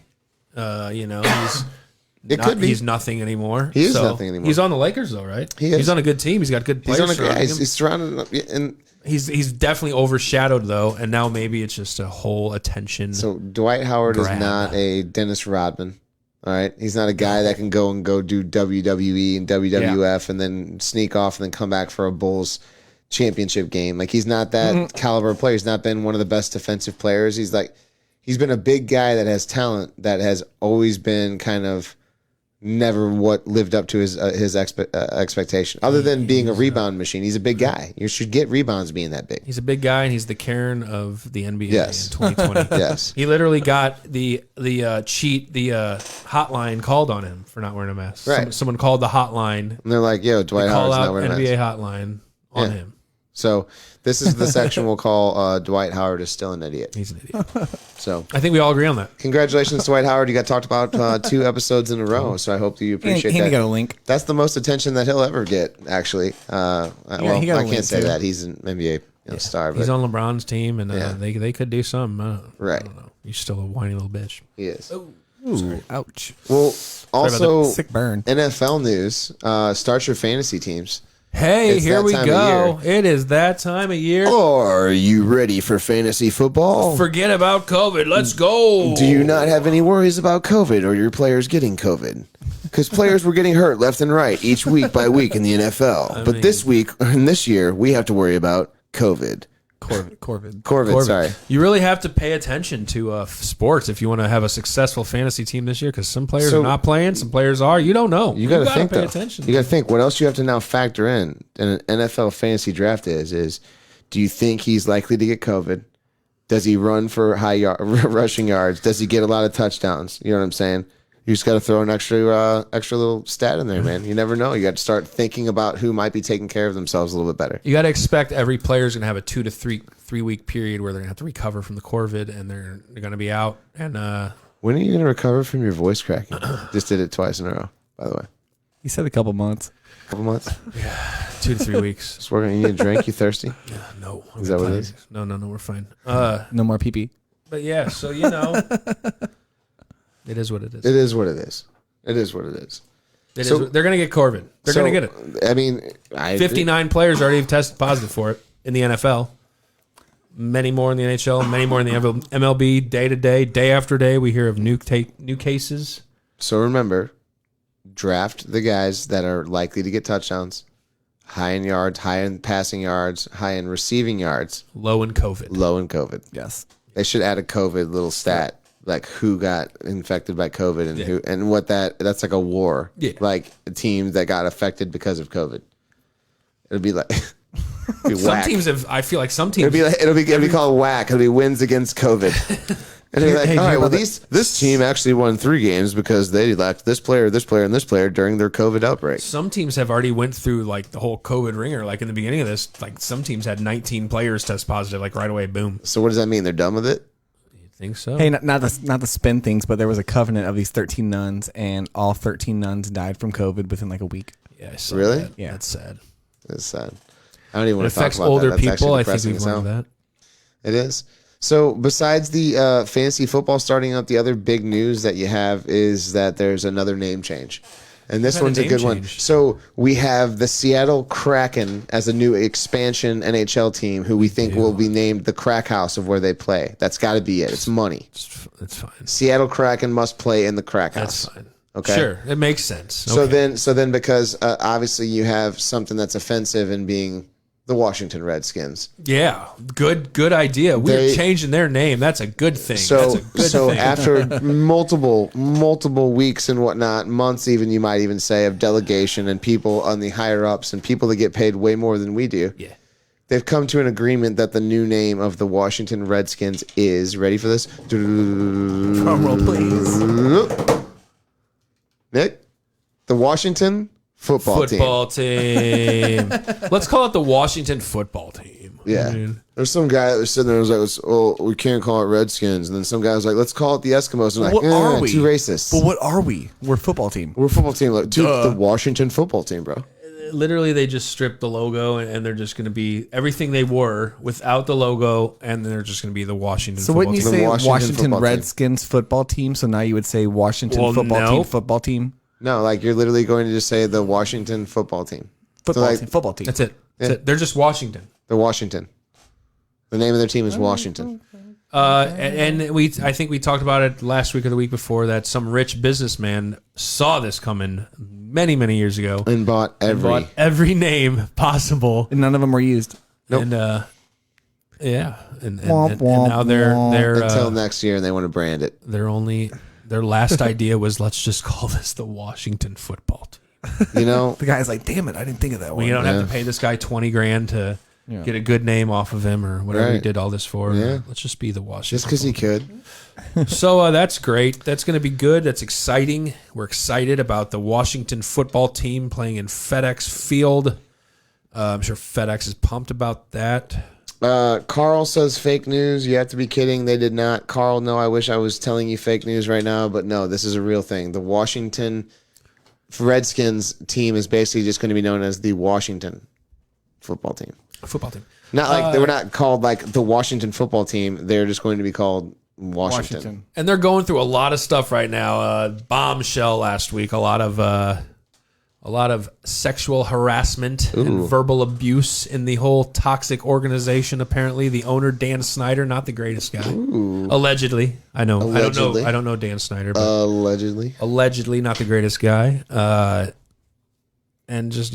He's nothing anymore. He is nothing anymore. He's on the Lakers though, right? He is. He's on a good team. He's got good He's players. on a surrounding him. he's surrounded, and He's definitely overshadowed though, and now maybe it's just a whole attention. so Dwight Howard Grab. is not a Dennis Rodman. All right, he's not a guy that can go do WWE and WWF and then sneak off and then come back for a Bulls championship game. Like, he's not that caliber of player. He's not been one of the best defensive players. He's been a big guy that has talent that has always been kind of never what lived up to his expectation. Other than being a rebound machine, he's a big guy. You should get rebounds being that big. He's a big guy, and he's the Karen of the NBA Yes. in 2020. Yes. He literally got the hotline called on him for not wearing a mask. Right. Someone called the hotline. And they're like, "Yo, Dwight Call Howard's out not wearing a NBA mask." hotline on Yeah. him. So this is the section we'll call Dwight Howard is still an idiot. He's an idiot. So I think we all agree on that. congratulations, Dwight Howard. You got talked about 2 episodes in a row. So I hope that you appreciate He that. got a link. That's the most attention that he'll ever get, actually. Well, he got a I can't link, say too. that. He's an NBA star, but He's on LeBron's team, and Yeah. they could do something. Right. I don't know. He's still a whiny little bitch. he is. Ooh, ouch. Well, also, Sick burn. NFL news, start your fantasy teams. Hey, It's here that we time go. of It is that time of year. Are you ready for fantasy football? Forget about COVID. Let's go. Do you not have any worries about COVID or your players getting COVID? Because players were getting hurt left and right each week by week in the NFL. But this week, and this year, we have to worry about COVID. Corvid, sorry. You really have to pay attention to sports if you want to have a successful fantasy team this year, because some players So- are not playing, some players are. You don't know. You got to gotta think, pay though. attention. You got to think what else you have to now factor in an NFL fantasy draft is do you think he's likely to get COVID? Does he run for rushing yards? Does he get a lot of touchdowns? You know what I'm saying? You just got to throw an extra little stat in there, man. You never know. You got to start thinking about who might be taking care of themselves a little bit better. You got to expect every player's going to have a 2 to 3 week period where they're going to have to recover from the COVID, and they're going to be out. And When are you going to recover from your voice cracking? Just did it twice in a row, by the way. He said a couple months. Couple months. 2 to 3 weeks. Just working. You need a drink? You thirsty? No. Is that what it is? No, we're fine. No more pee-pee. But yeah, so it is what it is. It is what it is. It is what it is. They're going to get COVID. They're going to get it. I mean, 59 players already have tested positive for it in the NFL. Many more in the NHL. Many more in the MLB. Day to day, day after day, we hear of new cases. So remember, draft the guys that are likely to get touchdowns, high in yards, high in passing yards, high in receiving yards, Low in COVID. low in COVID. Yes. They should add a COVID little stat, like who got infected by COVID and who, and what that's like a war. Yeah. Like a team that got affected because of COVID. It'll be like Some whack. teams have. I feel like some teams. It'll be called whack. It'll be wins against COVID. And they're like, Hey, all right, you well, know this team actually won 3 games because they lacked this player, and this player during their COVID outbreak. Some teams have already went through like the whole COVID ringer. Like in the beginning of this, like some teams had 19 players test positive. Like right away, boom. So what does that mean? They're done with it? You think so? Hey, not the spin things, but there was a covenant of these 13 nuns, and all 13 nuns died from COVID within like a week. Yeah, I saw Really? that. Yeah. That's sad. It's sad. I don't even It want to talk affects about older that. That's people. actually I think depressing we've as learned hell. that. It is. So besides the fantasy football starting out, the other big news that you have is that there's another name change. And this What kind one's of a good name one. change? So we have the Seattle Kraken as a new expansion NHL team who we think will be named the Crack House of where they play. That's got to be it. It's money. That's fine. Seattle Kraken must play in the Crack House. That's fine. Okay. Sure, it makes sense. So Okay. then because obviously you have something that's offensive in being the Washington Redskins. Yeah, good idea. We're They- changing their name. That's a good thing. So That's a good thing. after multiple weeks and whatnot, months even, you might even say, of delegation and people on the higher ups and people that get paid way more than we do, Yeah. they've come to an agreement that the new name of the Washington Redskins is, ready for this? Drum roll, please. Nick? The Washington Football Team. Let's call it the Washington Football Team. Yeah. I mean, There's some guy that was sitting there and was like, oh, we can't call it Redskins. And then some guy was like, let's call it the Eskimos. And I'm like, What are we? Too racist. But what are we? We're a football team. We're a football team. Like, dude, the Washington Football Team, bro. literally, they just stripped the logo and they're just going to be everything they were without the logo, and they're just going to be the Washington. So Football wouldn't you Team. The say Washington Washington, football team. Redskins football team? So now you would say Washington Well, football no. team football team? No, like you're literally going to just say the Washington Football Team. Football like- team. Football team. That's it. That's it. They're just Washington. The Washington. The name of their team is Washington. And I think we talked about it last week or the week before that some rich businessman saw this coming many years ago. And bought Every name possible. And none of them were used. Nope. And yeah, and now they're until next year, and they want to brand it. their last idea was let's just call this the Washington Football Team. You know, The guy's like, damn it, I didn't think of that one. We don't have to pay this guy $20,000 to get a good name off of him or whatever he Right. did all this for. Yeah. Let's just be the Washington. just because he could. So that's great. That's going to be good. That's exciting. We're excited about the Washington Football Team playing in FedEx Field. I'm sure FedEx is pumped about that. Carl says fake news. You have to be kidding. They did not. Carl, no, I wish I was telling you fake news right now, but no, this is a real thing. The Washington Redskins team is basically just going to be known as the Washington Football Team. Football team. Not like they were not called like the Washington Football Team. They're just going to be called Washington. And they're going through a lot of stuff right now. Bombshell last week. A lot of sexual harassment and verbal abuse in the whole toxic organization. Apparently, the owner Dan Snyder, not the greatest guy. Allegedly, I know. Allegedly. I don't know Dan Snyder, but Allegedly. allegedly not the greatest guy. And just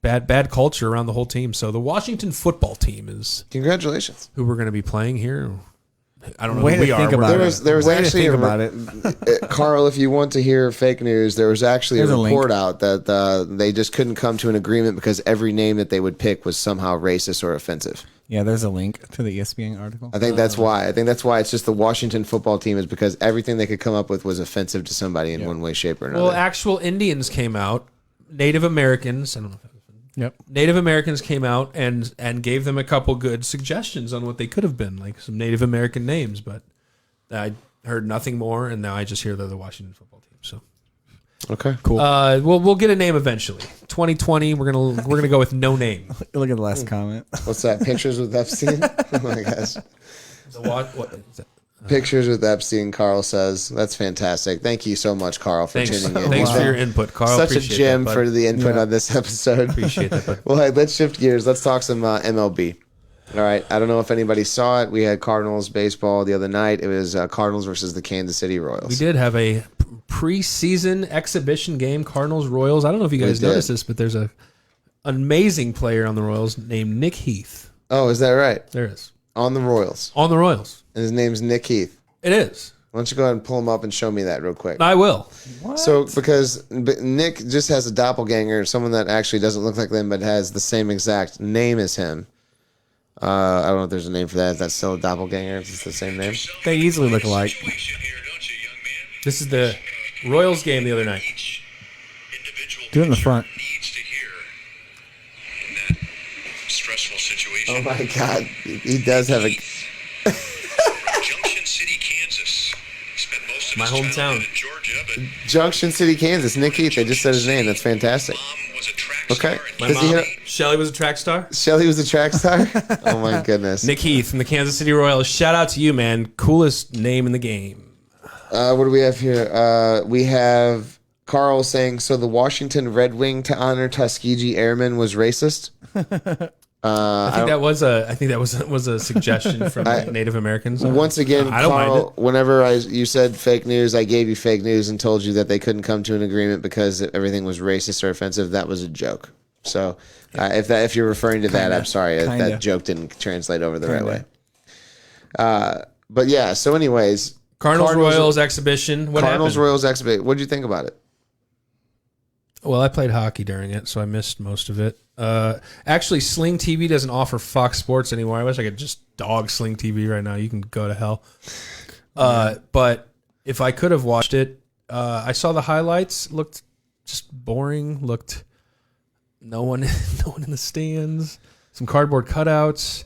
bad culture around the whole team. So the Washington Football Team is Congratulations. who we're going to be playing here. I don't know Way who to we are. think We're- about There was Way to actually think a about it. Carl, if you want to hear fake news, there was actually There's a a link. report out that they just couldn't come to an agreement because every name that they would pick was somehow racist or offensive. Yeah, there's a link to the ESPN article. I think that's why. I think that's why it's just the Washington Football Team is because everything they could come up with was offensive to somebody in one way, shape, or another. Well, actual Indians came out. Native Americans. I don't know. Yep. Native Americans came out and gave them a couple good suggestions on what they could have been, like some Native American names. But I heard nothing more, and now I just hear they're the Washington Football Team. So Okay. Cool. We'll get a name eventually. 2020, we're gonna go with no name. Look at the last comment. What's that? Pictures with Epstein? Oh my gosh. What is that? Pictures with Epstein, Carl says. That's fantastic. Thank you so much, Carl, for Thanks, tuning in. thanks for your input, Carl. Such a Appreciate gem that, for bud. the input on this episode. Appreciate that, bud. Well, hey, let's shift gears. Let's talk some MLB. All right. I don't know if anybody saw it. We had Cardinals baseball the other night. It was Cardinals versus the Kansas City Royals. We did have a preseason exhibition game, Cardinals Royals. I don't know if you guys did. noticed this, but there's a amazing player on the Royals named Nick Heath. Oh, is that right? There it is. On the Royals. On the Royals. And his name's Nick Heath. It is. Why don't you go ahead and pull him up and show me that real quick? I will. So, because Nick just has a doppelganger, someone that actually doesn't look like them but has the same exact name as him. I don't know if there's a name for that. Is that still a doppelganger? Is it the same name? They easily look alike. This is the Royals game the other night. Do it in the front. Stressful situation. Oh my God, he does have a. Junction City, Kansas. Spent most of My his hometown. childhood in Georgia, but Junction City, Kansas. Nick Heath. I just said his name. That's fantastic. mom was a track Okay. star. My Does he mom, have- Shelly was a track star. Shelly was a track star. Oh my goodness. Nick Heath from the Kansas City Royals. Shout out to you, man. Coolest name in the game. What do we have here? We have Carl saying, so the Washington Red Wing to honor Tuskegee Airmen was racist. I think that was a suggestion from Native Americans. Once again, I don't mind Carl, whenever you said fake news, I gave you fake news and told you that they couldn't come to an agreement because everything was racist or offensive. That was a joke. So if you're referring to that, I'm sorry. That joke didn't translate over the right way. But yeah, so anyways. Cardinals Royals exhibition. What Cardinals happened? Royals exhibition. What did you think about it? Well, I played hockey during it, so I missed most of it. Actually, Sling TV doesn't offer Fox Sports anymore. I wish I could just dog Sling TV right now. You can go to hell. But if I could have watched it, I saw the highlights. Looked just boring. Looked no one in the stands. Some cardboard cutouts.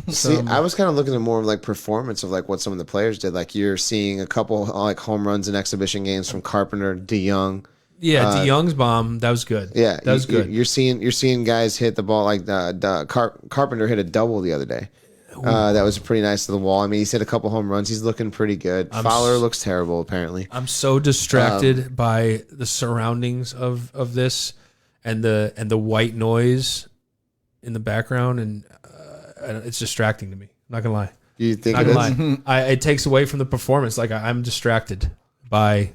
See, I was kind of looking at more of like performance of like what some of the players did. Like you're seeing a couple like home runs in exhibition games from Carpenter, DeYoung. Yeah, DeYoung's bomb. That was good. Yeah, that was good. You're seeing guys hit the ball like Carpenter hit a double the other day. That was pretty nice to the wall. I mean, he's hit a couple home runs. He's looking pretty good. Fowler looks terrible apparently. I'm so distracted by the surroundings of this and the white noise in the background, and it's distracting to me. I'm not gonna lie. You think Not it gonna is? lie. It takes away from the performance. Like I'm distracted by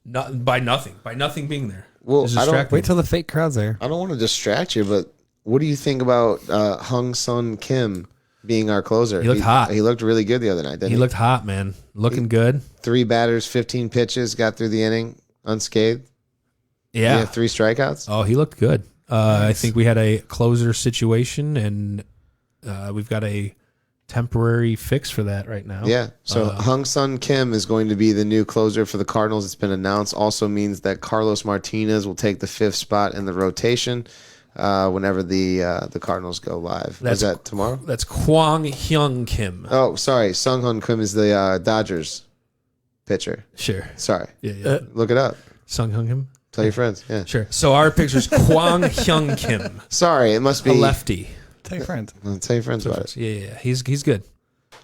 nothing being there. Well, It's I don't- distracting. Wait till the fake crowd's there. I don't want to distract you, but what do you think about Hung Sun Kim being our closer? He looked hot. He looked really good the other night. Didn't He looked hot, man. Looking good. 3 batters, 15 pitches, got through the inning unscathed. Yeah. He had 3 strikeouts. Oh, he looked good. I think we had a closer situation, and we've got a temporary fix for that right now. Yeah. So Hung Sun Kim is going to be the new closer for the Cardinals. It's been announced. Also means that Carlos Martinez will take the 5th spot in the rotation whenever the Cardinals go live. Is that tomorrow? That's Kwang Hyung Kim. Oh, sorry. Sung Hun Kim is the Dodgers pitcher. Sure. Sorry. Yeah. Look it up. Sung Hyung Kim. Tell your friends. Yeah. Sure. So our picture's Kwang Hyung Kim, Sorry. It must be. a lefty. Tell your friends. Tell your friends about it. Yeah. He's good.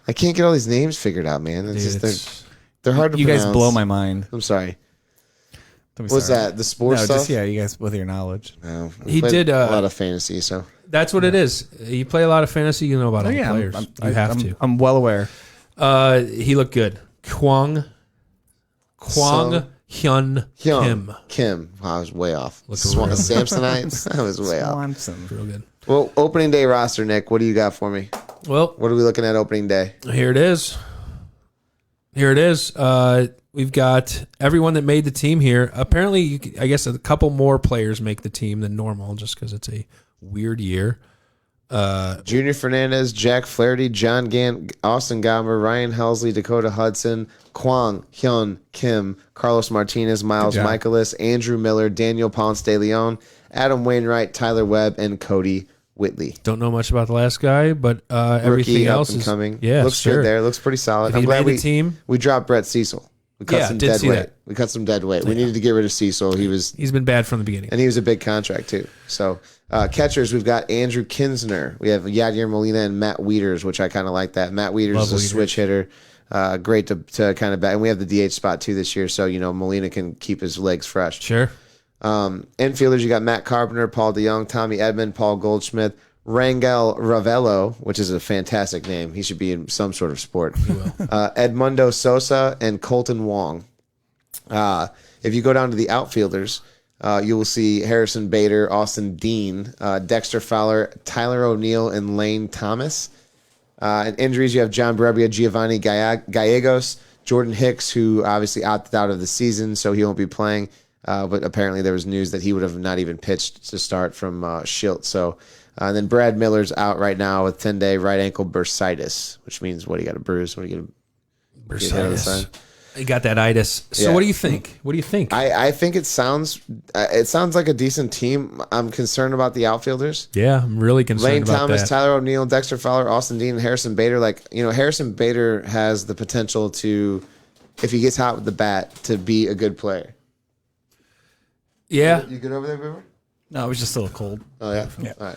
I can't get all these names figured out, man. It's Dude, just they're hard to You pronounce. guys blow my mind. I'm sorry. Don't be What's sorry. that? The sports No, stuff? just you guys with your knowledge. No, we He played did, a lot of fantasy, so That's what it is. You play a lot of fantasy, you know about all the players. You have to. I'm well aware. He looked good. Kwang Sung Hyun Kim. Kim. Wow, I was way off. Looked Samsonite. I was way off. Swanson. Real good. Well, opening day roster, Nick. What do you got for me? Well, What are we looking at opening day? here it is. We've got everyone that made the team here. Apparently, I guess a couple more players make the team than normal just because it's a weird year. Junior Fernandez, Jack Flaherty, John Gant, Austin Gomber, Ryan Helsley, Dakota Hudson, Kwang Hyun Kim, Carlos Martinez, Miles Good job. Michaelis, Andrew Miller, Daniel Ponce de Leon, Adam Wainwright, Tyler Webb, and Cody Whitley. Don't know much about the last guy, but everything Rookie else up and is coming. Yeah, looks sure. good there. Looks pretty solid. If I'm he glad made the team, we dropped Brett Cecil. We cut Yeah, some did dead see weight. that. We cut some dead weight. We needed to get rid of Cecil. He's been bad from the beginning. And he was a big contract too. So catchers, we've got Andrew Kinsner. We have Yadier Molina and Matt Wieters, which I kind of like that. Matt Wieters Love is a Wieters. switch hitter. Great to kind of back. And we have the DH spot too this year. So, Molina can keep his legs fresh. Sure. Infielders, you got Matt Carpenter, Paul DeYoung, Tommy Edmond, Paul Goldschmidt, Rangel Ravello, which is a fantastic name. He should be in some sort of sport. He will. Edmundo Sosa and Colton Wong. If you go down to the outfielders, you will see Harrison Bader, Austin Dean, Dexter Fowler, Tyler O'Neill, and Lane Thomas. And injuries, you have John Brebbia, Giovanni Gallegos, Jordan Hicks, who obviously opted out of the season, so he won't be playing. But apparently there was news that he would have not even pitched to start from Schilt. So, and then Brad Miller's out right now with 10-day right ankle bursitis, which means what? He got a bruise. What do you get? Bursitis. He got that itis. So Yeah. what do you think? What do you think? I think it sounds like a decent team. I'm concerned about the outfielders. Yeah, I'm really concerned Lane about Thomas, that. Tyler O'Neill, Dexter Fowler, Austin Dean, and Harrison Bader. Harrison Bader has the potential to, if he gets hot with the bat, to be a good player. Yeah, You good over there, Boomer? No, it was just a little cold. Oh, yeah? All right.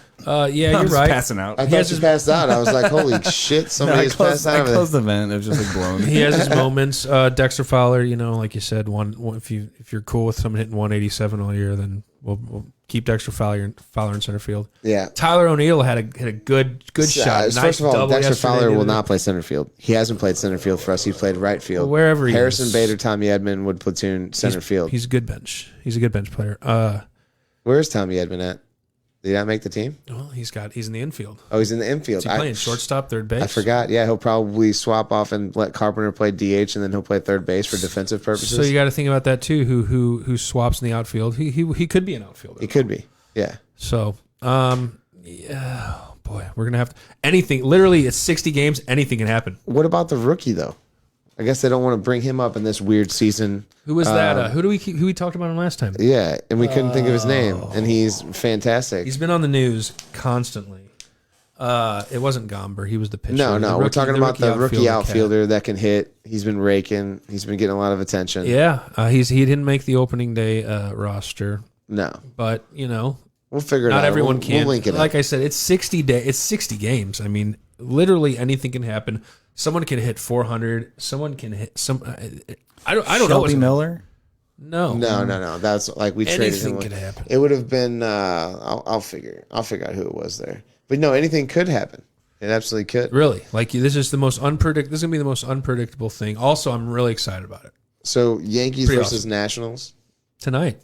yeah, I you're was right. passing out. I He thought has you his- passed out. I was like, holy shit, somebody I has passed closed, out I over there. closed the vent. It was just like blown. He has his moments. Dexter Fowler, like you said, if you're cool with someone hitting 187 all year, then we'll keep Dexter Fowler in center field. Yeah. Tyler O'Neill had a good shot. Nice First of all, double Dexter yesterday, Fowler the will other not day. play center field. He hasn't played center field for us. He played right field. Well, wherever he Harrison is. Bader, Tommy Edmond would platoon center field. He's a good bench. He's a good bench player. Where's Tommy Edmond at? Did he not make the team? Well, he's in the infield. Oh, he's in the infield. Is he playing shortstop, third base? I forgot. Yeah, he'll probably swap off and let Carpenter play DH, and then he'll play third base for defensive purposes. So you got to think about that too. Who swaps in the outfield? He could be an outfielder. He could be. Yeah. So, yeah, oh boy, we're gonna have to anything. Literally, it's 60 games. Anything can happen. What about the rookie though? I guess they don't want to bring him up in this weird season. Who was that? Who we talked about him last time? Yeah, and we couldn't think of his name, and he's fantastic. He's been on the news constantly. It wasn't Gomber. He was the pitcher. No, The we're rookie- talking about the rookie cat. outfielder that can hit. He's been raking. He's been getting a lot of attention. Yeah, he didn't make the opening day roster, No, but we'll figure it out. not everyone We'll can. link it Like up. I said, it's 60 It's 60 games. I mean, literally anything can happen. Someone can hit 400. Someone can hit some. I don't know. Shelby what's- Miller. No. That's like we traded Anything him. could happen. It would have been. I'll figure out who it was there. But no, anything could happen. It absolutely could. Really, like this is the most unpredictable. This is gonna be the most unpredictable thing. Also, I'm really excited about it So Yankees Pretty versus awesome. Nationals. tonight.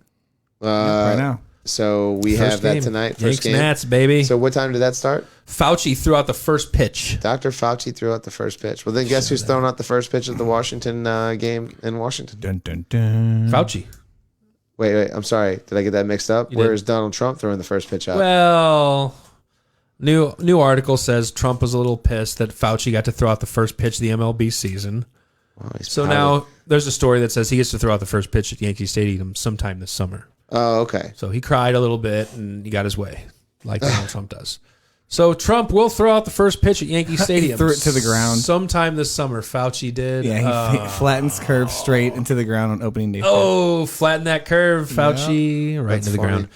Right now. So we First have that game. tonight. First Yanks game. Nats, baby. So what time did that start? Fauci threw out the first pitch. Dr. Fauci threw out the first pitch. Well, then guess who's throwing out the first pitch of the Washington game in Washington? Dun, dun, dun. Fauci. Wait. I'm sorry. Did I get that mixed up? You Where did. is Donald Trump throwing the first pitch out? Well, new article says Trump was a little pissed that Fauci got to throw out the first pitch of the MLB season. Oh, he's So probably- now there's a story that says he gets to throw out the first pitch at Yankee Stadium sometime this summer. Oh, okay. So he cried a little bit and he got his way, like Donald Trump does. So Trump will throw out the first pitch at Yankee Stadium. threw it to the ground. sometime this summer. Fauci did. Yeah, he flattens curve straight into the ground on opening day. Oh, flatten that curve, Fauci, right That's into the funny. ground.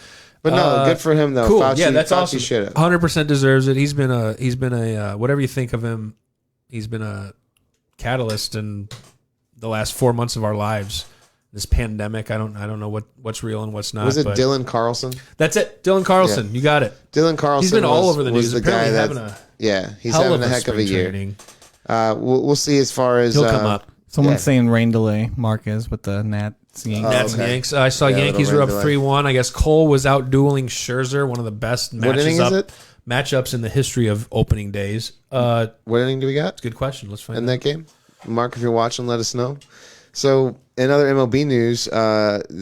But no, good for him though. Cool. Fauci, Yeah, that's Fauci awesome. should have. 100% deserves it. He's been a whatever you think of him, he's been a catalyst in the last 4 months of our lives. This pandemic, I don't know what's real and what's not. Was it but Dylan Carlson? That's it. Dylan Carlson. You got it. Dylan Carlson. He's been all was- over the was news. The guy Apparently that, having a yeah, he's hell having of a heck of a spring year. training. We'll see as far as He'll come up. Someone's yeah. saying rain delay. Marquez with the Nats. Yankees. Nats and okay. Yanks. I saw Yeah, Yankees little were up rain delay. 3-1. I guess Cole was out dueling Scherzer, one of the best What inning is it? matchups in the history of opening days. What inning do we got Good question. Let's find in out. that game? Mark, if you're watching, let us know. So in other MLB news,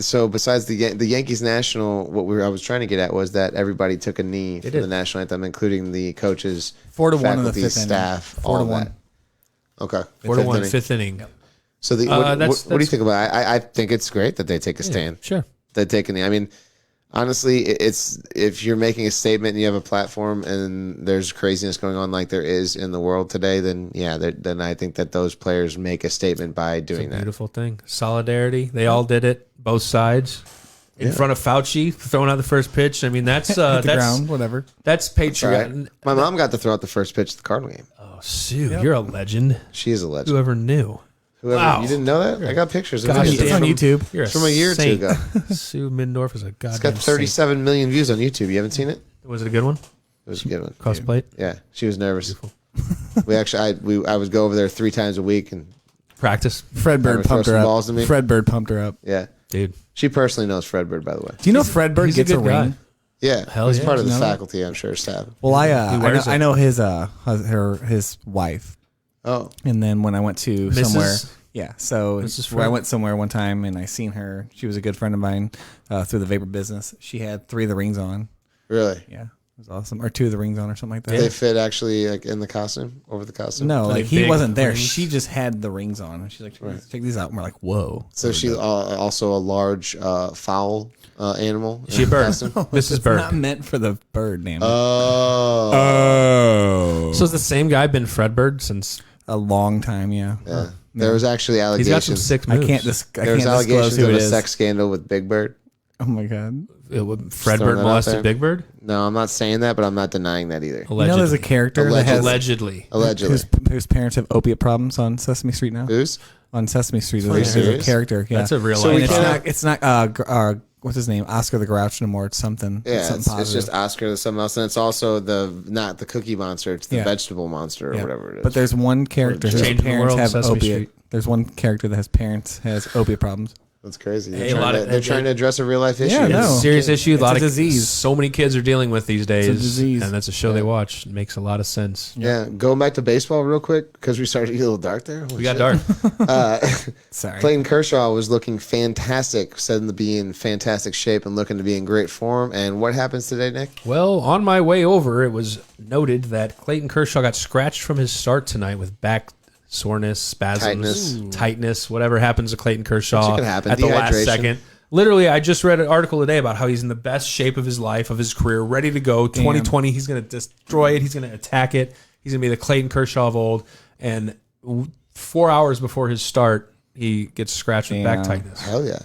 so besides the Yankees national, I was trying to get at was that everybody took a knee for did. the national anthem, including the coaches, 4-1 in the faculty, fifth inning. staff, 4-1. all that. Okay, 4-1, inning. fifth inning. So what do you that's- think about it? I think it's great that they take a stand. Sure. They're taking the. I mean, honestly, it's if you're making a statement and you have a platform and there's craziness going on like there is in the world today, then yeah, then I think that those players make a statement by doing that. Beautiful thing. Solidarity. They all did it. Both sides. In front of Fauci, throwing out the first pitch. I mean, that's Hit the that's ground, whatever. that's All right. patriotic. My mom got to throw out the first pitch of the Cardinal game. Oh, Sue, you're a legend. She is a legend. Whoever knew? Whoever, Wow. you didn't know that? I got pictures. of Gosh it. It's damn. on YouTube. You're From a year or two saint. ago. Sue Mindorf is a goddamn. It's got 37 million views on YouTube. You haven't seen it? Saint. Was it a good one? It was a good one. Crossplate. Yeah, she was nervous. We actually, I would go over there 3 times a week, and Practice, Fred Never Bird throw pumped her some up. balls to me? Fred Bird pumped her up. yeah, dude. she personally knows Fred Bird, by the way. Do you know Fred Bird He's a gets a good guy. ring? Yeah, Hell he's yeah. part of the Did you know that? faculty, I'm sure, staff. Well, He I wears know, it. I know his wife. Oh, And then when I went to Mrs. somewhere, yeah, so Mrs. where I Fred? went somewhere one time and I seen her. She was a good friend of mine through the vapor business. She had 3 of the rings on. really? Yeah, it was awesome. Or 2 of the rings on, or something like that. They fit actually like in the costume, over the costume? No, Like like he big wasn't there. rings? She just had the rings on, and she's like, "Check these out." And we're like, "Whoa!" So she's also a large fowl animal. She a bird. costume? Mrs. It's Bird. not meant for the bird name. Oh, So is the same guy been Fred Bird since? A long time, yeah. yeah. There was actually He's allegations. got some sick I moves. can't. I There was can't disclose allegations who of it a is. sex scandal with Big Bird. Oh my god! Fred throwing Bird that out molested there. Big Bird. No, I'm not saying that, but I'm not denying that either. You know, there's a character that has Allegedly. Allegedly. whose parents have opiate problems on Sesame Street now. Who's? On Sesame Street, you there's a serious? character. Yeah, That's a real So life. we and it's can't- not. what's his name? Oscar the Grouch no more. It's something. Yeah, something it's positive. just Oscar or something else, and it's also not the Cookie Monster, it's the Yeah. vegetable monster or Yeah. whatever it is. But there's one character whose Changing the parents world, have Sesame opiate. Street. There's one character that has parents has opiate problems. That's crazy. Hey, a lot of- They're trying to address a real life issue. Yeah, no. It's a serious issue. A It's lot a of disease. So many kids are dealing with these days. disease. And that's a show they watch. It makes a lot of sense. Yeah, going back to baseball real quick because we started to get a little dark there. We got dark. Sorry. Clayton Kershaw was looking fantastic, said to be in fantastic shape and looking to be in great form. And what happens today, Nick? Well, on my way over, it was noted that Clayton Kershaw got scratched from his start tonight with back soreness, spasms, tightness, whatever happens to Clayton Kershaw Which can happen. at the last Dehydration. second. Literally, I just read an article today about how he's in the best shape of his life, of his career, ready to go. 2020, he's going to destroy it. He's going to attack it. He's going to be the Clayton Kershaw of old. And 4 hours before his start, he gets scratched with back tightness. Hell yeah.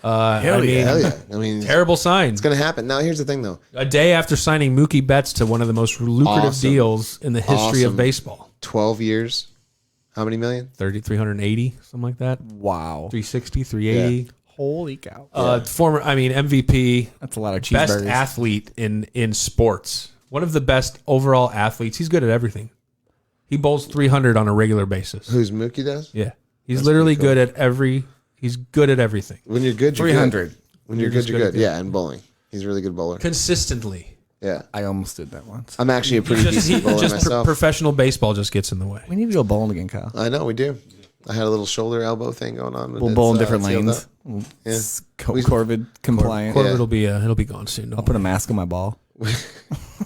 I mean, Hell yeah. I mean, it's terrible signs. going to happen. Now, here's the thing, though. A day after signing Mookie Betts to one of the most lucrative Awesome. deals in the history of Awesome. baseball. 12 years. How many million? 380, something like that. Wow. 360, 380. Holy cow. MVP, That's a lot of best cheeseburgers. athlete in sports. One of the best overall athletes. He's good at everything. He bowls 300 on a regular basis. Who's Mookie does? Yeah. He's literally good at he's good at everything. When you're good, you're 300. good. When you're good, you're good. Yeah, and bowling. He's a really good bowler. Consistently. Yeah. I almost did that once. I'm actually a pretty decent bowler myself. Professional baseball just gets in the way. We need to go bowling again, Kyle. I know, we do. I had a little shoulder elbow thing going on. We'll bowl in different it's healed lanes. up. Yeah. Corvid compliant. Corbett Yeah. it'll be gone soon. I'll put a mask on my ball.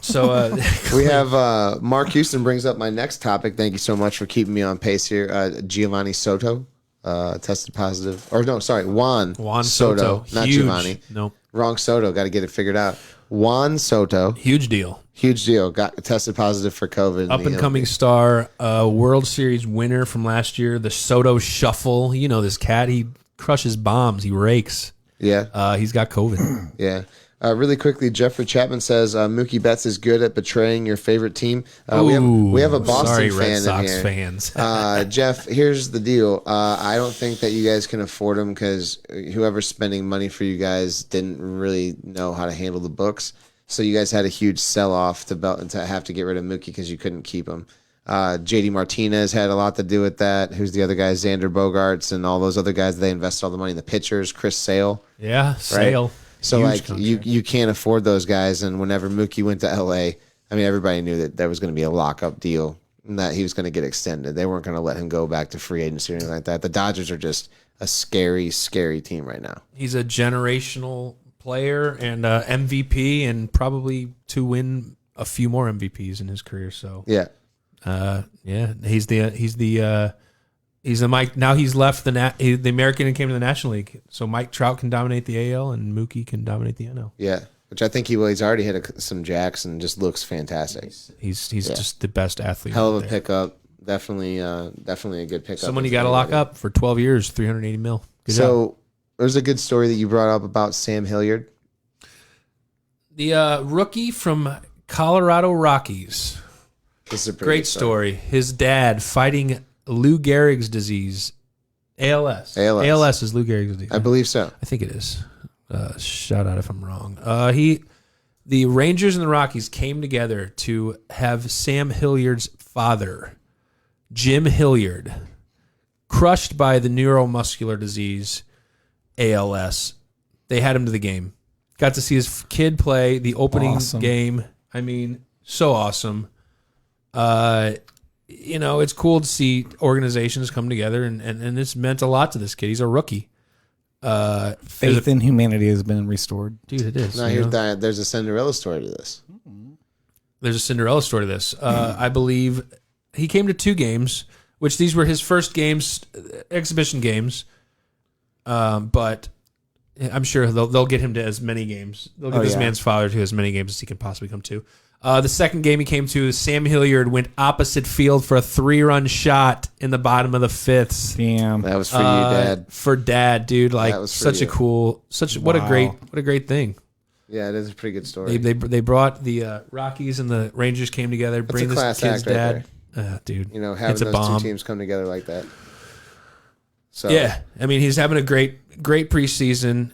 So We have Mark Houston brings up my next topic. Thank you so much for keeping me on pace here. Giovanni Soto tested positive. Or no, sorry, Juan Soto. not Huge. Giovanni. No. Wrong Soto. Got to get it figured out. Juan Soto, Huge deal. huge deal. Got tested positive for COVID. in Up the and coming star, World Series winner from last year, the Soto Shuffle. You know this cat. He crushes bombs. He rakes. Yeah. He's got COVID. Yeah. Really quickly, Jeffrey Chapman says Mookie Betts is good at betraying your favorite team. We have a Boston sorry, fan Red Sox in here. fans. Jeff, here's the deal. I don't think that you guys can afford him because whoever's spending money for you guys didn't really know how to handle the books. So you guys had a huge sell-off to have to get rid of Mookie because you couldn't keep him. JD Martinez had a lot to do with that. Who's the other guy? Xander Bogaerts and all those other guys. They invested all the money in the pitchers. Chris Sale. Yeah, Sale. So Huge like contract. you can't afford those guys. And whenever Mookie went to LA, I mean everybody knew that there was going to be a lockup deal and that he was going to get extended. They weren't going to let him go back to free agency or anything like that. The Dodgers are just a scary, scary team right now. He's a generational player and MVP, and probably to win a few more MVPs in his career. So Yeah. yeah, he's the He's the Mike. Now he's left the American and came to the National League. So Mike Trout can dominate the AL and Mookie can dominate the NL. Yeah, which I think he's already hit some jacks and just looks fantastic. He's just the best athlete. Hell out of a there. pickup. Definitely a good pickup. Someone you got to lock up for 12 years, $380 million. Good job. So there's a good story that you brought up about Sam Hilliard. The rookie from Colorado Rockies. This is a pretty Great good story. His dad fighting Lou Gehrig's disease, ALS. ALS. ALS is Lou Gehrig's disease. I believe so. I think it is. Shout out if I'm wrong. The Rangers and the Rockies came together to have Sam Hilliard's father, Jim Hilliard, crushed by the neuromuscular disease, ALS. They had him to the game. Got to see his kid play the opening Awesome. game. I mean, so awesome. It's cool to see organizations come together, and it's meant a lot to this kid. He's a rookie. Faith in humanity has been restored. Dude, it is. Now you know? there's a Cinderella story to this. There's a Cinderella story to this. I believe he came to 2 games, which these were his first games, exhibition games. But I'm sure they'll get him to as many games. They'll get this man's father to as many games as he can possibly come to. The second game he came to, Sam Hilliard went opposite field for a 3-run shot in the bottom of the 5th. Damn. That was for you, Dad. For Dad, dude, like That was for such a you. cool, what a great thing. Yeah, it is a pretty good story. They brought the Rockies and the Rangers came together, bring a this class kid's act right dad. Dude, You know, having it's a those bomb. two teams come together like that. So Yeah, I mean he's having a great preseason.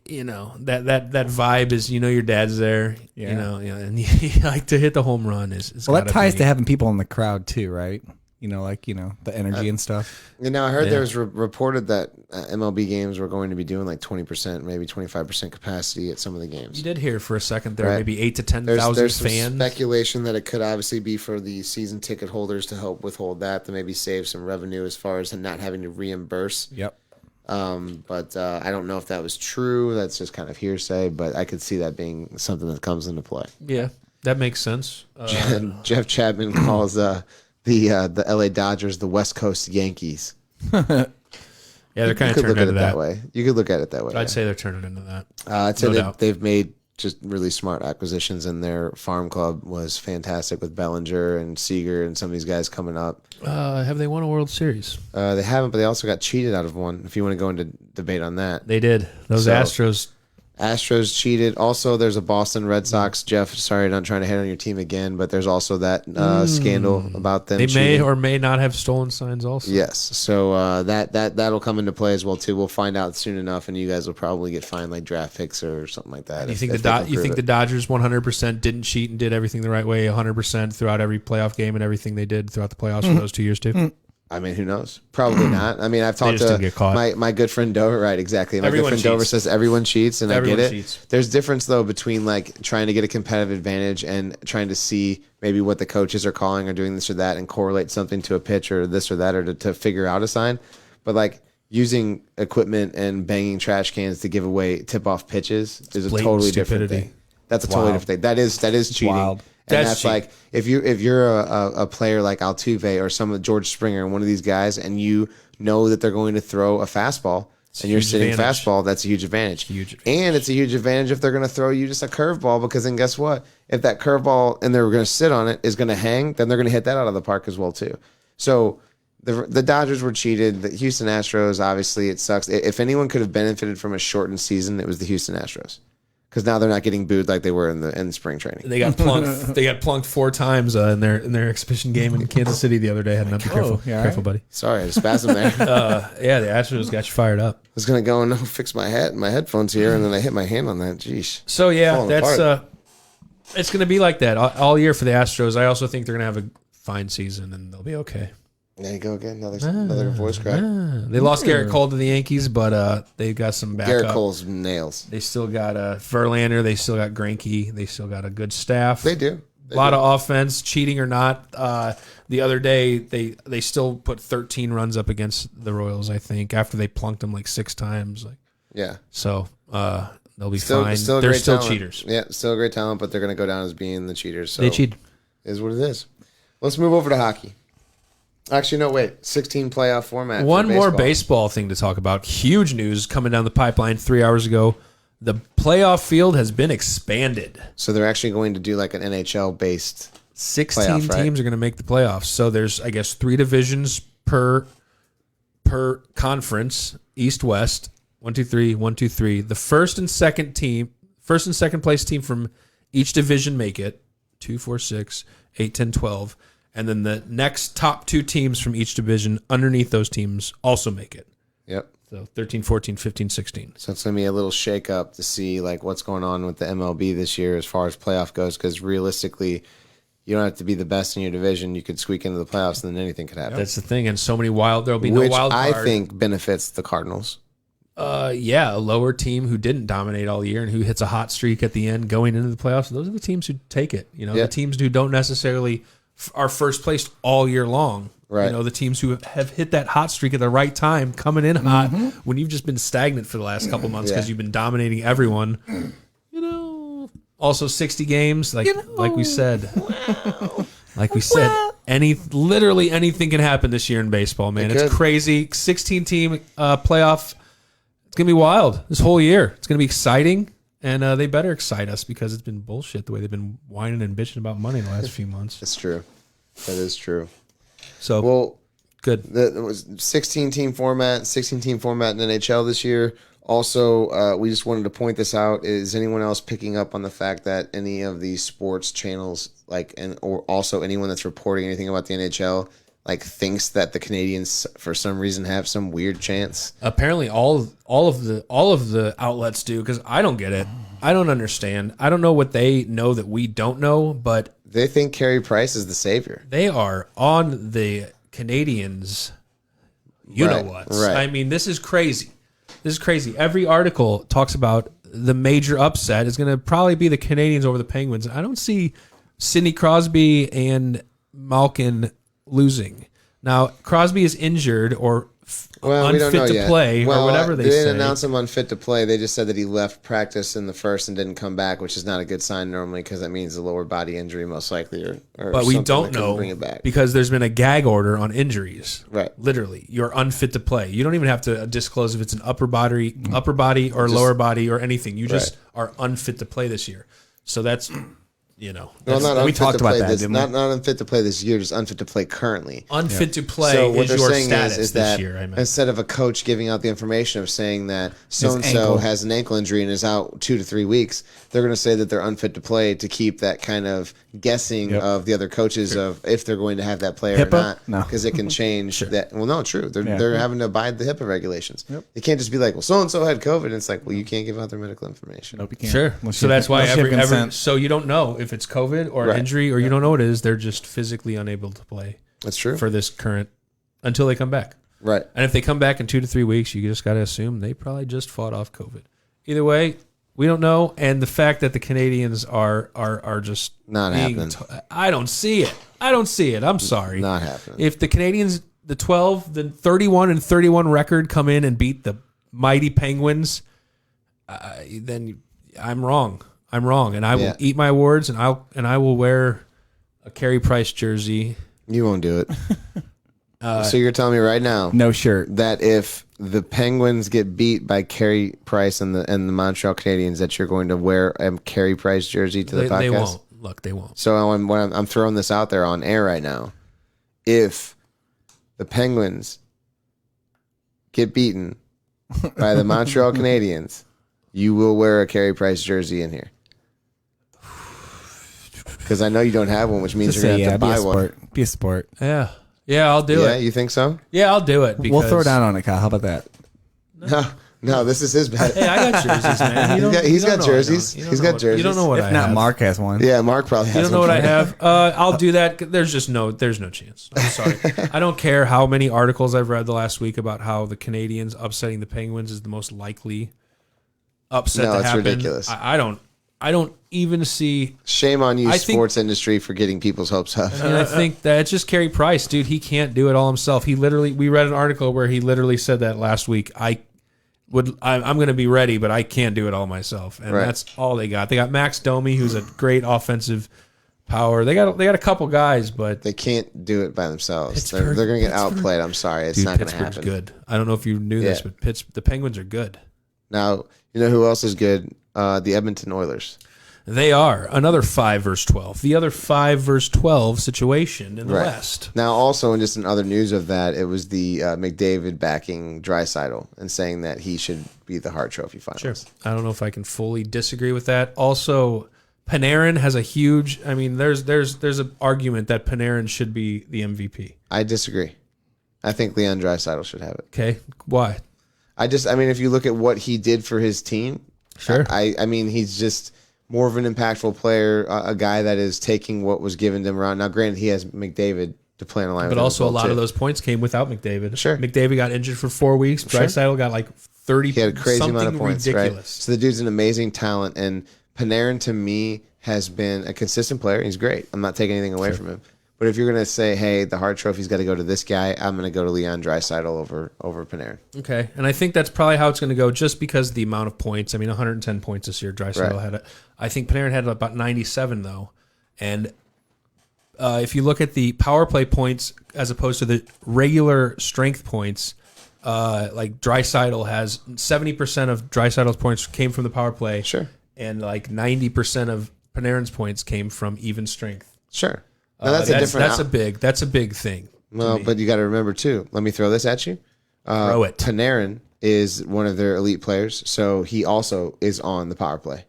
You know that vibe is your dad's there. Yeah. You know, and you like to hit the home run is Well, that gotta ties be- to having people in the crowd too, right? The energy and stuff. And now I heard Yeah. there was reported that MLB games were going to be doing like 20%, maybe 25% capacity at some of the games. You did hear for a second there, Right. maybe 8 to There's 10,000 some fans. speculation that it could obviously be for the season ticket holders to help withhold that, to maybe save some revenue as far as not having to reimburse. Yep. But I don't know if that was true. That's just kind of hearsay, but I could see that being something that comes into play. Yeah, that makes sense. Jeff Chapman calls the LA Dodgers the West Coast Yankees. Yeah, they're kind You of could look turning at into it that way. You could look at it that way. I'd say they're turning into that. I'd say no doubt. they've made just really smart acquisitions, and their farm club was fantastic with Bellinger and Seager and some of these guys coming up. Have they won a World Series? They haven't, but they also got cheated out of one. If you want to go into debate on that, They did. Those So- Astros. Astros cheated. Also, there's a Boston Red Sox. Jeff, sorry, not trying to hit on your team again, but there's also that scandal about them. They may cheating. or may not have stolen signs also. Yes, so that'll come into play as well too. We'll find out soon enough, and you guys will probably get fined like draft picks or something like that. You if- think if the they can prove the it. Dodgers 100% didn't cheat and did everything the right way 100% throughout every playoff game and everything they did throughout the playoffs for those 2 years too? I mean, who knows? Probably not. I mean, I've talked just didn't get caught. to my good friend Dover. Right, exactly. My Everyone good friend Dover cheats. says everyone cheats, and Everyone I get it. cheats. There's difference though between like trying to get a competitive advantage and trying to see maybe what the coaches are calling or doing this or that and correlate something to a pitch or this or that or to figure out a sign. But like using equipment and banging trash cans to give away tip-off pitches is a blatant totally different stupidity. thing. That's a totally different thing. That is cheating. wild. And That's that's cheating. like if you're a player like Altuve or some of George Springer, one of these guys, and you know that they're going to throw a fastball and you're huge sitting advantage. fastball, that's a huge advantage. Huge advantage. And it's a huge advantage if they're going to throw you just a curveball, because then guess what? If that curveball and they're going to sit on it is going to hang, then they're going to hit that out of the park as well too. So the Dodgers were cheated. The Houston Astros, obviously, it sucks. If anyone could have benefited from a shortened season, it was the Houston Astros. Because now they're not getting booed like they were in spring training. They got plunked. They got plunked 4 times in their exhibition game in Kansas City the other day. Had not be careful, yeah, careful, right. buddy. Sorry, I had a spasm there. Yeah, the Astros got you fired up. I was gonna go and fix my headphones here, and then I hit my hand on that. Jeez. So yeah, Falling that's apart. it's going to be like that all year for the Astros. I also think they're going to have a fine season and they'll be okay. There you go again. Another voice crack. They lost Garrett Cole to the Yankees, but they've got some backup. Garrett Cole's nails. They still got Verlander. They still got Greinke. They still got a good staff. They do. A lot of offense, cheating or not. The other day, they still put 13 runs up against the Royals, I think, after they plunked them like 6 times. Yeah. So they'll be Still, fine. still a They're great still talent. cheaters. Yeah, still a great talent, but they're gonna go down as being the cheaters. So They cheat. is what it is. Let's move over to hockey. Actually, no, wait. 16 playoff format. One for more baseball thing to talk about. Huge news coming down the pipeline 3 hours ago. The playoff field has been expanded. So they're actually going to do like an NHL based. 16 Playoff, right? teams are going to make the playoffs. So there's, I guess, 3 divisions per conference, East West. 1, 2, 3, 1, 2, 3. The first and second place team from each division make it. 2, 4, 6, 8, 10, 12. And then the next top 2 teams from each division underneath those teams also make it. Yep. So 13, 14, 15, 16. So it's going to be a little shake up to see like what's going on with the MLB this year as far as playoff goes, because realistically, you don't have to be the best in your division. You could squeak into the playoffs and then anything could happen. That's the thing. And so many there'll be Which no wild card. I think benefits the Cardinals. Yeah, a lower team who didn't dominate all year and who hits a hot streak at the end going into the playoffs. Those are the teams who take it. You know, Yeah. the teams who don't necessarily are first placed all year long. Right. You know, the teams who have hit that hot streak at the right time, coming in hot when you've just been stagnant for the last couple months because Yeah. you've been dominating everyone. You know, also 60 games, like we said. Like we said, literally anything can happen this year in baseball, man. It It's could. crazy. 16-team playoff. It's gonna be wild this whole year. It's gonna be exciting, and they better excite us because it's been bullshit the way they've been whining and bitching about money the last few months. That's true. That is true. So Well, good. it was 16-team format in NHL this year. Also, we just wanted to point this out. Is anyone else picking up on the fact that any of these sports channels, or also anyone that's reporting anything about the NHL, thinks that the Canadians, for some reason, have some weird chance? Apparently, all of the outlets do because I don't get it. I don't understand. I don't know what they know that we don't know, but They think Carey Price is the savior. they are on the Canadians. You Right, know what? right. I mean, this is crazy. This is crazy. Every article talks about the major upset is going to probably be the Canadians over the Penguins. I don't see Sidney Crosby and Malkin losing. Now, Crosby is injured or We don't unfit know to yet. play or whatever they didn't say. announce him unfit to play. They just said that he left practice in the first and didn't come back, which is not a good sign normally because that means a lower body injury most likely, or But we something don't that couldn't know bring it back. because there's been a gag order on injuries. Right. Literally, you're unfit to play. You don't even have to disclose if it's an upper body or lower body or anything. You just are unfit to play this year. So that's, Well, that's not we unfit talked to about play that, this. didn't we? Not unfit to play this year, just unfit to play currently. unfit to play So what is they're your saying status is this that year. I mean, instead of a coach giving out the information of saying that so and so ankle. has an ankle injury and is out 2 to 3 weeks, they're going to say that they're unfit to play to keep that kind of guessing of the other coaches of if they're going to have that player or HIPAA? not, No. because it can change that. Well, no, true. They're having to abide the HIPAA regulations. They can't just be like, well, so and so had COVID. And it's like, well, you can't give out their medical information. Nope, you can't. sure. Unless So you- that's why unless you have every consent. so you don't know if it's COVID or Right. injury or you don't know what it is. They're just physically unable to play That's true. for this current until they come back. Right. And if they come back in 2 to 3 weeks, you just got to assume they probably just fought off COVID. Either way, we don't know. And the fact that the Canadians are just Not happening. I don't see it. I don't see it. I'm sorry. Not happening. If the Canadians, the 31 record come in and beat the mighty Penguins, then I'm wrong. I'm wrong, and I will eat my words, and I will wear a Carey Price jersey. You won't do it. So you're telling me right now No shirt. that if the Penguins get beat by Carey Price and the Montreal Canadiens, that you're going to wear a Carey Price jersey to the podcast? They won't. Look, they won't. So I'm throwing this out there on air right now. If the Penguins get beaten by the Montreal Canadiens, you will wear a Carey Price jersey in here. Because I know you don't have one, which means Just you're say, going to have to be a buy one. sport. Be a sport. Yeah, I'll do Yeah, it. you think so? Yeah, I'll do it. We'll throw because- down on it, Kyle. How about that? No, this is his bet. Hey, I got jerseys, man. He's got You don't know jerseys. I don't. He's You got don't know what- jerseys. You don't know what I If not, have. Mark has one. Yeah, Mark probably has You don't know one what I for you. have. I'll do that. There's no chance. I'm sorry. I don't care how many articles I've read the last week about how the Canadians upsetting the Penguins is the most likely upset No, to it's happen. ridiculous. I don't even see. Shame on you, I think- sports industry, for getting people's hopes up. And I think that it's just Carey Price, dude. He can't do it all himself. We read an article where he literally said that last week. I'm going to be ready, but I can't do it all myself. And Right. that's all they got. They got Max Domi, who's a great offensive Power. They got a couple guys, but They can't do it by themselves. They're Pittsburgh- going to get outplayed. I'm sorry. It's dude, not going to Pittsburgh's happen. good. I don't know if you knew this, Yeah. but the Penguins are good. Now, you know who else is good? The Edmonton Oilers. They are another 5 versus 12. The other 5 versus 12 situation in the West. Now, also, in just in other news of that, it was the McDavid backing Draisaitl and saying that he should be the Hart Trophy finalist. Sure. I don't know if I can fully disagree with that. Also, Panarin has a huge. I mean, there's an argument that Panarin should be the MVP. I disagree. I think Leon Draisaitl should have it. Okay, why? I mean, if you look at what he did for his team, Sure. I mean, he's just more of an impactful player, a guy that is taking what was given to him around. Now, granted, he has McDavid to play in a line with But him also, as a well, lot too. of those points came without McDavid. Sure. McDavid got injured for 4 weeks. Sure. Draisaitl got like 30. He had a crazy amount of something points, ridiculous. right? So the dude's an amazing talent, and Panarin to me has been a consistent player. He's great. I'm not taking anything away from him. But if you're going to say, hey, the Hart Trophy's got to go to this guy, I'm going to go to Leon Draisaitl over Panarin. Okay, and I think that's probably how it's going to go, just because the amount of points. I mean, 110 points this year. Draisaitl Right. had it. I think Panarin had about 97 though, and if you look at the power play points as opposed to the regular strength points, like Draisaitl has 70% of Draisaitl's points came from the power play. Sure. And like 90% of Panarin's points came from even strength. Sure. Now, that's a different... that's a big thing. Well, but you got to remember, too. Let me throw this at you. Throw it. Panarin is one of their elite players, so he also is on the power play.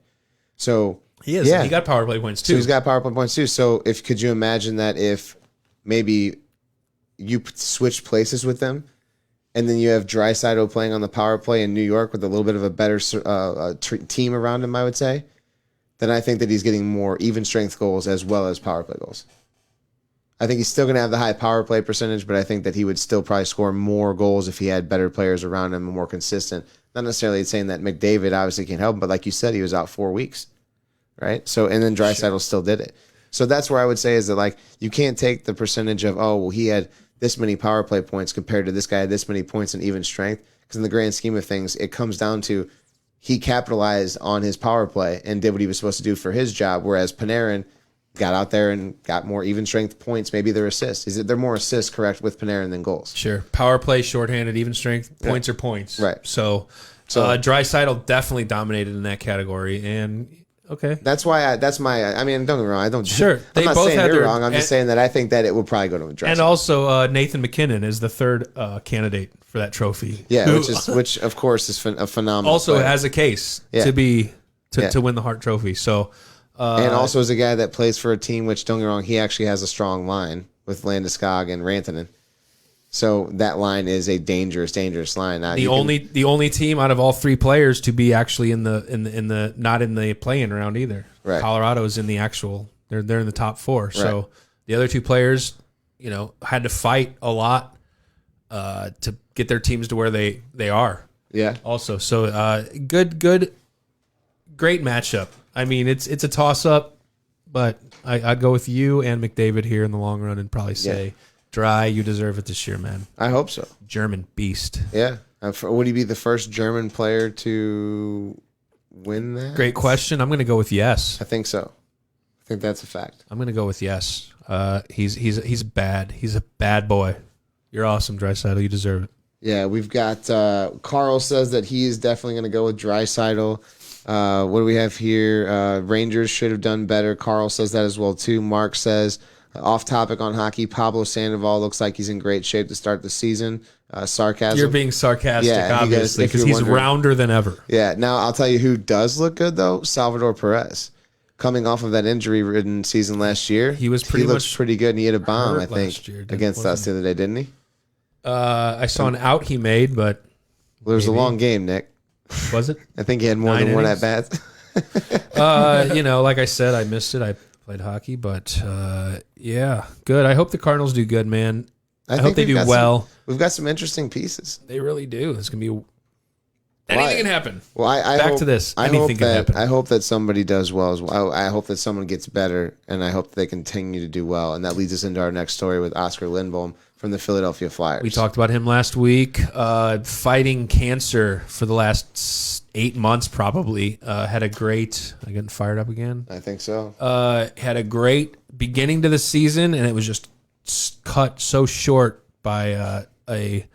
So He is. Yeah. He got power play points too. So he's got power play points too. So could you imagine that if maybe you switched places with them, and then you have Draisaitl playing on the power play in New York with a little bit of a better team around him, I would say, then I think that he's getting more even strength goals as well as power play goals. I think he's still going to have the high power play percentage, but I think that he would still probably score more goals if he had better players around him and more consistent. Not necessarily saying that McDavid obviously can't help him, but like you said, he was out 4 weeks, right? So, and then Draisaitl still did it. So that's where I would say is that, like, you can't take the percentage of, oh, well, he had this many power play points compared to this guy had this many points in even strength, because in the grand scheme of things, it comes down to he capitalized on his power play and did what he was supposed to do for his job, whereas Panarin got out there and got more even strength points, maybe their assists. They're more assists, correct, with Panarin than goals. Sure. Power play, shorthanded, even strength, points are points. Right. So Draisaitl definitely dominated in that category. And okay. That's why I mean, don't get me wrong. I don't. Sure. I'm They not both saying had you're their- wrong. I'm just saying that I think that it will probably go to a Draisaitl. And also Nathan McKinnon is the third candidate for that trophy. Yeah, who which of course is a phenomenal. also player. has a case Yeah. to be Yeah. to win the Hart Trophy. So and also is a guy that plays for a team which, don't get me wrong, he actually has a strong line with Landeskog and Rantanen. So that line is a dangerous line. Now, the only team out of all three players to be actually in the not in the play-in round either. Right. Colorado is in the actual. They're in the top four. So the other two players, had to fight a lot to get their teams to where they are. yeah. Also, so great matchup. I mean, it's a toss-up, but I'd go with you and McDavid here in the long run and probably say, Dry, you deserve it this year, man. I hope so. German beast. Yeah. Would he be the first German player to win that? Great question. I'm going to go with yes. I think so. I think that's a fact. I'm going to go with yes. He's bad. He's a bad boy. You're awesome, Draisaitl. You deserve it. Yeah, we've got Carl says that he is definitely going to go with Draisaitl. What do we have here? Rangers should have done better. Carl says that as well, too. Mark says, off topic on hockey, Pablo Sandoval looks like he's in great shape to start the season. Sarcasm. You're being sarcastic, Yeah, he goes, obviously, if because you're he's wondering- rounder than ever. Yeah, now I'll tell you who does look good, though. Salvador Perez. Coming off of that injury-ridden season last year, He was pretty looks much pretty good, and he hit a bomb, I hurt think, last year, against us the other day, didn't he? I saw an out he made, but Well, it was a Maybe. long game, Nick. was it? I think he had more 9 than one innings? at bats. Like I said, I missed it. I played hockey, but yeah, good. I hope the Cardinals do good, man. I hope think they we've do got well. We've got some interesting pieces. They really do. It's gonna be anything can happen. Well, I Back hope, to this. I Anything hope can that happen. I hope that somebody does well as well. I hope that someone gets better, and I hope that they continue to do well. And that leads us into our next story with Oscar Lindblom from the Philadelphia Flyers. We talked about him last week. Fighting cancer for the last 8 months, probably. Had a great. I getting fired up again. I think so. Had a great beginning to the season, and it was just cut so short by a.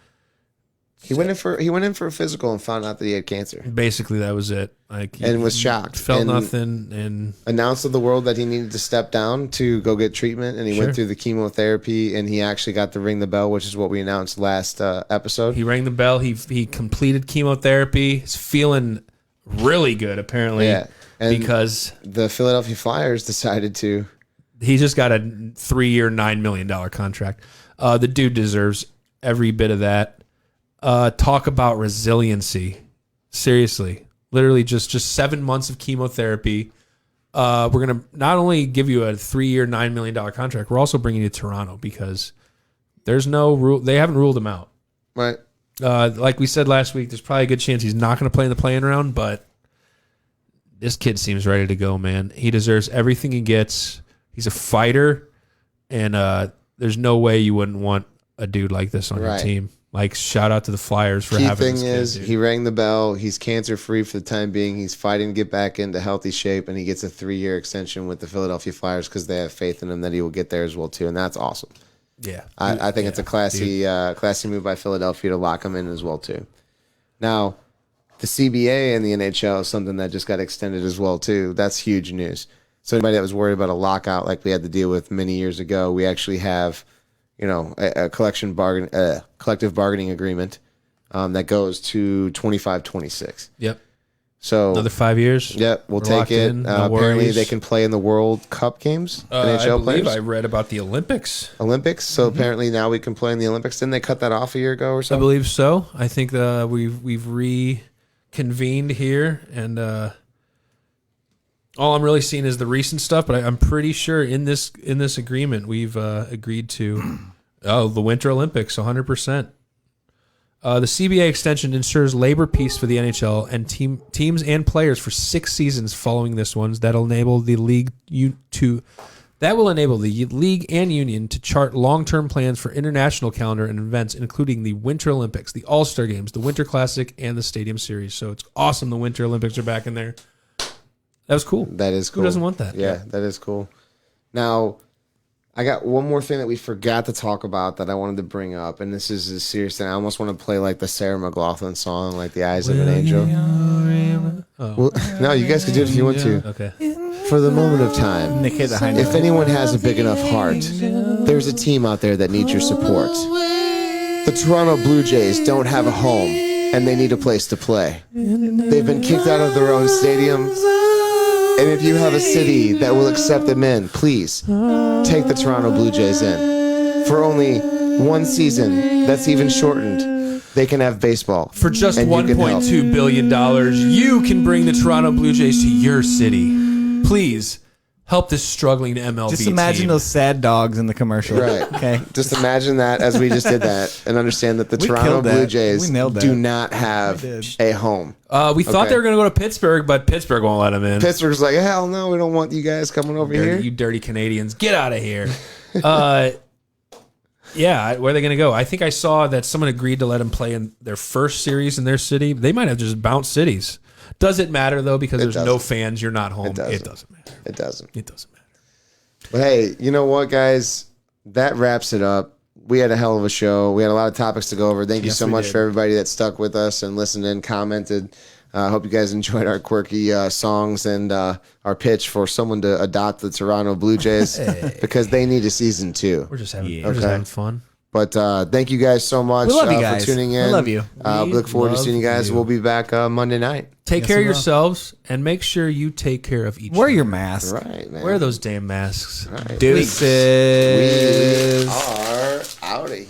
He went in for a physical and found out that he had cancer. Basically, that was it. Like, And was shocked. Felt And nothing, and announced to the world that he needed to step down to go get treatment, and he Sure. went through the chemotherapy, and he actually got to ring the bell, which is what we announced last episode. he rang the bell. He completed chemotherapy. He's feeling really good, apparently. Yeah. And because the Philadelphia Flyers decided to. he just got a 3-year, $9 million contract. The dude deserves every bit of that. Talk about resiliency. Seriously. Literally just 7 months of chemotherapy. We're going to not only give you a 3-year, $9 million contract, we're also bringing you to Toronto because there's no rule. They haven't ruled him out. Right. Like we said last week, there's probably a good chance he's not going to play in the play-in round, but this kid seems ready to go, man. He deserves everything he gets. He's a fighter, and there's no way you wouldn't want a dude like this on your Right. team. Like, shout out to the Flyers for Key having thing this is, kid, dude. he rang the bell. He's cancer free for the time being. He's fighting to get back into healthy shape, and he gets a 3-year extension with the Philadelphia Flyers because they have faith in him that he will get there as well too, and that's awesome. Yeah. I think it's a classy move by Philadelphia to lock him in as well too. Now, the CBA and the NHL is something that just got extended as well too. That's huge news. So anybody that was worried about a lockout like we had to deal with many years ago, we actually have, a collective bargaining agreement that goes to 25-26. Yep. So Another 5 years. Yep, we'll We're take locked it. in, no Apparently, worries. they can play in the World Cup games. I NHL believe players. I read about the Olympics. Olympics. So apparently now we can play in the Olympics. Didn't they cut that off a year ago or I something? believe so. I think we've reconvened here, and all I'm really seeing is the recent stuff. But I'm pretty sure in this agreement we've agreed to the Winter Olympics 100%. The CBA extension ensures labor peace for the NHL and teams and players for 6 seasons following this one. That'll enable the league and union to chart long-term plans for international calendar and events, including the Winter Olympics, the All-Star Games, the Winter Classic, and the Stadium Series. So it's awesome the Winter Olympics are back in there. That was cool. That is cool. Who doesn't want that? Yeah, that is cool. Now, I got one more thing that we forgot to talk about that I wanted to bring up, and this is a serious thing. I almost want to play like the Sarah McLachlan song, like "The Eyes of an Angel." Well, no, you guys could do it if you want to. Okay. For the moment of time, Nick hit the high note. if anyone has a big enough heart, there's a team out there that needs your support. The Toronto Blue Jays don't have a home, and they need a place to play. They've been kicked out of their own stadium. And if you have a city that will accept them in, please take the Toronto Blue Jays in. For only one season, that's even shortened, they can have baseball. For just And you can help. $1.2 billion, you can bring the Toronto Blue Jays to your city. Please help this struggling MLB Just imagine team. those sad dogs in the commercial. Right. Okay. Just imagine that as we just did that and understand that the We Toronto killed that. Blue Jays We nailed that. do not have We did. a home. We thought Okay. they were going to go to Pittsburgh, but Pittsburgh won't let them in. Pittsburgh's like, hell no, we don't want you guys coming over here. You dirty Canadians, get out of here. Yeah, where are they going to go? I think I saw that someone agreed to let them play in their first series in their city. They might have just bounced cities. Does it matter, though, because there's no doesn't. fans, you're not home? doesn't. It doesn't matter. It doesn't. It doesn't matter. But hey, you know what, guys? That wraps it up. We had a hell of a show. We had a lot of topics to go over. Thank you Yes, so we much did. for everybody that stuck with us and listened and commented. I hope you guys enjoyed our quirky songs and our pitch for someone to adopt the Toronto Blue Jays because they need a season 2. We're just having, Okay. having fun. But thank you guys so much We love you guys. for tuning in. We love you. We look forward to love seeing you guys. you. We'll be back Monday night. Take Yes, care of we will. yourselves and make sure you take care of each Wear other. your mask. Right, man. Wear those damn masks. Right. Deuces. We are out of here.